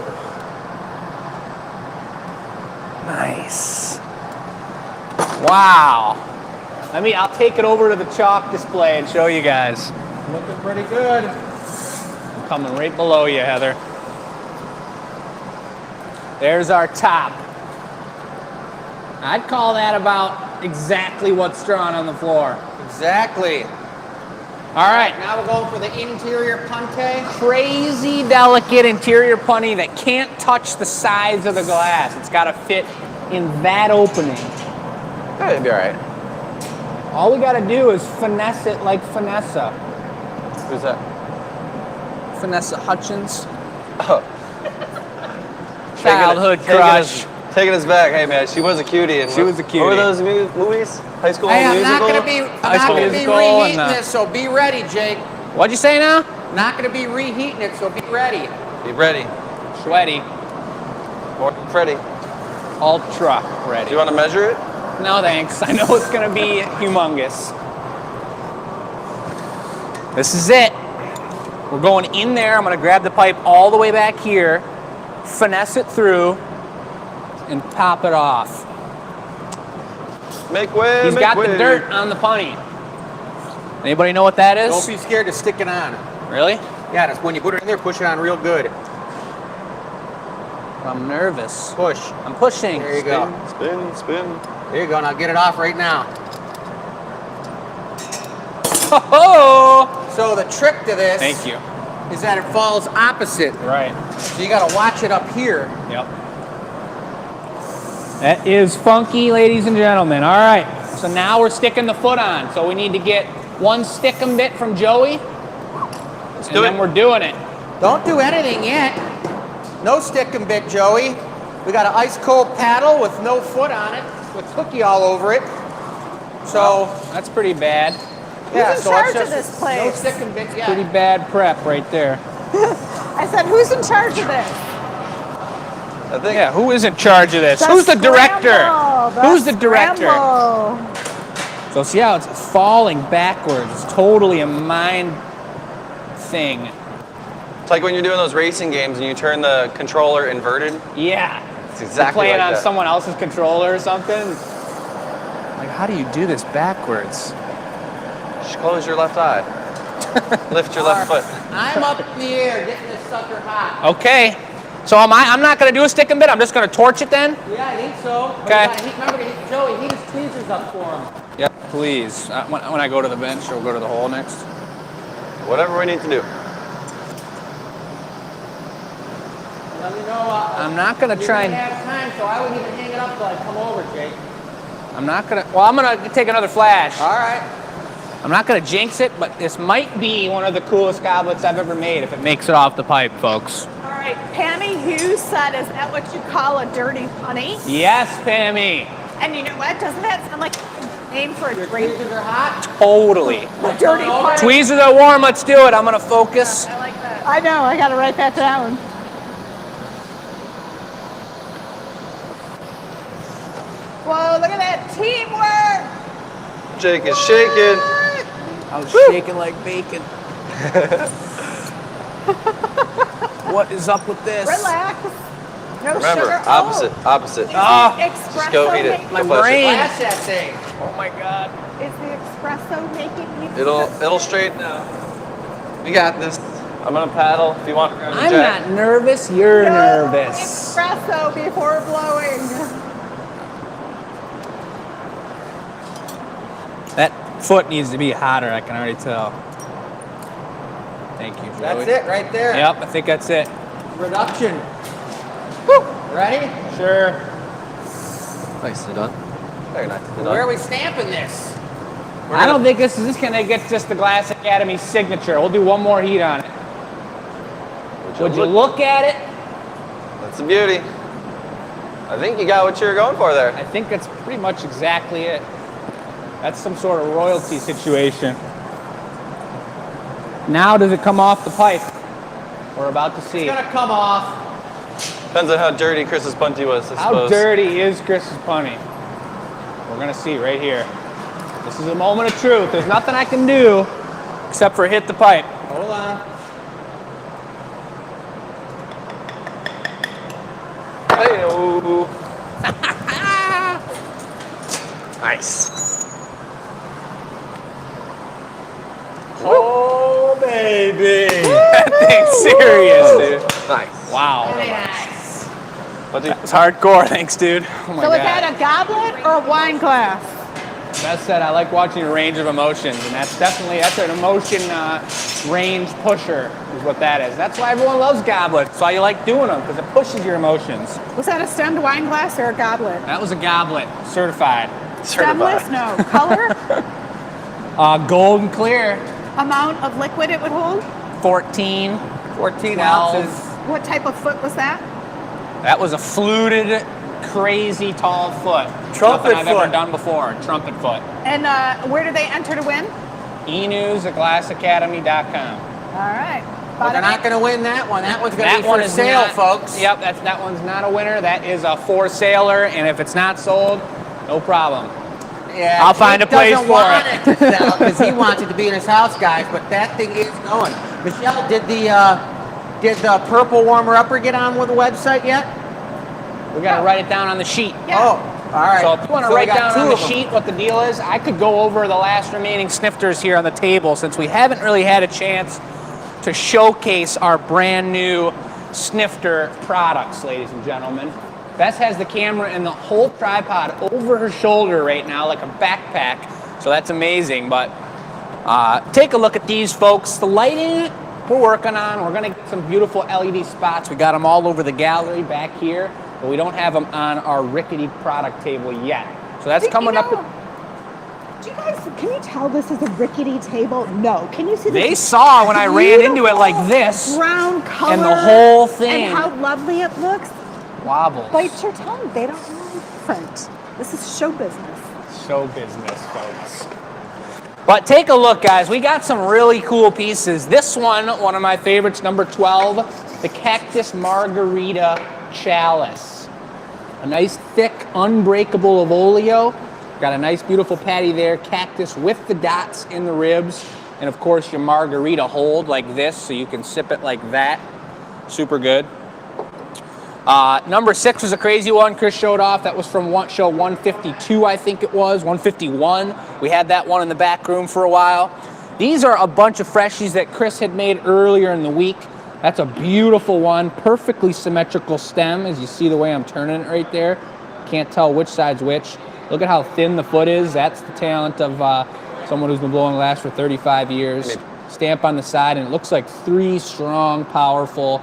A: Nice. Wow. I'll take it over to the chalk display and show you guys.
D: Looking pretty good.
A: I'm coming right below you, Heather. There's our top. I'd call that about exactly what's drawn on the floor.
D: Exactly.
A: All right.
D: Now we're going for the interior punte.
A: Crazy delicate interior punty that can't touch the sides of the glass. It's got to fit in that opening.
C: That'd be all right.
A: All we got to do is finesse it like Vanessa.
C: Who's that?
A: Vanessa Hutchins.
C: Oh.
A: Childhood crush.
C: Taking us back. Hey, man, she was a cutie. And
A: She was a cutie.
C: What were those movies? High School
D: Hey, I'm
C: Musical?
D: not going to be reheating this, so be ready, Jake.
A: What'd you say now?
D: Not going to be reheating it, so be ready.
C: Be ready.
A: Sweaty.
C: More than Freddie.
A: Ultra ready.
C: Do you want to measure it?
A: No thanks. I know it's gonna be humongous. This is it. We're going in there. I'm gonna grab the pipe all the way back here, finesse it through, and pop it off.
C: Make way.
A: He's
C: make
A: got
C: way.
A: the dirt on the punny. Anybody know what that is?
D: Don't be scared to stick it on.
A: Really?
D: Yeah, that's when you put it in there, push it on real good.
A: I'm nervous.
D: Push.
A: I'm pushing.
D: There you go.
C: Spin, spin.
D: There you go. Now get it off right now.
A: Oh!
D: So the trick to this
A: Thank you.
D: is that it falls opposite.
A: Right.
D: So you got to watch it up here.
A: Yep. That is funky, ladies and gentlemen. All right. So now we're sticking the foot on. So we need to get one stick-em bit from Joey.
C: Let's
A: And
C: do
A: then
C: it.
A: we're doing it.
D: Don't do anything yet. No stick and bit, Joey. We got an ice cold paddle with no foot on it, with cookie all over it. So
A: That's pretty bad.
D: yeah,
B: Who's in
D: so
B: charge
D: it's
B: of
D: just
B: this place?
D: no stick and bit. Yeah.
A: Pretty bad prep right there.
B: I said, who's in charge of this?
C: I think.
A: Yeah, who is in charge of this? Who's the director?
B: scramble,
A: Who's the director?
B: scramble.
A: So see how it's falling backwards. It's totally a mind thing.
C: It's like when you're doing those racing games and you turn the controller inverted.
A: Yeah.
C: It's exactly
A: Playing
C: like
A: on
C: that.
A: someone else's controller or something. Like, how do you do this backwards?
C: Just close your left eye. Lift your left foot.
D: I'm up in the air getting this sucker hot.
A: Okay. So I'm not gonna do a stick and bit. I'm just gonna torch it then.
D: Yeah, I think so.
A: Okay.
D: Remember, Joey, heat his tweezers up for him.
A: Yep, please. When I go to the bench, we'll go to the hole next.
C: Whatever we need to do.
D: Let me know.
A: I'm not gonna try and.
D: have time, so I wouldn't even hang it up till I come over, Jake.
A: I'm not gonna. Well, I'm gonna take another flash.
D: All right.
A: I'm not gonna jinx it, but this might be one of the coolest goblets I've ever made if it makes it off the pipe, folks.
E: All right, Pammy Hughes said, is that what you call a dirty punny?
A: Yes, Pammy.
E: And you know what? Doesn't that sound like a name for a
D: Your
E: drink?
D: tweezers are hot.
A: Totally.
E: A dirty punny.
A: Tweezers are warm. Let's do it. I'm gonna focus.
E: I like that.
B: I know, I gotta write that down.
E: Whoa, look at that teamwork.
C: Jake is shaking.
A: I was shaking like bacon. What is up with this?
E: Relax. No
C: Remember,
E: sugar.
C: opposite.
E: Is
A: Ah,
E: the espresso
C: Just go eat it.
E: making-
A: My
C: Go flush it.
A: brain.
D: Flash that thing.
A: Oh my god.
E: Is the espresso making you?
C: It'll straighten out. We got this. I'm gonna paddle if you want. Grab the
A: I'm
C: jack.
A: not nervous. You're
E: No
A: nervous.
E: Espresso before blowing.
A: That foot needs to be hotter. I can already tell. Thank you, Joey.
D: That's it right there.
A: Yep, I think that's it.
D: Production. Woo. Ready?
A: Sure.
C: Nicely done. Very nicely done.
D: Where are we stamping this?
A: I don't think this is gonna get just the Glass Academy signature. We'll do one more heat on it. Would you look at it?
C: That's the beauty. I think you got what you were going for there.
A: I think that's pretty much exactly it. That's some sort of royalty situation. Now does it come off the pipe? We're about to see.
D: It's gonna come off.
C: Depends on how dirty Chris's punty was, I
A: How
C: suppose.
A: dirty is Chris's punny? We're gonna see right here. This is a moment of truth. There's nothing I can do except for hit the pipe.
D: Hold on.
C: Hey-oh. Nice.
A: Oh baby! That thing's serious, dude.
C: Nice.
A: Wow.
D: Nice.
C: What do you-
A: It's hardcore, thanks, dude. Oh my
B: So
A: god.
B: is that a goblet or a wine glass?
A: That said, I like watching a range of emotions, and that's an emotion range pusher, is what that is. That's why everyone loves goblets. That's why you like doing them, because it pushes your emotions.
B: Was that a stemmed wine glass or a goblet?
A: That was a goblet, certified.
B: Stemless? No. Color?
A: Gold and clear,
B: Amount of liquid it would hold?
A: 14
D: 12.
A: ounces.
B: What type of foot was that?
A: That was a fluted, crazy tall foot.
D: Trumpet
A: Nothing I've ever
D: foot.
A: done before. Trumpet foot.
E: And where do they enter to win?
A: enews at glassacademy.com.
E: All right.
D: But they're not going to win that one. That one's going to
A: That
D: be
A: one
D: for
A: is
D: sale,
A: not,
D: folks.
A: Yep, that one's not a winner. That is a for saler, and if it's not sold, no problem.
D: Yeah,
A: I'll find a place
D: doesn't
A: for
D: want
A: it.
D: to sell because he wants it to be in his house, guys. But that thing is going. Michelle, did the purple warmer upper get on with the website yet?
A: We got to write it down on the sheet.
D: Oh, all right.
A: So if you want to
D: So we
A: write
D: got
A: down
D: two
A: on the
D: of them.
A: sheet what the deal is, I could go over the last remaining snifters here on the table since we haven't really had a chance to showcase our brand new snifter products, ladies and gentlemen. Bess has the camera and the whole tripod over her shoulder right now like a backpack, so that's amazing. But take a look at these, folks. The lighting we're working on. We're going to get some beautiful LED spots. We got them all over the gallery back here, but we don't have them on our rickety product table yet. So that's coming up.
B: Do you guys, can you tell this is a rickety table? No. Can you see
A: They
B: this
A: saw when I ran into it like this,
B: brown color
A: and the whole thing
B: and how lovely it looks?
A: wobbles.
B: Bite your tongue. They don't know different. This is show business.
A: Show business, folks. But take a look, guys. We got some really cool pieces. This one of my favorites, number 12, the Cactus Margarita Chalice. A nice, thick, unbreakable of oleo. Got a nice, beautiful patty there. Cactus with the dots in the ribs. And, of course, your margarita hold like this, so you can sip it like that. Super good. Number 6 was a crazy one Chris showed off. That was from show 152, I think it was, 151. We had that one in the back room for a while. These are a bunch of freshies that Chris had made earlier in the week. That's a beautiful one. Perfectly symmetrical stem, as you see the way I'm turning it right there. Can't tell which side's which. Look at how thin the foot is. That's the talent of someone who's been blowing glass for 35 years. Stamp on the side, and it looks like 3 strong, powerful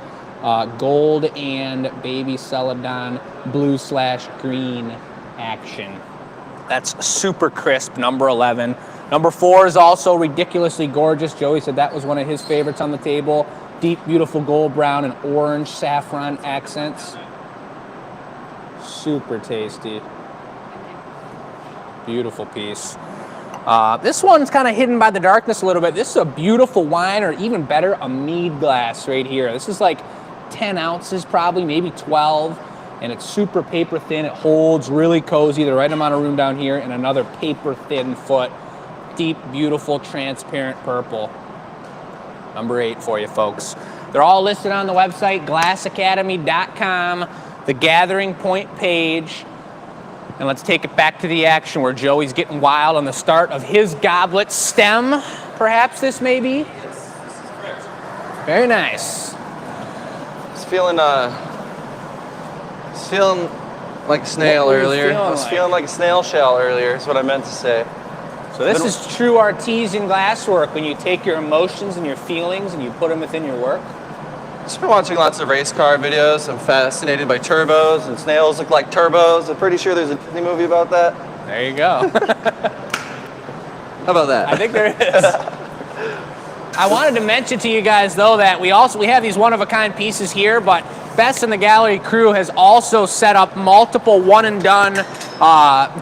A: gold and baby celadon blue/green action. That's super crisp, number 11. Number 4 is also ridiculously gorgeous. Joey said that was one of his favorites on the table. Deep, beautiful gold brown and orange saffron accents. Super tasty. Beautiful piece. This one's kind of hidden by the darkness a little bit. This is a beautiful wine, or even better, a mead glass right here. This is like 10 ounces probably, maybe 12. And it's super paper thin. It holds really cozy, the right amount of room down here, and another paper thin foot. Deep, beautiful, transparent purple. Number 8 for you folks. They're all listed on the website, glassacademy.com, the Gathering Point page. And let's take it back to the action where Joey's getting wild on the start of his goblet stem. Perhaps this may be?
C: Yes, this is correct.
A: Very nice.
C: It's feeling like a snail earlier. I was feeling like a snail shell earlier, is what I meant to say.
A: So this is true artesian glass work, when you take your emotions and your feelings and you put them within your work.
C: Just been watching lots of race car videos. I'm fascinated by turbos, and snails look like turbos. I'm pretty sure there's a Disney movie about that.
A: There you go.
C: How about that?
A: I think there is. I wanted to mention to you guys though that we have these one-of-a-kind pieces here, but Best in the Gallery crew has also set up multiple one-and-done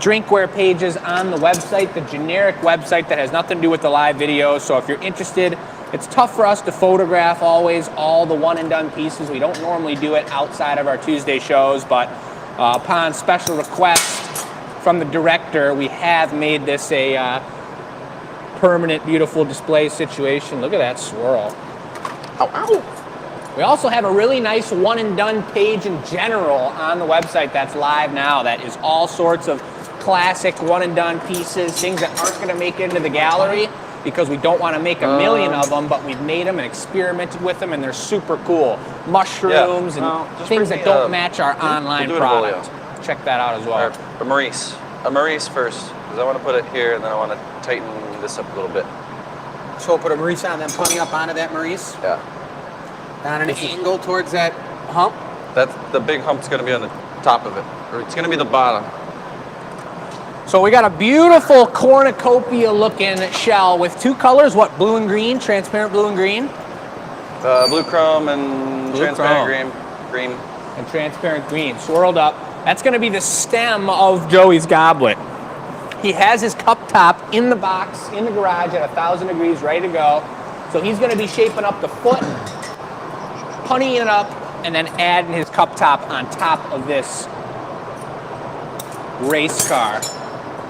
A: drinkware pages on the website, the generic website that has nothing to do with the live videos. So if you're interested, it's tough for us to photograph always all the one-and-done pieces. We don't normally do it outside of our Tuesday shows, but upon special request from the director, we have made this a permanent, beautiful display situation. Look at that swirl. Ow, ow. We also have a really nice one-and-done page in general on the website that's live now that is all sorts of classic one-and-done pieces, things that aren't going to make it into the gallery because we don't want to make a million of them, but we've made them and experimented with them, and they're super cool. Mushrooms and things that don't match our online product. Check that out as well.
C: A Maurice first, because I want to put it here, and then I want to tighten this up a little bit.
D: So we'll put a Maurice on, then putting up onto that Maurice?
C: Yeah.
D: On an angle towards that hump?
C: The big hump's going to be on the top of it, or it's going to be the bottom.
A: So we got a beautiful cornucopia-looking shell with 2 colors. What, blue and green? Transparent blue and green?
C: Blue chrome and transparent green.
A: And transparent green, swirled up. That's going to be the stem of Joey's goblet. He has his cup top in the box, in the garage at 1,000 degrees, ready to go. So he's going to be shaping up the foot, punning it up, and then adding his cup top on top of this race car.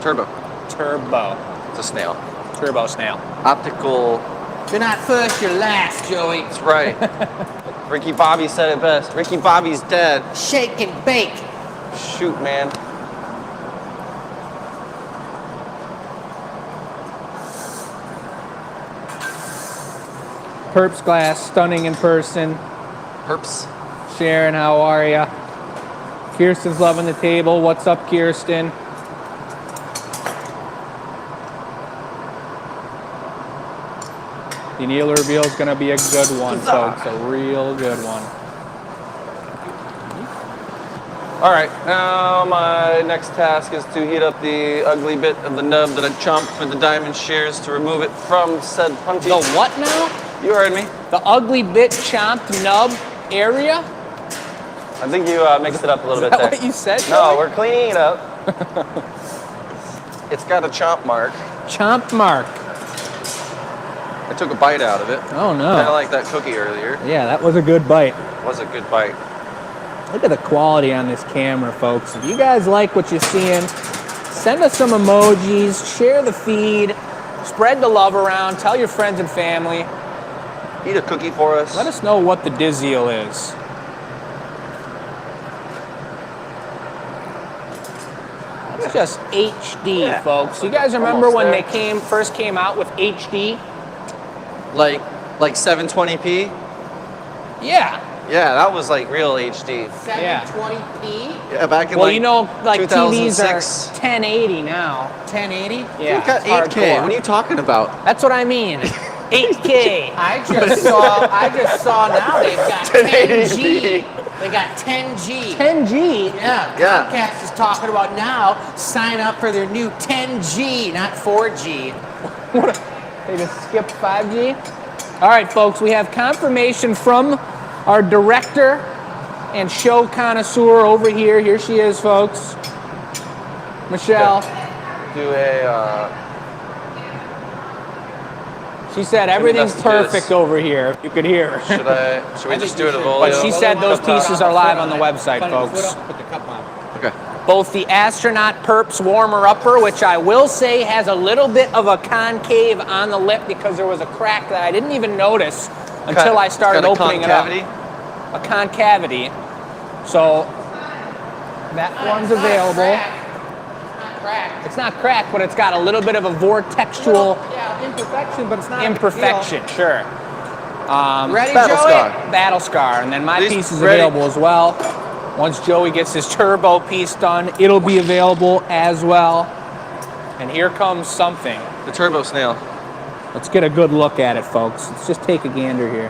C: Turbo. It's a snail.
A: Turbo snail.
C: Optical.
D: You're not first, you're last, Joey.
C: That's right. Ricky Bobby said it best. Ricky Bobby's dead.
D: Shake and bake.
C: Shoot, man.
A: Perps glass, stunning in person.
C: Herps.
A: Sharon, how are ya? Kirsten's loving the table. What's up, Kirsten? The Neil reveal is going to be a good one, folks. A real good one.
C: All right, now my next task is to heat up the ugly bit of the nub that I chomped with the diamond shears to remove it from said punty.
A: The what now?
C: You heard me.
A: The ugly bit chomped nub area?
C: I think you mixed it up a little bit
A: Is that
C: there.
A: what you said?
C: No,
A: Joey?
C: we're cleaning it up. It's got a chomp mark.
A: Chomp mark.
C: I took a bite out of it.
A: Oh no.
C: Kind of like that cookie earlier.
A: Yeah, that was a good bite.
C: It was a good bite.
A: Look at the quality on this camera, folks. If you guys like what you're seeing, send us some emojis, share the feed, spread the love around, tell your friends and family.
C: Eat a cookie for us.
A: Let us know what the Dizzeal is. That's just HD, folks. You guys remember when they first came out with HD?
C: Like 720p?
A: Yeah.
C: Yeah, that was like real HD.
D: 720p,
C: Yeah, back in
A: Well,
C: like
A: you know, like TVs are
C: 2006.
A: 1080 now.
D: 1080.
A: Yeah.
C: You've got
A: it's
C: 8K.
A: hardcore.
C: What are you talking about?
A: That's what I mean. 8K.
D: I just saw now they've got 10G. They got 10G.
A: 10G.
D: Yeah,
C: Yeah.
D: Comcast is talking about now. Sign up for their new 10G, not 4G.
A: They just skipped 5G. All right, folks, we have confirmation from our director and show connoisseur over here. Here she is, folks. Michelle.
C: Do a.
A: She said everything's perfect over here. You could hear her.
C: Should we just do it a volio?
A: But she said those pieces are live on the website, folks.
D: Put the cup on.
C: Okay.
A: Both the Astronaut Perps Warmer Upper, which I will say has a little bit of a concave on the lip because there was a crack that I didn't even notice until I started opening it up. A concavity. So that one's available. It's not cracked, but it's got a little bit of a vortexual
D: Imperfection, but it's not
A: imperfection. Sure.
D: Ready,
C: Battle
D: Joey?
C: Scar.
A: Battle Scar, and then my
C: These
A: piece is
C: ready.
A: available as well. Once Joey gets his turbo piece done, it'll be available as well. And here comes something.
C: The turbo snail.
A: Let's get a good look at it, folks. Let's just take a gander here.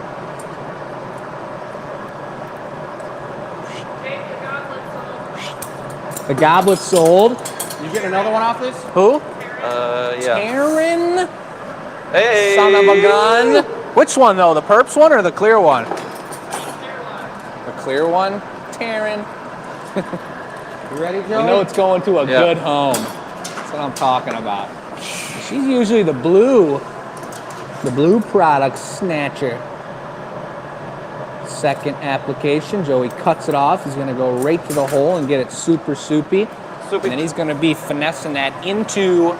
A: The goblet sold.
D: You getting another one off this?
A: Who?
C: Yeah.
A: Aaron,
C: Hey.
A: son of a gun. Which one though? The Perps one or the clear one? The clear one. Taryn.
D: You ready,
A: You
D: Joey?
A: know it's going to a
C: Yeah.
A: good home. That's what I'm talking about. She's usually the blue product snatcher. Second application, Joey cuts it off. He's gonna go right to the hole and get it super soupy.
C: Soupy.
A: And then he's gonna be finessing that into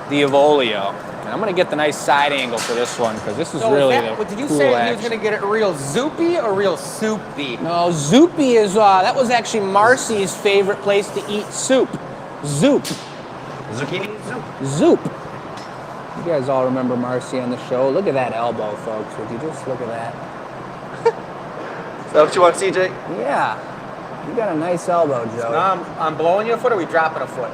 A: the Evolio. And I'm gonna get the nice side angle for this one because this is
D: So
A: really
D: what did you
A: cool
D: say
A: action.
D: he was going to get it real zoopy or real soupy?
A: No, Zoopy is, that was actually Marcy's favorite place to eat soup. Zoop.
C: Zucchini soup.
A: Zoop. You guys all remember Marcy on the show. Look at that elbow, folks. Would you just look at that?
C: Is that what you want, CJ?
A: Yeah. You got a nice elbow, Joe.
D: Now I'm blowing you a foot or are we dropping a foot?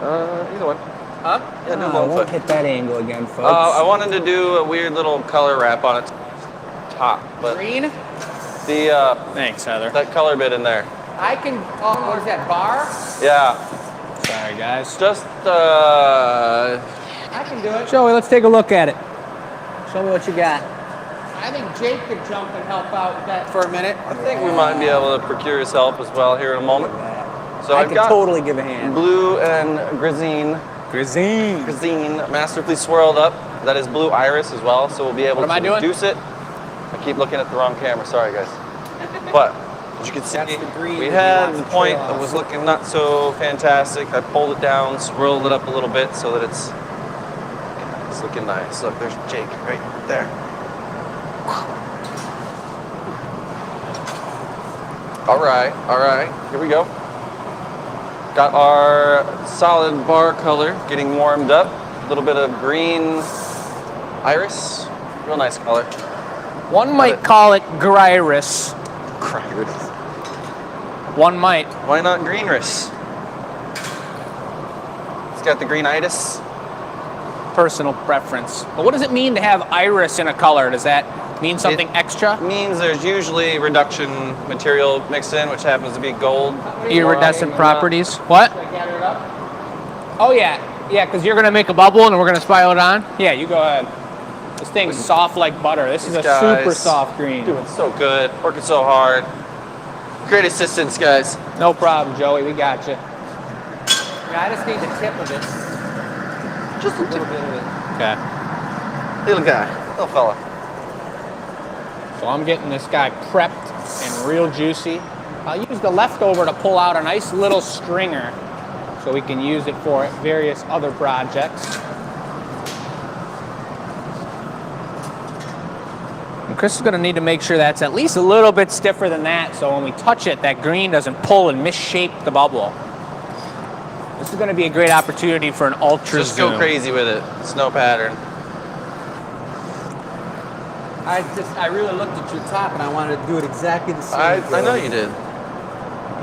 C: Either one.
D: Huh?
C: Yeah, do
A: I
C: one
A: won't
C: foot.
A: hit that angle again, folks.
C: I wanted to do a weird little color wrap on its top, but
D: Green?
C: the
A: Thanks, Heather.
C: that color bit in there.
D: I can, what is that, bar?
C: Yeah.
A: Sorry, guys.
C: Just
D: I can do it.
A: Joey, let's take a look at it. Show me what you got.
D: I think Jake could jump and help out with that for a minute.
C: I think we might be able to procure his help as well here in a moment. So
A: I
C: I've
A: could
C: got
A: totally give a hand.
C: blue and grisine masterfully swirled up. That is blue iris as well, so we'll be able
A: What am I
C: to
A: doing?
C: reduce it. I keep looking at the wrong camera, sorry guys. But as you can see,
D: That's the green
C: we
D: that
C: had
D: you
C: the
D: want to
C: point
D: trail
C: that
D: off.
C: was looking not so fantastic. I pulled it down, swirled it up a little bit so that it's looking nice. Look, there's Jake right there. All right, here we go. Got our solid bar color getting warmed up. A little bit of green iris. Real nice color.
A: One might call it Gyrus. One might.
C: Why not greenris? It's got the green itis.
A: Personal preference. But what does it mean to have iris in a color? Does that mean something extra?
C: Means there's usually reduction material mixed in, which happens to be gold.
A: Iridescent properties. What?
D: Should I gather it up?
A: Oh yeah, yeah, because you're gonna make a bubble and we're gonna spiral it on. Yeah, you go ahead. This thing's soft like butter. This is a
C: These guys
A: super soft green.
C: Doing so good, working so hard. Great assistance, guys.
A: No problem, Joey. We got you.
D: Yeah, I just need the tip of it.
C: Just a
D: little bit of it.
A: Okay.
C: little guy, little fella.
A: So I'm getting this guy prepped and real juicy. I'll use the leftover to pull out a nice little stringer so we can use it for various other projects. And Chris is going to need to make sure that's at least a little bit stiffer than that so when we touch it, that green doesn't pull and misshape the bubble. This is going to be a great opportunity for an ultra
C: Just
A: zoom.
C: go crazy with it. Snow pattern.
D: I really looked at your top and I wanted to do it exactly the same.
C: I know you did.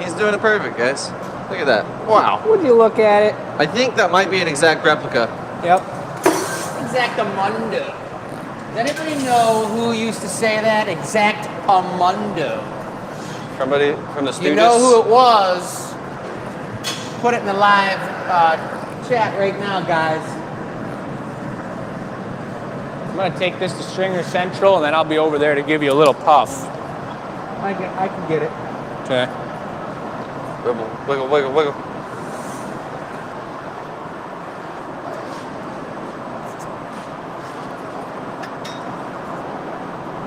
C: He's doing it perfect, guys. Look at that. Wow.
D: Would you look at it?
C: I think that might be an exact replica.
D: Yep. Exactamundo. Does anybody know who used to say that? Exactamundo.
C: Somebody from the Stooges?
D: You know who it was? Put it in the live chat right now, guys.
A: I'm gonna take this to Stringer Central, and then I'll be over there to give you a little puff.
D: I can get it.
A: Okay.
C: Wiggle, wiggle, wiggle, wiggle.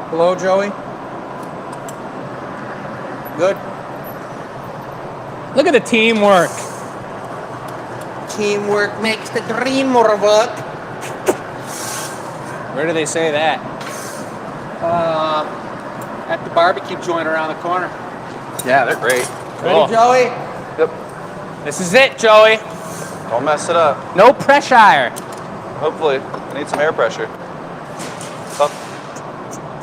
D: Hello, Joey. Good.
A: Look at the teamwork.
D: Teamwork makes the dream work.
A: Where do they say that?
D: At the barbecue joint around the corner.
C: Yeah, they're great.
A: Cool.
D: Ready, Joey?
C: Yep.
A: This is it, Joey.
C: Don't mess it up.
A: No pressure.
C: Hopefully. I need some air pressure. Up.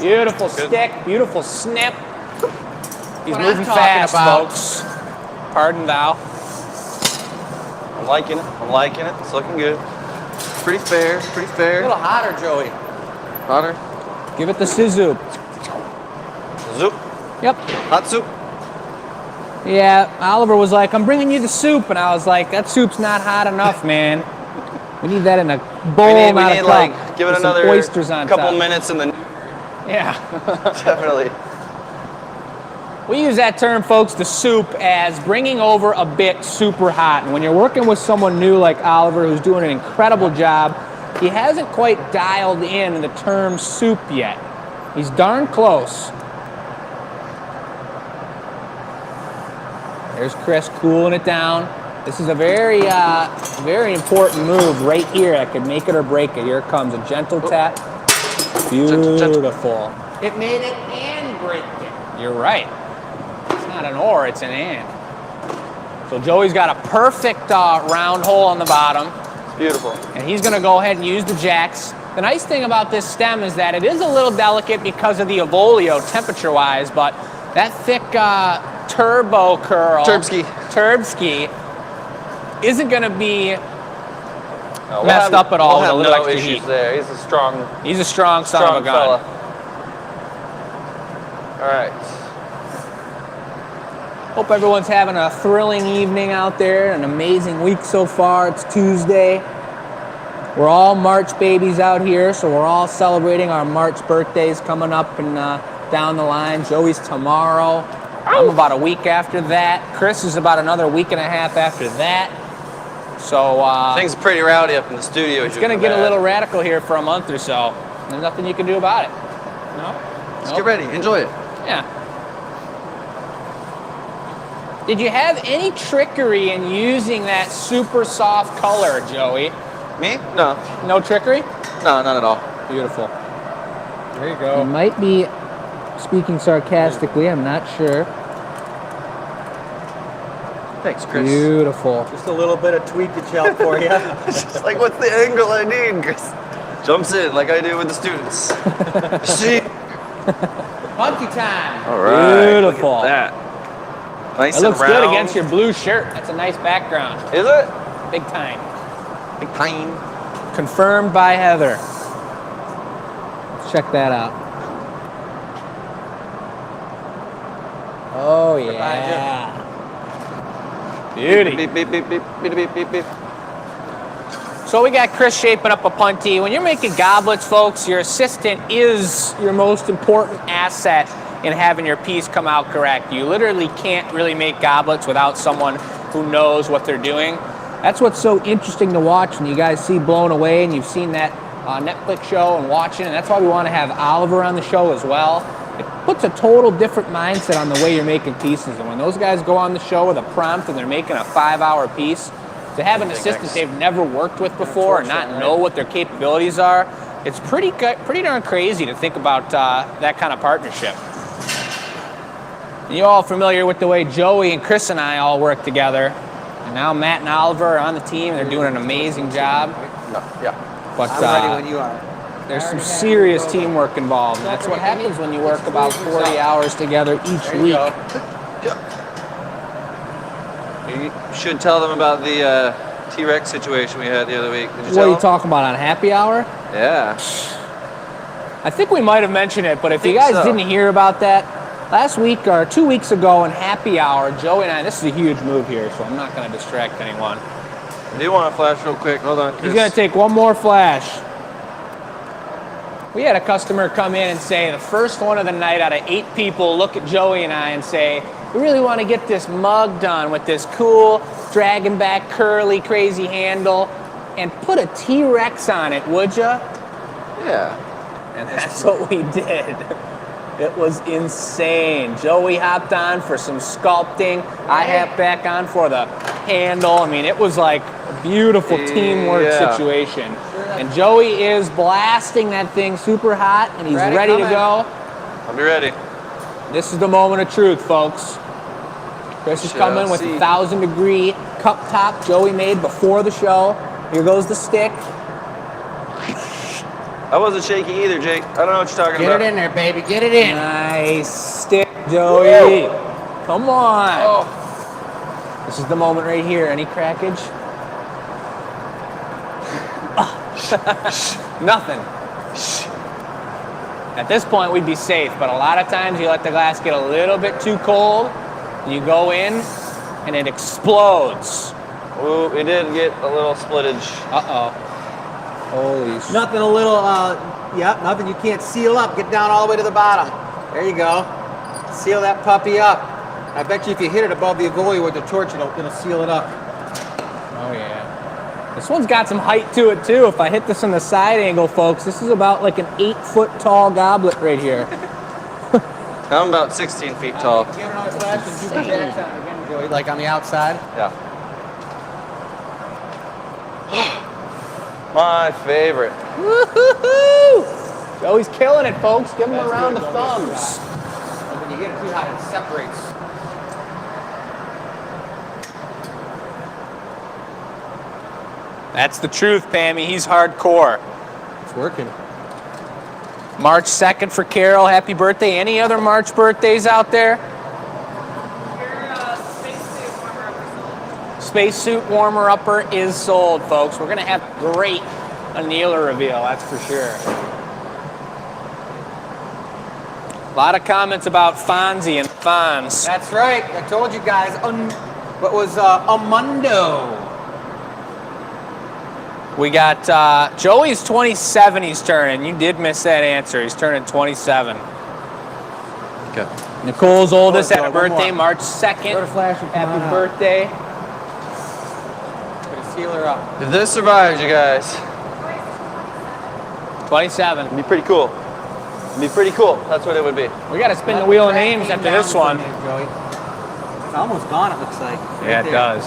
A: Beautiful
C: Good.
A: stick, beautiful snip. He's
D: What I'm
A: moving
D: talking
A: fast,
D: about.
A: folks. Pardon thou.
C: I'm liking it. I'm liking it. It's looking good. Pretty fair. Pretty
D: A
C: fair.
D: little hotter, Joey.
C: Hotter.
A: Give it the sizzle.
C: Zoop.
A: Yep.
C: Hot soup.
A: Yeah, Oliver was like, I'm bringing you the soup. And I was like, that soup's not hot enough, man. We need that in a bowl,
C: We
A: not
C: need
A: a cup.
C: like, give it
A: with some
C: another
A: oysters on
C: couple
A: top.
C: minutes and then
A: Yeah.
C: definitely.
A: We use that term, folks, the soup, as bringing over a bit super hot. And when you're working with someone new like Oliver, who's doing an incredible job, he hasn't quite dialed in the term soup yet. He's darn close. There's Chris cooling it down. This is a very, very important move right here. I could make it or break it. Here it comes, a gentle tap. Beautiful.
D: It made it and break it.
A: You're right. It's not an or, it's an and. So Joey's got a perfect round hole on the bottom,
C: It's beautiful.
A: and he's gonna go ahead and use the jacks. The nice thing about this stem is that it is a little delicate because of the Evolio temperature-wise, but that thick turbo curl, Turbski, isn't gonna be
C: No,
A: messed up at all
C: we'll
A: with a
C: have
A: little
C: no
A: extra
C: issues
A: heat.
C: there. He's a strong
A: son of a gun.
C: fella. All right.
A: Hope everyone's having a thrilling evening out there, an amazing week so far. It's Tuesday. We're all March babies out here, so we're all celebrating our March birthdays coming up and down the line. Joey's tomorrow. I'm about a week after that. Chris is about another week and a half after that. So
C: Things are pretty rowdy up in the studio.
A: it's going to get a little radical here for a month or so. There's nothing you can do about it. No?
C: Let's get ready. Enjoy it.
A: Yeah. Did you have any trickery in using that super soft color, Joey?
C: Me? No.
A: No trickery?
C: No, not at all.
A: Beautiful.
D: There you
A: You
D: go.
A: might be speaking sarcastically, I'm not sure.
C: Thanks, Chris.
A: Beautiful.
D: Just a little bit of tweakage help for you.
C: It's like, what's the angle I need, Chris? Jumps in like I do with the students. See?
D: Monkey time.
C: All right.
A: Beautiful.
C: Look at that. Nice
A: It looks
C: and
A: good
C: round.
A: against your blue shirt. That's a nice background.
C: Is it?
A: Big time.
C: Big time.
A: Confirmed by Heather. Let's check that out. Oh, yeah. Beauty.
C: Beep, beep, beep, beep, beep, beep, beep, beep.
A: So we got Chris shaping up a punty. When you're making goblets, folks, your assistant is your most important asset in having your piece come out correct. You literally can't really make goblets without someone who knows what they're doing. That's what's so interesting to watch when you guys see Blown Away and you've seen that Netflix show and watching, and that's why we want to have Oliver on the show as well. It puts a total different mindset on the way you're making pieces. And when those guys go on the show with a prompt and they're making a 5-hour piece, to have an assistant they've never worked with before and not know what their capabilities are, it's pretty darn crazy to think about that kind of partnership. And you're all familiar with the way Joey and Chris and I all work together. And now Matt and Oliver are on the team. They're doing an amazing job.
C: No, yeah.
A: But
D: I'm ready when you are.
A: There's some serious teamwork involved. And that's what happens when you work about 40 hours together each week.
C: You should tell them about the T-Rex situation we had the other week. Did you
A: What
C: tell
A: are you
C: them?
A: talking about on happy hour?
C: Yeah.
A: I think we might have mentioned it, but if you
C: think
A: guys
C: so.
A: didn't hear about that, last week or 2 weeks ago in happy hour, Joey and I, this is a huge move here, so I'm not going to distract anyone.
C: I do want to flash real quick. Hold on.
A: He's going to take one more flash. We had a customer come in and say, the first one of the night out of 8 people look at Joey and I and say, we really want to get this mug done with this cool dragon back, curly, crazy handle, and put a T-Rex on it, would ya?
C: Yeah.
A: And that's what we did. It was insane. Joey hopped on for some sculpting. I hopped back on for the handle. I mean, it was like a beautiful teamwork situation. And Joey is blasting that thing super hot, and he's ready to go.
C: I'll be ready.
A: This is the moment of truth, folks. Chris is coming with a 1,000-degree cup top Joey made before the show. Here goes the stick.
C: I wasn't shaky either, Jake. I don't know what you're talking
D: Get
C: about.
D: it in there, baby. Get it in.
A: Nice stick, Joey.
C: Woo!
A: Come on.
C: Oh.
A: This is the moment right here. Any crackage? Nothing. At this point, we'd be safe, but a lot of times you let the glass get a little bit too cold, and you go in, and it explodes.
C: Ooh, it did get a little splittage.
A: Uh-oh. Holy shit.
D: Nothing a little, nothing you can't seal up. Get down all the way to the bottom. There you go. Seal that puppy up. I bet you if you hit it above the avoid with the torch, it'll seal it up.
A: Oh, yeah. This one's got some height to it, too. If I hit this in the side angle, folks, this is about like an 8-foot-tall goblet right here.
C: I'm about 16 feet tall.
D: Give it another flash and do the jacks on it again, Joey, like on the outside.
C: Yeah. My favorite.
A: Woo-hoo-hoo! Joey's killing it, folks. Give him a round of thumbs.
D: When you get it too hot, it separates.
A: That's the truth, Pammy. He's hardcore.
D: It's working.
A: March 2nd for Carol. Happy birthday. Any other March birthdays out there? Spacesuit warmer-upper is sold, folks. We're going to have great annealer reveal, that's for sure. A lot of comments about Fonzie and Fonz.
D: That's right. I told you guys. What was Amundo?
A: We got Joey's 27 he's turning. You did miss that answer. He's turning 27.
C: Okay.
A: Nicole's oldest had a
D: One more.
A: birthday March 2nd.
D: Go to flash and come on
A: Happy
D: out.
A: birthday.
D: Gonna seal her up.
C: If this survives, you guys,
A: 27.
C: it'd be pretty cool. It'd be pretty cool. That's what it would be.
A: We got to spin the wheel of names after this one.
D: Joey. It's almost gone, it looks like.
A: Yeah,
D: Right
A: it
D: there.
A: does.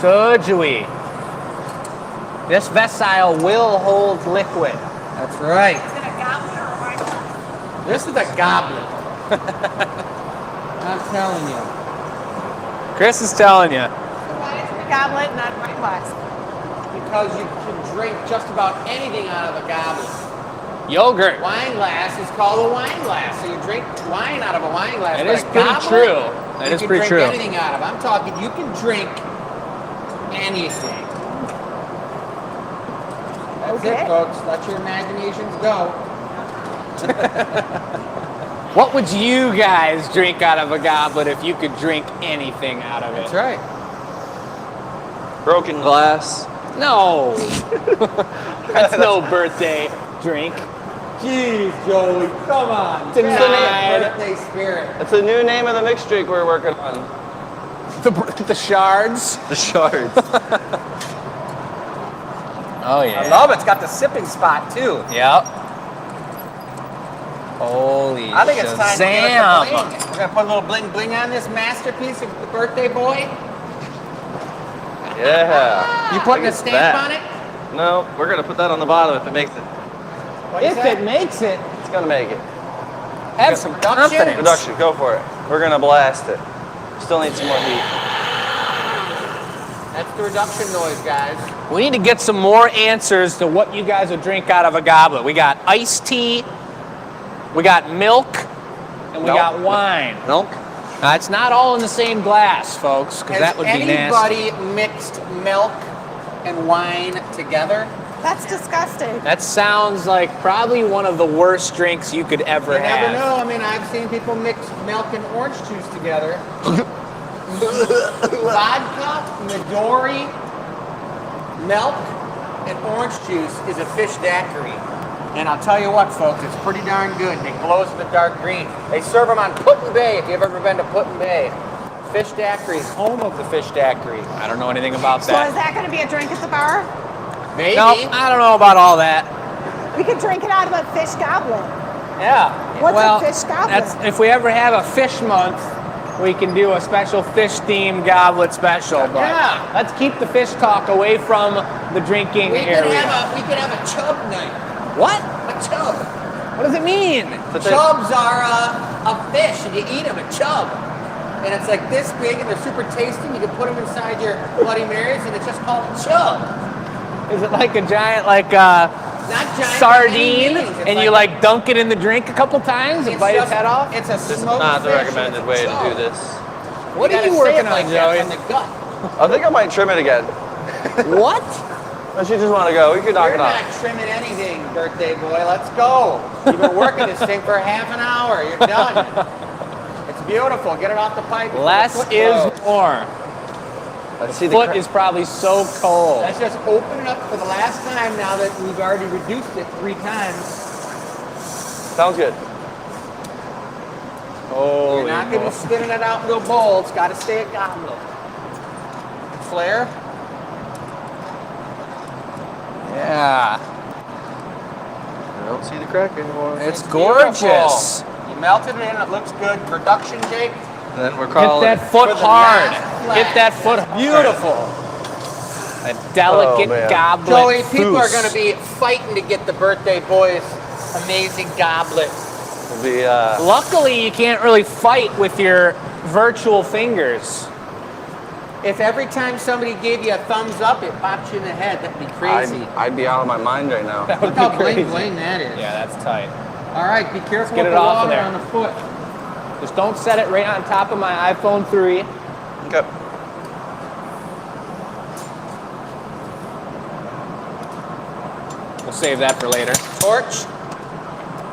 A: So, Joey, this vessel will hold liquid.
D: That's right.
E: Is it a goblet or a wine glass?
D: This is a goblet. I'm telling you.
A: Chris is telling you.
E: Why is it a goblet, not a wine glass?
D: Because you can drink just about anything out of a goblet.
A: Yogurt.
D: Wine glass is called a wine glass. So you drink wine out of a wine glass.
A: That
D: but
A: is
D: a
A: pretty
D: goblet,
A: true. That
D: you
A: is
D: can
A: pretty
D: drink
A: true.
D: anything out of. I'm talking, you can drink anything. That's it, folks. Let your imaginations go.
A: What would you guys drink out of a goblet if you could drink anything out of it?
D: That's right.
C: Broken glass.
A: No. That's no birthday drink.
D: Jeez, Joey, come on.
A: Denied.
D: Birthday spirit.
C: That's a new name of the mixed drink we're working on.
A: The shards.
C: The shards.
A: Oh, yeah.
D: I love it. It's got the sipping spot, too.
A: Yep. Holy
D: I think it's time to give it the
A: Shazam.
D: bling. We're going to put a little bling bling on this masterpiece of the birthday boy.
C: Yeah.
D: You putting a
C: Look at
D: stamp
C: that.
D: on it?
C: No, we're gonna put that on the bottom if it makes it.
A: If it makes it,
C: It's gonna make it.
A: have some confidence.
C: Production, go for it. We're gonna blast it. Still need some more heat.
D: That's the reduction noise, guys.
A: We need to get some more answers to what you guys would drink out of a goblet. We got iced tea, we got milk, and we got wine.
C: Milk?
A: It's not all in the same glass, folks, because that would be nasty.
D: Has anybody mixed milk and wine together?
B: That's disgusting.
A: That sounds like probably one of the worst drinks you could ever
D: You
A: have.
D: never know. I mean, I've seen people mix milk and orange juice together. Vodka, Midori, milk, and orange juice is a fish daiquiri. And I'll tell you what, folks, it's pretty darn good. It glows in the dark green. They serve them on Put-in-Bay, if you've ever been to Put-in-Bay. Fish daiquiri is home of the fish daiquiri.
A: I don't know anything about
B: So is
A: that.
B: that going to be a drink at the bar?
D: Maybe.
A: No, I don't know about all that.
B: We could drink it out of a fish goblet.
A: Yeah.
B: What's
A: well,
B: a fish goblet?
A: if we ever have a fish month, we can do a special fish-themed goblet special. But
D: Yeah.
A: let's keep the fish talk away from the drinking area.
D: We could have a chub night.
A: What?
D: A chub.
A: What does it mean?
D: Chubs are a fish, and you eat them, a chub. And it's like this big, and they're super tasty. You can put them inside your Bloody Marys, and it's just called a chub.
A: Is it like a giant,
D: Not giant
A: sardine,
D: by any means. It's
A: and you dunk it in the drink a couple times and bite its head off?
D: It's a
C: This is
D: smoked
C: not the
D: fish,
C: recommended
D: and
C: way
D: it's a
C: to do
D: chub.
C: this.
A: What are
D: gotta
A: you
D: say
A: working
D: it
A: on,
D: like
A: Joey?
D: that from the gut.
C: I think I might trim it again.
A: What?
C: Unless you just want to go, we could knock
D: You're
C: it off.
D: not trimming anything, birthday boy. Let's go. You've been working this thing for half an hour. You're done. It's beautiful. Get it off the pipe. before the
A: Less
D: foot
A: is
D: grows.
A: more.
C: Let's see the
A: Foot is probably so cold.
D: Let's just open it up for the last time now that we've already reduced it 3 times.
C: Sounds good.
D: You're not going to be spinning it out into a bowl. It's got to stay a goblet. Flare.
A: Yeah.
C: I don't see the crack anymore.
A: It's
D: beautiful.
A: gorgeous.
D: You melted it in. It looks good. Production, Jake.
C: And then we're
A: Hit
C: calling
A: that foot
D: for the
A: hard.
D: last
A: Hit that foot hard.
D: Beautiful.
A: A delicate
C: Oh, man.
A: goblet.
D: Joey, people are
A: foos.
D: going to be fighting to get the birthday boy's amazing goblet.
C: It'll be,
A: Luckily, you can't really fight with your virtual fingers.
D: If every time somebody gave you a thumbs up, it popped you in the head, that'd be crazy.
C: I'd be out of my mind right now.
A: That would
D: Look
A: be
D: how
A: crazy.
D: bling that is.
A: Yeah, that's tight.
D: All right, be careful
A: get
D: with
A: it
D: the
A: off of
D: water
A: there.
D: on the foot.
A: Just don't set it right on top of my iPhone 3.
C: Okay.
A: We'll save that for later.
D: Torch.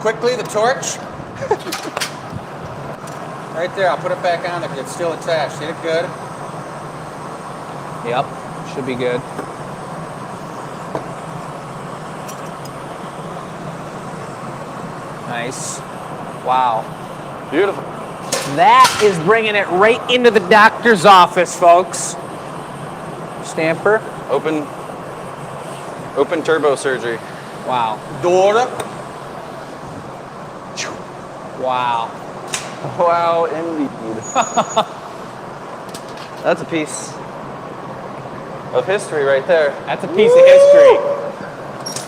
D: Quickly, the torch. Right there, I'll put it back on there because it's still attached. Hit it good.
A: Yep, should be good. Nice. Wow.
C: Beautiful.
A: That is bringing it right into the doctor's office, folks. Stamper.
C: Open turbo surgery.
A: Wow.
D: Daughter.
A: Wow.
C: Wow, indeed. That's a piece of history right there.
A: That's a piece of history.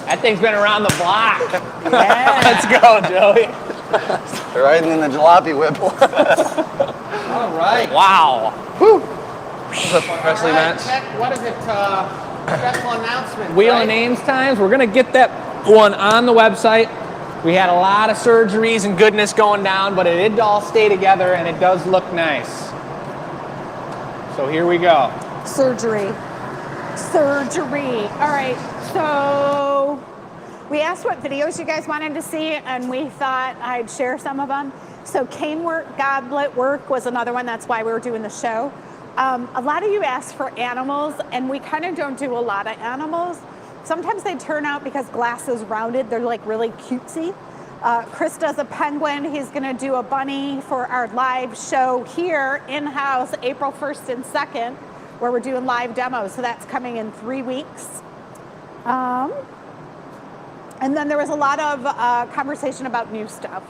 A: That thing's been around the block. Let's go, Joey.
C: Riding in the jalopy whip.
D: All right.
A: Wow.
C: Wrestling match.
D: Check, what is it? Special announcement.
A: Wheel
D: right?
A: of Names times. We're going to get that one on the website. We had a lot of surgeries and goodness going down, but it did all stay together, and it does look nice. So here we go.
B: Surgery. All right, so we asked what videos you guys wanted to see, and we thought I'd share some of them. So cane work, goblet work was another one. That's why we were doing the show. A lot of you asked for animals, and we kind of don't do a lot of animals. Sometimes they turn out because glass is rounded. They're like really cutesy. Chris does a penguin. He's going to do a bunny for our live show here in-house April 1st and 2nd, where we're doing live demos. So that's coming in 3 weeks. And then there was a lot of conversation about new stuff.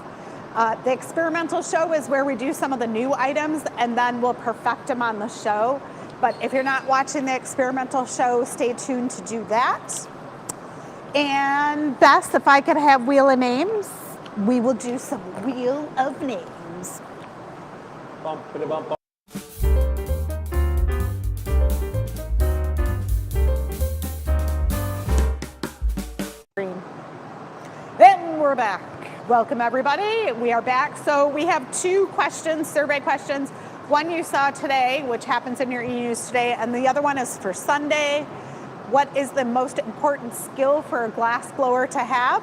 B: The experimental show is where we do some of the new items and then we'll perfect them on the show. But if you're not watching the experimental show, stay tuned to do that. And Beth, if I could have Wheel of Names, we will do some Wheel of Names.
A: Bump.
B: Welcome, everybody. We are back. So we have 2 questions, survey questions. One you saw today, which happens in your e-news today, and the other one is for Sunday. What is the most important skill for a glass blower to have?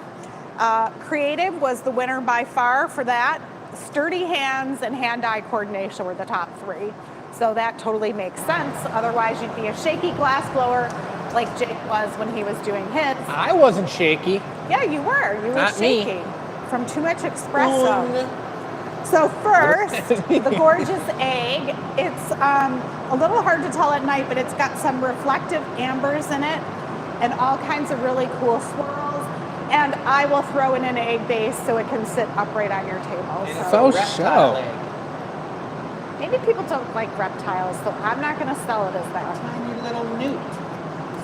B: Creative was the winner by far for that. Sturdy hands and hand-eye coordination were the top 3. So that totally makes sense. Otherwise, you'd be a shaky glass blower like Jake was when he was doing his.
A: I wasn't shaky.
B: Yeah, you were. You were
A: Not me.
B: shaky from too much espresso. So first, the gorgeous egg. It's a little hard to tell at night, but it's got some reflective ambers in it and all kinds of really cool swirls. And I will throw in an egg base so it can sit upright on your table.
A: So show.
B: Maybe people don't like reptiles, so I'm not going to sell it as that.
D: Tiny little newt.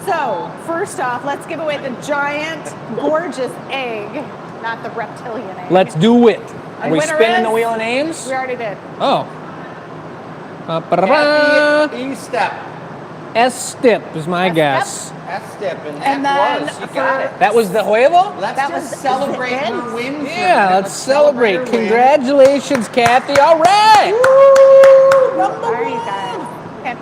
B: So, first off, let's give away the giant, gorgeous egg, not the reptilian egg.
A: Let's do it. Are we
B: winner
A: spinning
B: is-
A: the wheel of names?
B: We already did.
A: Oh.
D: Kathy, E-step.
A: S-step is my guess.
D: S-step, and
B: And
D: that
B: then
D: was. You got it.
A: That was the huevo?
D: Let's
B: That
D: just
B: was-
D: celebrate
B: is it
D: her win.
A: Yeah, let's celebrate.
D: her win.
A: Congratulations, Kathy. All right.
B: All right, you guys. Okay.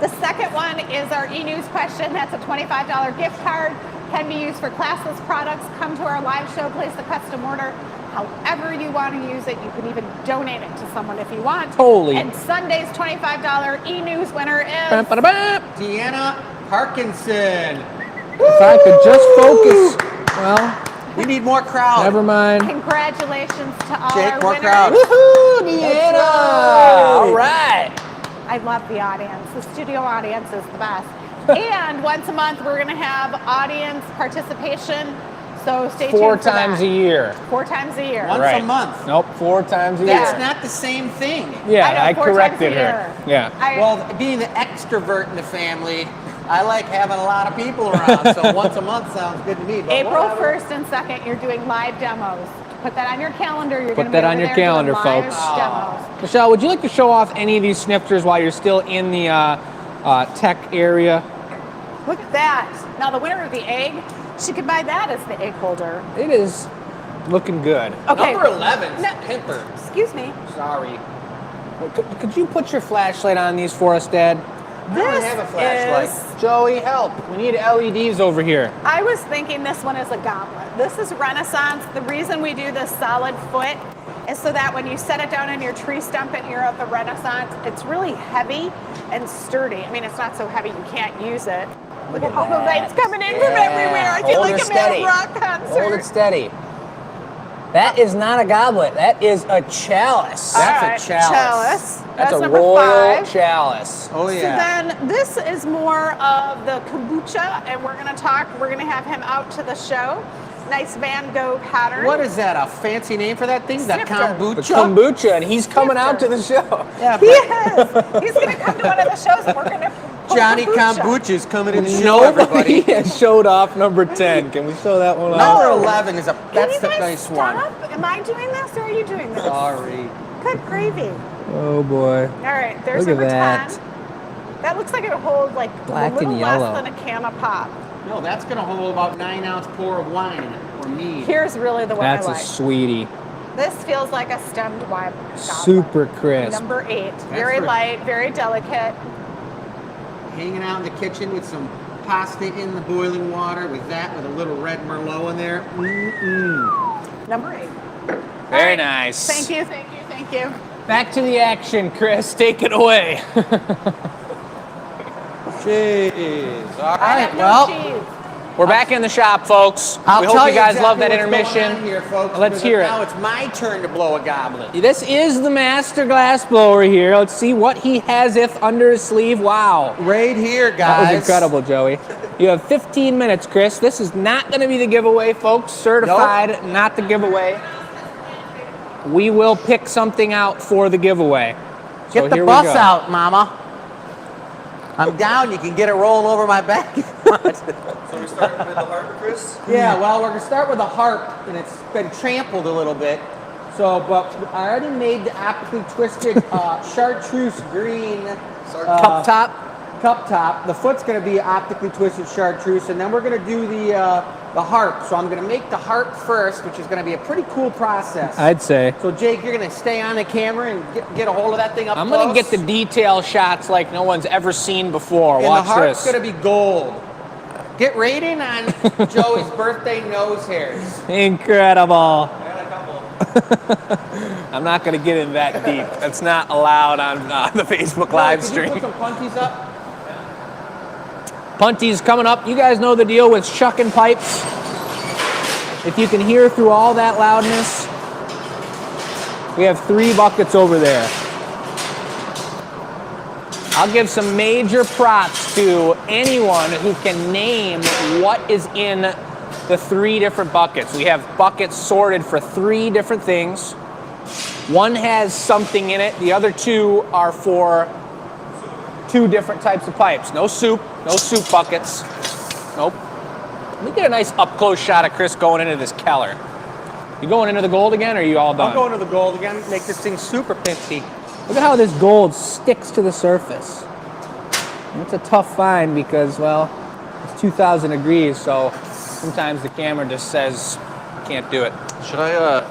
B: The second one is our e-news question. That's a $25 gift card. Can be used for classless products. Come to our live show, place a custom order. However you want to use it, you can even donate it to someone if you want.
A: Totally.
B: And Sunday's $25 e-news winner is...
A: Ba-da-ba.
D: Deanna Parkinson.
A: If I could just focus. Well,
D: We need more crowd.
A: never mind.
B: Congratulations to all
D: Jake,
B: our
D: more
B: winners.
D: crowd.
A: Woohoo, Deanna! All right.
B: I love the audience. The studio audience is the best. And once a month, we're going to have audience participation. So stay tuned
A: 4
B: for
A: times
B: that.
A: a year.
B: 4 times a year.
D: Once
A: Right.
D: a month.
A: Nope, 4 times a
D: That's
A: year.
D: not the same thing.
A: Yeah,
B: I know,
A: I
B: 4 times
A: corrected
B: a
A: her.
B: year.
A: Yeah.
D: Well, being the extrovert in the family, I like having a lot of people around. So once a month sounds good to me. But
B: April
D: whatever.
B: 1st and 2nd, you're doing live demos. Put that on your calendar. You're
A: Put
B: going to
A: that
B: be
A: on
B: over
A: your
B: there doing
A: calendar,
B: live
A: folks.
B: demos.
A: Michelle, would you like to show off any of these snifters while you're still in the tech area?
B: Look at that. Now, the winner of the egg, she could buy that as the egg holder.
A: It is looking good.
B: Okay.
D: Number 11 is
B: No.
D: Pimper.
B: Excuse me.
D: Sorry.
A: Could you put your flashlight on these for us, Dad?
D: I don't have a flashlight.
A: Joey, help. We need LEDs over here.
B: I was thinking this one is a goblet. This is Renaissance. The reason we do this solid foot is so that when you set it down on your tree stump and you're at the Renaissance, it's really heavy and sturdy. I mean, it's not so heavy you can't use it. Look at all the lights coming in from everywhere. I feel
A: Hold
B: like
A: it
B: I'm at
A: steady.
B: a rock
A: Hold it
B: concert.
A: steady. That is not a goblet. That is a chalice.
B: All
D: That's a
B: right,
D: chalice.
A: That's a
B: number
A: royal
B: 5.
A: chalice.
D: Oh,
B: So
D: yeah.
B: then this is more of the kombucha, and we're going to have him out to the show. Nice Van Gogh pattern.
D: What is that? A fancy name for that thing? The
B: Snifter.
D: kombucha?
A: The kombucha, and he's coming out to the show.
D: Yeah,
B: He is. He's going to come to one of the shows, and we're going to
D: Johnny Kombucha is coming to the show,
A: Nobody
D: everybody.
A: has showed off number 10. Can we show that one off?
D: Number 11 is
B: Can
D: that's
B: you
D: the
B: guys
D: nice
B: stop?
D: one.
B: Am I doing this, or are you doing this?
D: Sorry.
B: Good gravy.
A: Oh boy.
B: All right, there's
A: Look at
B: number
A: that.
B: 10. That looks like it'll hold like
A: Black
B: a little
A: and yellow.
B: less than a can of pop.
D: No, that's going to hold about 9-ounce pour of wine or mead.
B: Here's really the one
A: That's
B: I
A: a
B: like.
A: sweetie.
B: This feels like a stemmed wine. goblet.
A: Super crisp.
B: Number 8. Very
D: right.
B: light, very delicate.
D: Hanging out in the kitchen with some pasta in the boiling water with a little red Merlot in there.
B: Number 8.
A: Very nice.
B: Thank you, thank you, thank you.
A: Back to the action, Chris. Take it away.
D: Cheese. All
B: I
D: right,
B: have no
D: well,
B: cheese.
A: We're back in the shop, folks.
D: I'll
A: we
D: tell
A: hope you guys love that
D: exactly what's
A: intermission.
D: going on here, folks,
A: Let's
D: because
A: hear
D: Now
A: it.
D: it's my turn to blow a goblet.
A: This is the master glass blower here. Let's see what he haseth under his sleeve. Wow.
D: Right here,
A: That
D: guys.
A: was incredible, Joey. You have 15 minutes, Chris. This is not going to be the giveaway, folks. Certified, not the giveaway. We will pick something out for the giveaway. So
D: Get the
A: here we
D: bus
A: go.
D: out, Mama. I'm down. You can get it rolling over my back if you want.
C: So we started with the harp, Chris?
D: Yeah, well, we're going to start with a harp, and it's been trampled a little bit. So, but I already made the optically twisted chartreuse green
A: Cup top.
D: cup top. The foot's going to be optically twisted chartreuse, and then we're going to do the harp. So I'm going to make the harp first, which is going to be a pretty cool process.
A: I'd say.
D: So Jake, you're going to stay on the camera and get a hold of that thing up
A: I'm
D: close.
A: going to get the detail shots like no one's ever seen before.
D: And
A: Watch
D: the harp's
A: this.
D: going to be gold. Get rating on Joey's birthday nose hairs.
A: Incredible. I'm not going to get in that deep. That's not allowed on the Facebook live
D: Could
A: stream.
D: you put some punties up?
A: Punties coming up. You guys know the deal with shucking pipes. If you can hear through all that loudness, we have 3 buckets over there. I'll give some major props to anyone who can name what is in the 3 different buckets. We have buckets sorted for 3 different things. One has something in it. The other 2 are for 2 different types of pipes. No soup buckets. Nope. Let me get a nice up-close shot of Chris going into this Keller. You going into the gold again, or are you all done?
D: I'm going to the gold again. Make this thing super pinky.
A: Look at how this gold sticks to the surface. And it's a tough find because, well, it's 2,000 degrees, so sometimes the camera just says, can't do it.
C: Should I start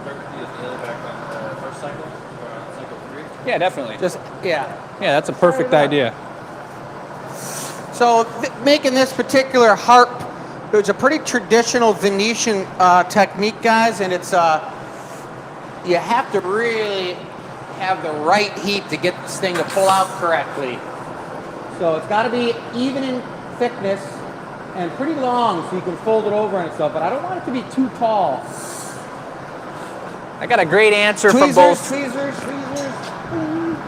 C: the nail back on the first cycle? Or on cycle 3?
A: Yeah, definitely.
D: Yeah.
A: Yeah, that's a perfect idea.
D: So making this particular harp, it's a pretty traditional Venetian technique, guys, and it's you have to really have the right heat to get this thing to pull out correctly. So it's got to be even in thickness and pretty long so you can fold it over and stuff, but I don't want it to be too tall.
A: I got a great answer from both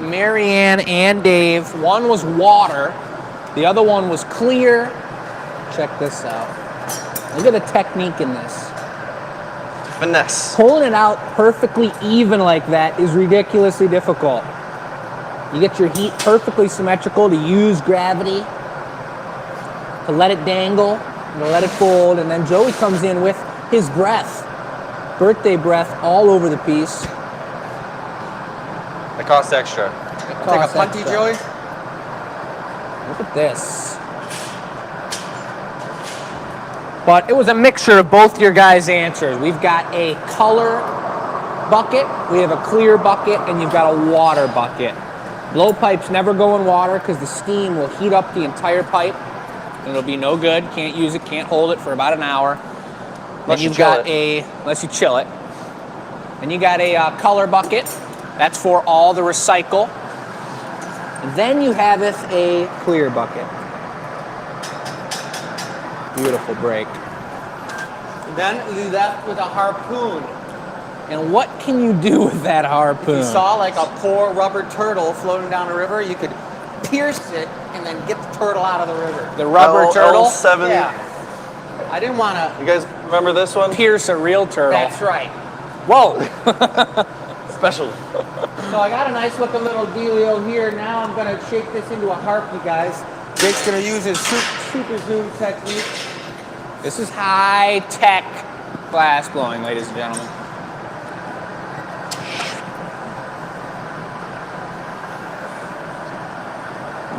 A: Marianne and Dave. One was water, the other one was clear. Check this out. Look at the technique in this.
C: Finesse.
A: Pulling it out perfectly even like that is ridiculously difficult. You get your heat perfectly symmetrical to use gravity, to let it dangle, to let it fold, and then Joey comes in with his breath, birthday breath all over the piece.
C: It costs extra.
D: Take a punty, Joey.
A: Look at this. But it was a mixture of both your guys' answers. We've got a color bucket, we have a clear bucket, and you've got a water bucket. Blowpipes never go in water because the steam will heat up the entire pipe and it'll be no good. Can't use it, can't hold it for about an hour.
C: Unless you chill it.
A: Unless you chill it. And you got a color bucket. That's for all the recycle. And then you have a clear bucket. Beautiful break.
D: Then we left with a harpoon.
A: And what can you do with that harpoon?
D: If you saw like a poor rubber turtle floating down the river, you could pierce it and then get the turtle out of the river.
A: The rubber turtle?
C: L7.
D: Yeah. I didn't want to
C: You guys remember this one?
A: Pierce a real turtle.
D: That's right.
A: Whoa!
C: Special.
D: So I got a nice looking little dealio here. Now I'm going to shape this into a harp, you guys. Jake's going to use his super zoom technique.
A: This is high-tech glass blowing, ladies and gentlemen.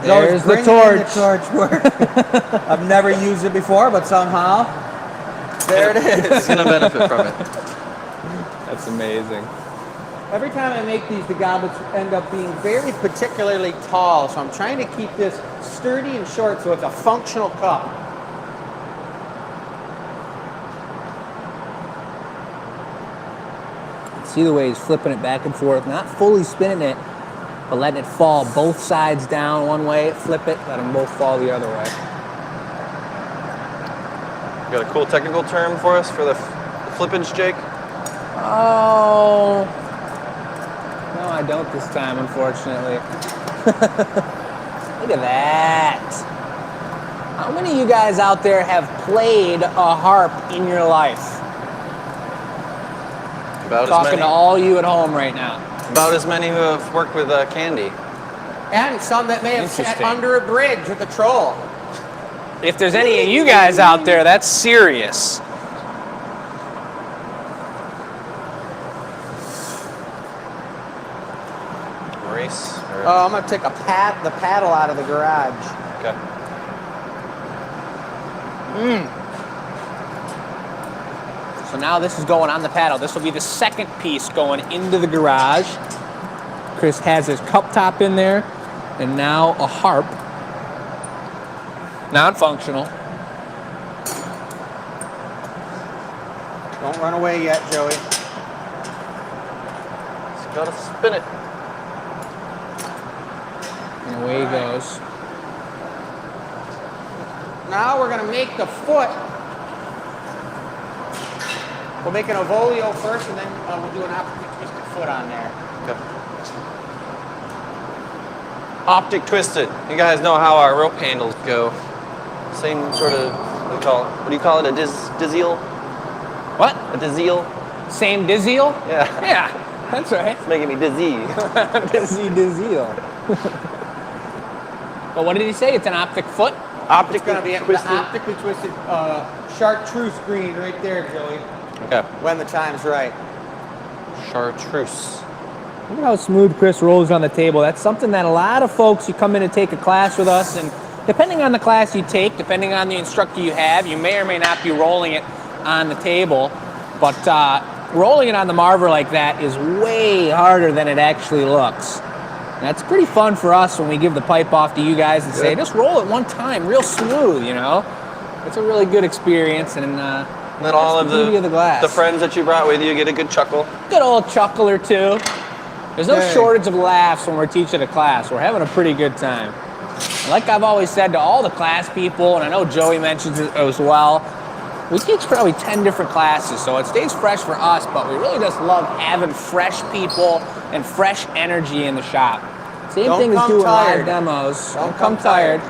A: There's the torch.
D: I've never used it before, but somehow, there it is.
C: He's going to benefit from it.
A: That's amazing.
D: Every time I make these, the goblets end up being very particularly tall, so I'm trying to keep this sturdy and short so it's a functional cup.
A: See the way he's flipping it back and forth, not fully spinning it, but letting it fall both sides down one way, flip it, let them both fall the other way.
C: You got a cool technical term for us for the flippage, Jake?
A: Oh, no, I don't this time, unfortunately. Look at that. How many of you guys out there have played a harp in your life?
C: About
A: Talking
C: as many.
A: to all you at home right now.
C: About as many who have worked with candy.
D: And some that may have sat
A: Interesting.
D: under a bridge with a troll.
A: If there's any of you guys out there, that's serious.
C: erase? Or...
D: Oh, I'm gonna take the paddle out of the garage.
C: Okay.
A: So now this is going on the paddle. This will be the second piece going into the garage. Chris has his cup top in there, and now a harp. Non-functional.
D: Don't run away yet, Joey.
C: Just gotta spin it.
A: And away he goes.
D: Now we're gonna make the foot. We'll make an ovolio first, and then we'll do an optic twisted foot on there.
C: Okay. Optic twisted. You guys know how our rope handles go. Same sort of, what do you call it? A dizzeal?
A: What?
C: A dizzeal?
A: Same dizzeal?
C: Yeah.
A: Yeah, that's right.
C: It's making me dizzy.
A: Dizzeal. But what did he say? It's an optic foot?
C: Optic
D: It's gonna be
C: twisted.
D: the optically twisted chartreuse green right there, Joey.
C: Okay.
D: When the time's right.
C: Chartreuse.
A: Look at how smooth Chris rolls on the table. That's something that a lot of folks, you come in and take a class with us, and depending on the class you take, depending on the instructor you have, you may or may not be rolling it on the table. But rolling it on the Marver like that is way harder than it actually looks. And that's pretty fun for us when we give the pipe off to you guys and say, just roll it one time, real smooth, you know? It's a really good experience, and
C: then all of
A: beauty of the glass.
C: the friends that you brought with you get a good chuckle.
A: Good old chuckle or two. There's no shortage of laughs when we're teaching a class. We're having a pretty good time. And like I've always said to all the class people, and I know Joey mentions it as well, we teach probably 10 different classes, so it stays fresh for us, but we really just love having fresh people and fresh energy in the shop. Same thing as doing live demos. Don't come tired.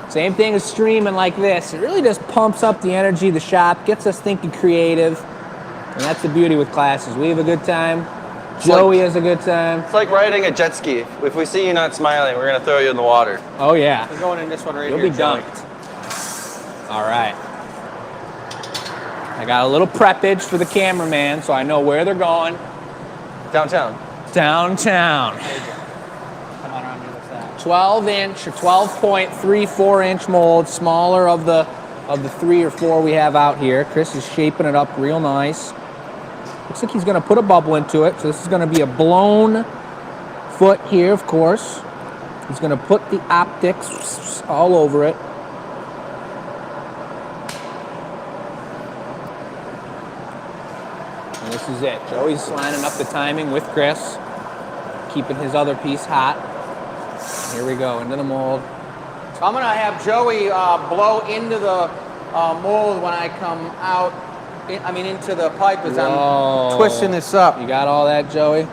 A: Same thing as streaming like this. It really just pumps up the energy of the shop, gets us thinking creative, and that's the beauty with classes. We have a good time. Joey has a good time.
C: It's like riding a jet ski. If we see you not smiling, we're going to throw you in the water.
A: Oh, yeah.
D: We're going in this one right
A: You'll
D: here,
A: be
D: Joey.
A: dunked. All right. I got a little preppage for the cameraman, so I know where they're going.
C: Downtown.
A: Downtown.
D: Come on around the other side.
A: 12-inch or 12.34-inch mold, smaller of the 3 or 4 we have out here. Chris is shaping it up real nice. Looks like he's going to put a bubble into it. So this is going to be a blown foot here, of course. He's going to put the optics all over it. And this is it. Joey's lining up the timing with Chris, keeping his other piece hot. Here we go, into the mold.
D: So I'm gonna have Joey blow into the mold when I come out. Into the pipe as I'm twisting this up.
A: You got all that, Joey?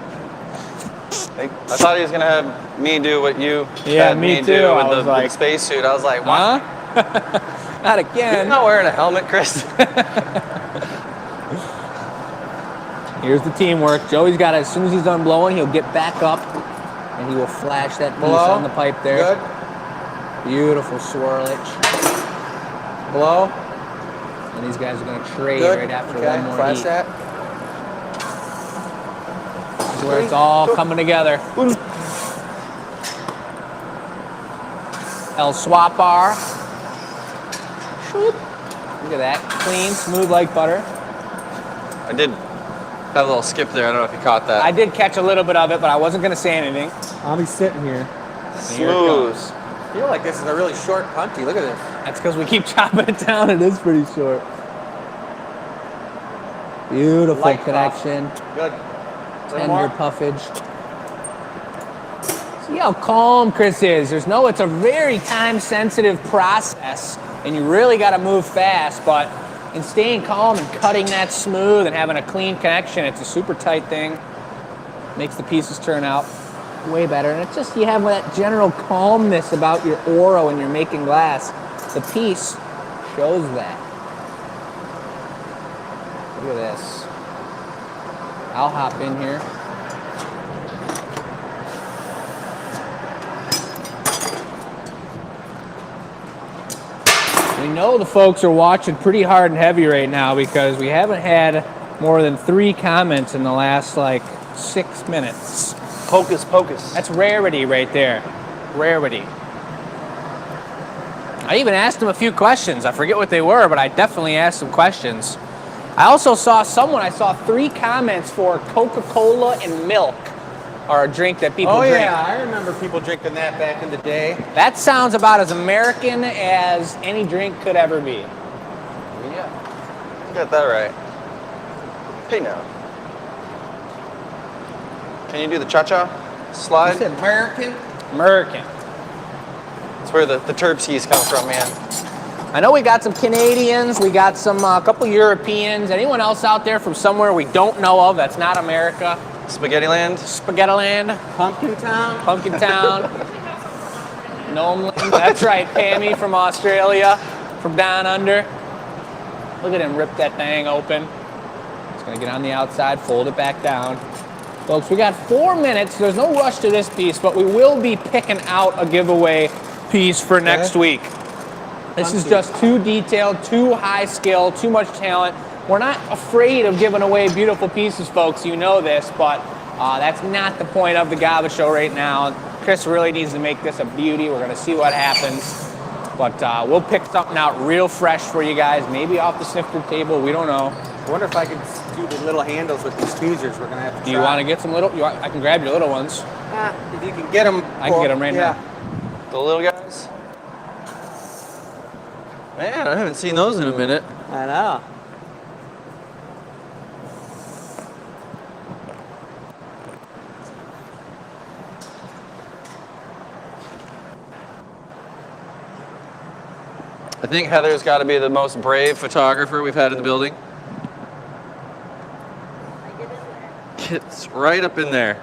C: I thought he was going to have me do what you had
A: me
C: me
A: too.
C: do
A: I
C: with
A: was
C: the
A: like,
C: spacesuit. I was like, what?
A: Huh? Not again.
C: You're not wearing a helmet, Chris.
A: Here's the teamwork. Joey's got it. As soon as he's done blowing, he'll get back up and he will flash that piece on the pipe there.
D: Good.
A: Beautiful swirlage.
D: Blow.
A: And these guys are going to trade
D: Good.
A: right after
D: Okay.
A: one more
D: Flash
A: heat.
D: that.
A: This is where it's all coming together. El swap bar. Shoop. Look at that. Clean, smooth like butter.
C: I did have a little skip there. I don't know if you caught that.
A: I did catch a little bit of it, but I wasn't going to say anything.
D: I'll be sitting here.
C: Smooth.
D: I feel like this is a really short punty. Look at this.
A: That's because we keep chopping it down. It is pretty short. Beautiful
D: Light
A: connection.
D: Good.
A: Tender puffage. See how calm Chris is. It's a very time-sensitive process, and you really got to move fast, but in staying calm and cutting that smooth and having a clean connection, it's a super tight thing. Makes the pieces turn out way better. And it's just, you have that general calmness about your aura when you're making glass. The piece shows that. Look at this. I'll hop in here. We know the folks are watching pretty hard and heavy right now because we haven't had more than 3 comments in the last 6 minutes.
C: hocus pocus.
A: That's rarity right there. Rarity. I even asked him a few questions. I forget what they were, but I definitely asked some questions. I also saw 3 comments for Coca-Cola and milk are a drink that people drink.
D: Oh yeah, I remember people drinking that back in the day.
A: That sounds about as American as any drink could ever be.
C: Yeah. You got that right. Hey now. Can you do the cha-cha slide?
D: You said American?
A: American.
C: That's where the Terpsies come from, man.
A: I know we got some Canadians, we got some couple Europeans. Anyone else out there from somewhere we don't know of that's not America?
C: Spaghetti Land?
A: Spaghetti Land.
D: Pumpkin Town?
A: Pumpkin Town. Gnomeland. That's right, Pammy from Australia, from down under. Look at him rip that thing open. It's gonna get on the outside, fold it back down. Folks, we got 4 minutes. There's no rush to this piece, but we will be picking out a giveaway piece for next week. This is just too detailed, too high skill, too much talent. We're not afraid of giving away beautiful pieces, folks. You know this, but that's not the point of the Goblet Show right now. Chris really needs to make this a beauty. We're gonna see what happens. But we'll pick something out real fresh for you guys, maybe off the snifter table, we don't know.
D: I wonder if I could do the little handles with these tweezers. We're gonna have to try.
A: Do you want to get some little, I can grab your little ones.
D: If you can get them.
A: I can get them right now.
C: The little guys? Man, I haven't seen those in a minute.
D: I know.
C: I think Heather's got to be the most brave photographer we've had in the building. It's right up in there.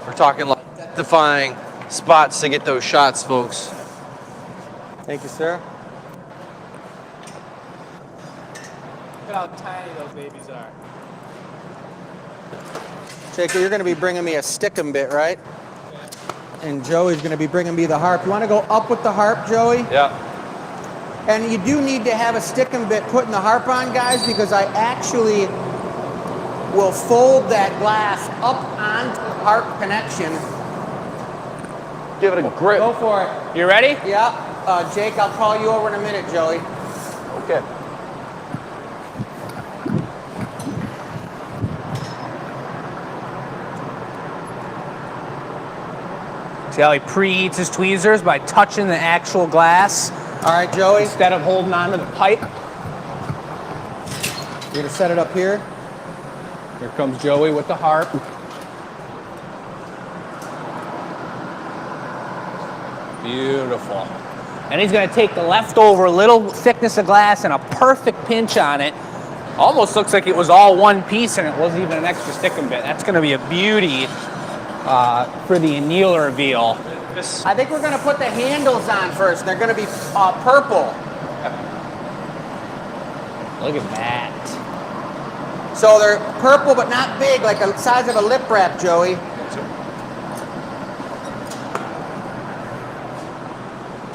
C: We're talking like death-defying spots to get those shots, folks.
D: Thank you, sir.
A: Look at how tiny those babies are.
D: Jacob, you're going to be bringing me a stick-em bit, right? And Joey's going to be bringing me the harp. You want to go up with the harp, Joey?
C: Yeah.
D: And you do need to have a stick-em bit putting the harp on, guys, because I actually will fold that glass up onto the harp connection.
C: Give it a grip.
D: Go for it.
A: You ready?
D: Yeah. Jake, I'll call you over in a minute, Joey.
C: Okay.
A: See how he preheats his tweezers by touching the actual glass
D: All right, Joey.
A: instead of holding onto the pipe.
D: You're going to set it up here.
A: Here comes Joey with the harp. Beautiful. And he's going to take the leftover little thickness of glass and a perfect pinch on it. Almost looks like it was all one piece and it wasn't even an extra sticking bit. That's going to be a beauty for the annealer reveal.
D: I think we're going to put the handles on first. They're going to be purple.
A: Look at that.
D: So they're purple but not big, like the size of a lip wrap, Joey.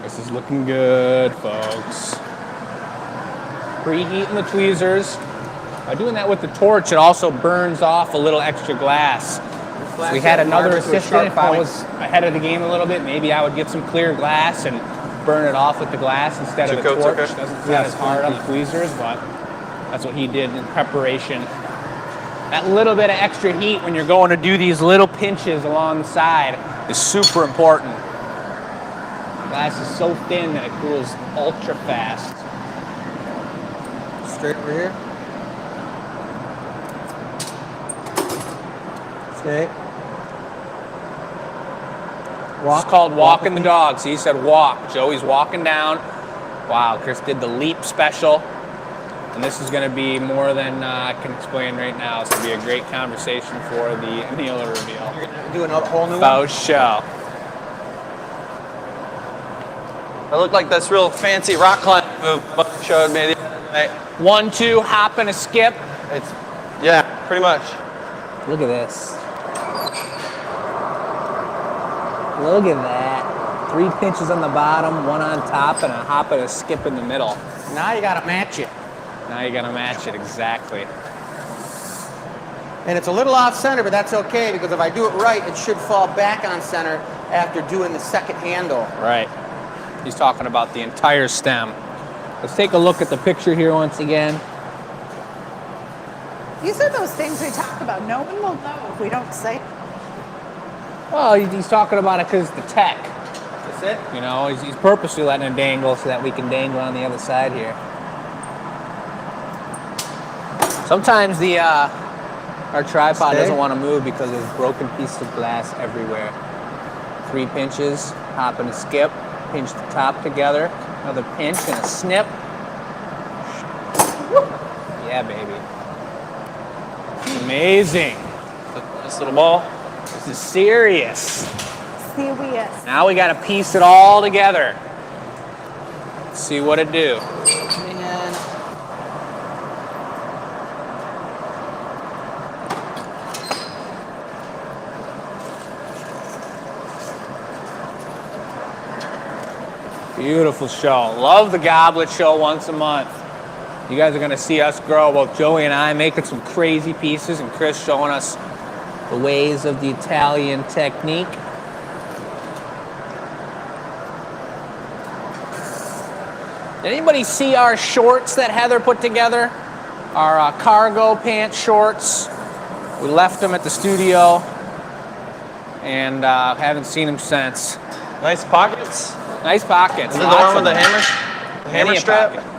A: This is looking good, folks. Preheating the tweezers. By doing that with the torch, it also burns off a little extra glass. If we had another assistant, if I was ahead of the game a little bit, maybe I would get some clear glass and burn it off with the glass instead of a torch.
C: Okay.
A: Doesn't sound as hard on the tweezers, but that's what he did in preparation. That little bit of extra heat when you're going to do these little pinches along the side is super important. The glass is so thin that it cools ultra fast.
D: Straight over here. Stay.
A: It's called walking the dog. So he said walk. Joey's walking down. Wow, Chris did the leap special. And this is going to be more than I can explain right now. It's going to be a great conversation for the annealer reveal.
D: You're going to do a whole new one?
A: Faux show.
C: That looked like this real fancy rock climbing move Buck showed me the other night.
A: 1, 2, hop and a skip.
C: It's, yeah, pretty much.
A: Look at this. Look at that. 3 pinches on the bottom, 1 on top, and a hop and a skip in the middle.
D: Now you got to match it.
A: Now you gotta match it exactly.
D: And it's a little off center, but that's okay because if I do it right, it should fall back on center after doing the second handle.
A: Right. He's talking about the entire stem. Let's take a look at the picture here once again.
B: These are those things we talk about. No one will know if we don't say.
A: Well, he's talking about it because it's the tech.
D: That's it?
A: You know, he's purposely letting it dangle so that we can dangle on the other side here. Sometimes our tripod doesn't want to move because there's broken pieces of glass everywhere. 3 pinches, hop and a skip, pinch the top together, another pinch and a snip. Yeah, baby. Amazing.
C: This little ball.
A: This is serious.
B: Serious.
A: Now we got to piece it all together. See what it do.
D: Man.
A: Beautiful show. Love the Goblet show once a month. You guys are going to see us grow, both Joey and I making some crazy pieces, and Chris showing us the ways of the Italian technique. Did anybody see our shorts that Heather put together? Our cargo pants shorts. We left them at the studio and haven't seen them since.
C: Nice pockets.
A: Nice pockets.
C: Is it the one with the hammer strap?
A: Pocket.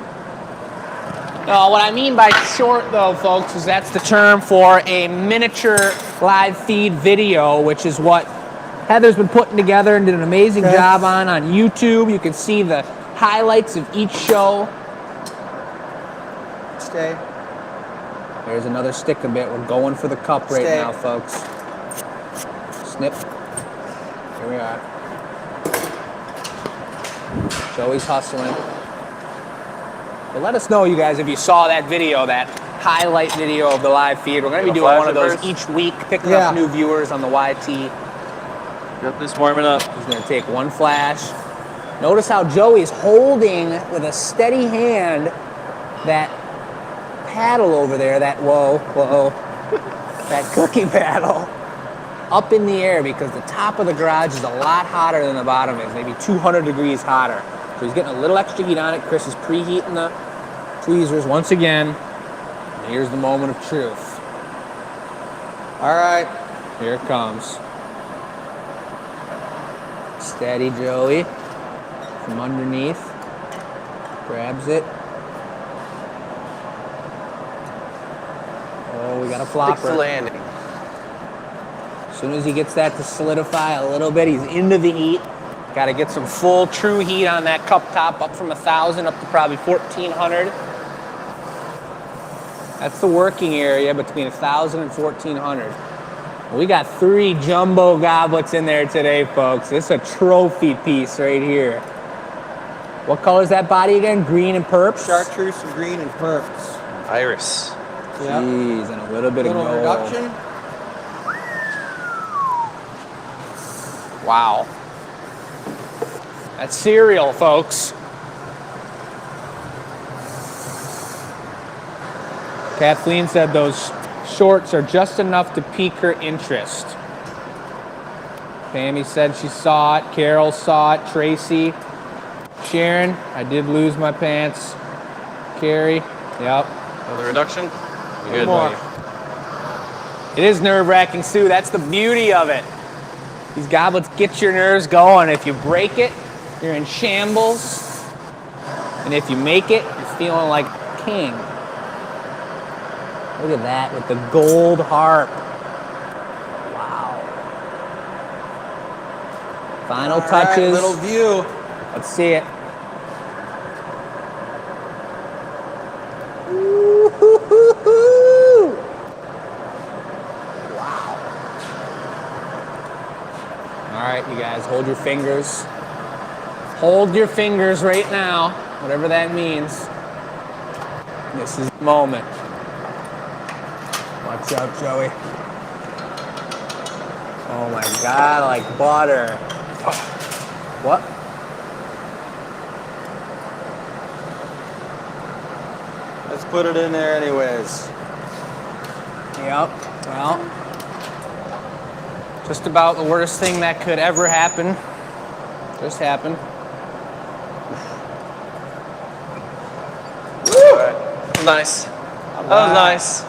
A: No, what I mean by short, though, folks, is that's the term for a miniature live feed video, which is what Heather's been putting together and did an amazing job on YouTube. You can see the highlights of each show.
D: Stay.
A: There's another stick a bit. We're going for the cup right
D: Stay.
A: now, folks. Snip. Here we are. Joey's hustling. But let us know, you guys, if you saw that video, that highlight video of the live feed. We're going to be doing one of those each week, picking up new viewers on the YT.
C: Got this warming up.
A: He's going to take one flash. Notice how Joey's holding with a steady hand that paddle over there, that that cookie paddle up in the air, because the top of the garage is a lot hotter than the bottom is, maybe 200 degrees hotter. So he's getting a little extra heat on it. Chris is preheating the tweezers once again. And here's the moment of truth.
D: All right.
A: Here it comes. Steady, Joey. From underneath. Grabs it. Oh, we got a flopper.
C: Sticks the landing.
A: As soon as he gets that to solidify a little bit, he's into the heat. Got to get some full true heat on that cup top, up from 1,000 up to probably 1,400. That's the working area, between 1,000 and 1,400. We got 3 jumbo goblets in there today, folks. This is a trophy piece right here. What color is that body again? Green and purps?
D: Chartreuse, green, and purps.
C: Iris.
D: Yeah.
A: Jeez, and a little bit of gold.
D: reduction.
A: Wow. That's cereal, folks. Kathleen said those shorts are just enough to pique her interest. Tammy said she saw it. Carol saw it. Tracy. Sharon, I did lose my pants. Carrie, yep.
C: Another reduction? Good,
D: more.
C: buddy.
A: It is nerve-wracking, Sue. That's the beauty of it. These goblets get your nerves going. If you break it, you're in shambles. And if you make it, you're feeling like a king. Look at that with the gold harp. Wow. Final touches.
D: Right, little view.
A: Let's see it. Wow. All right, you guys, hold your fingers. Hold your fingers right now, whatever that means. This is the moment. Watch out, Joey. Oh my God, like butter. What?
D: That's
F: put it in there anyways.
A: Yep. Well, just about the worst thing that could ever happen just happened.
C: Nice. That was nice.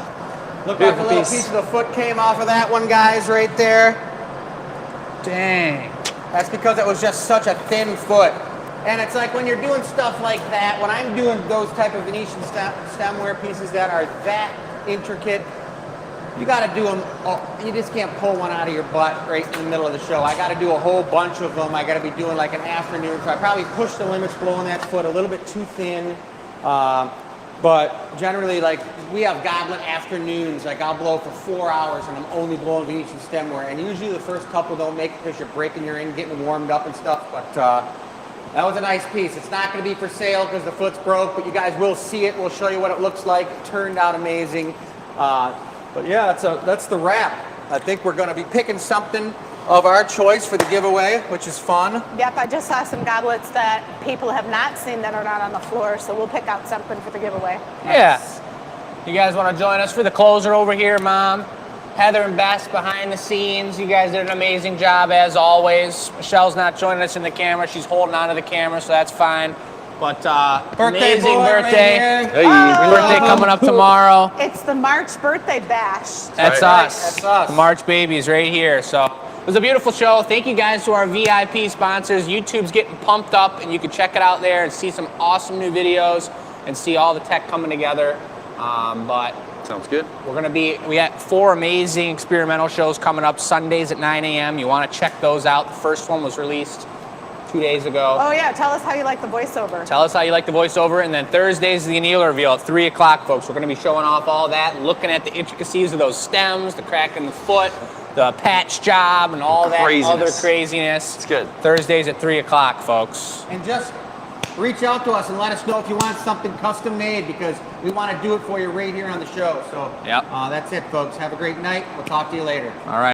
D: Look like a
C: Beautiful
D: little
C: piece.
D: piece of the foot came off of that one, guys, right there.
A: Dang.
D: That's because it was just such a thin foot. And it's like when you're doing stuff like that, when I'm doing those type of Venetian stemware pieces that are that intricate, you got to do them. You just can't pull one out of your butt right in the middle of the show. I got to do a whole bunch of them. I got to be doing like an afternoon. So I probably push the limits blowing that foot a little bit too thin. But generally, like, we have goblet afternoons. Like, I'll blow for 4 hours and I'm only blowing Venetian stemware. And usually the first couple don't make it because you're breaking your end, getting warmed up and stuff. But that was a nice piece. It's not going to be for sale because the foot's broke, but you guys will see it. We'll show you what it looks like. It turned out amazing. But yeah, that's the wrap. I think we're going to be picking something of our choice for the giveaway, which is fun.
B: Yep, I just saw some goblets that people have not seen that are not on the floor, so we'll pick out something for the giveaway.
A: Yeah. You guys want to join us for the closer over here, Mom? Heather and Bess behind the scenes. You guys did an amazing job as always. Michelle's not joining us in the camera. She's holding onto the camera, so that's fine. But amazing
D: boy
A: birthday.
D: right here.
C: Hey,
A: Birthday coming up tomorrow.
B: It's the March birthday bash.
A: That's
C: right.
A: us.
D: That's us.
A: The March babies right here. So it was a beautiful show. Thank you guys to our VIP sponsors. YouTube's getting pumped up, and you can check it out there and see some awesome new videos and see all the tech coming together. But
C: Sounds good.
A: we got 4 amazing experimental shows coming up Sundays at 9 a.m. You want to check those out. The first one was released 2 days ago.
B: Oh yeah, tell us how you like the voiceover.
A: Tell us how you like the voiceover, and then Thursdays is the annealer reveal at 3 o'clock, folks. We're going to be showing off all that, looking at the intricacies of those stems, the crack in the foot, the patch job, and all that other craziness.
C: It's good.
A: Thursdays at 3 o'clock, folks.
D: And just reach out to us and let us know if you want something custom made, because we want to do it for you right here on the show. So
A: Yep.
D: that's it, folks. Have a great night. We'll talk to you later.
A: All right.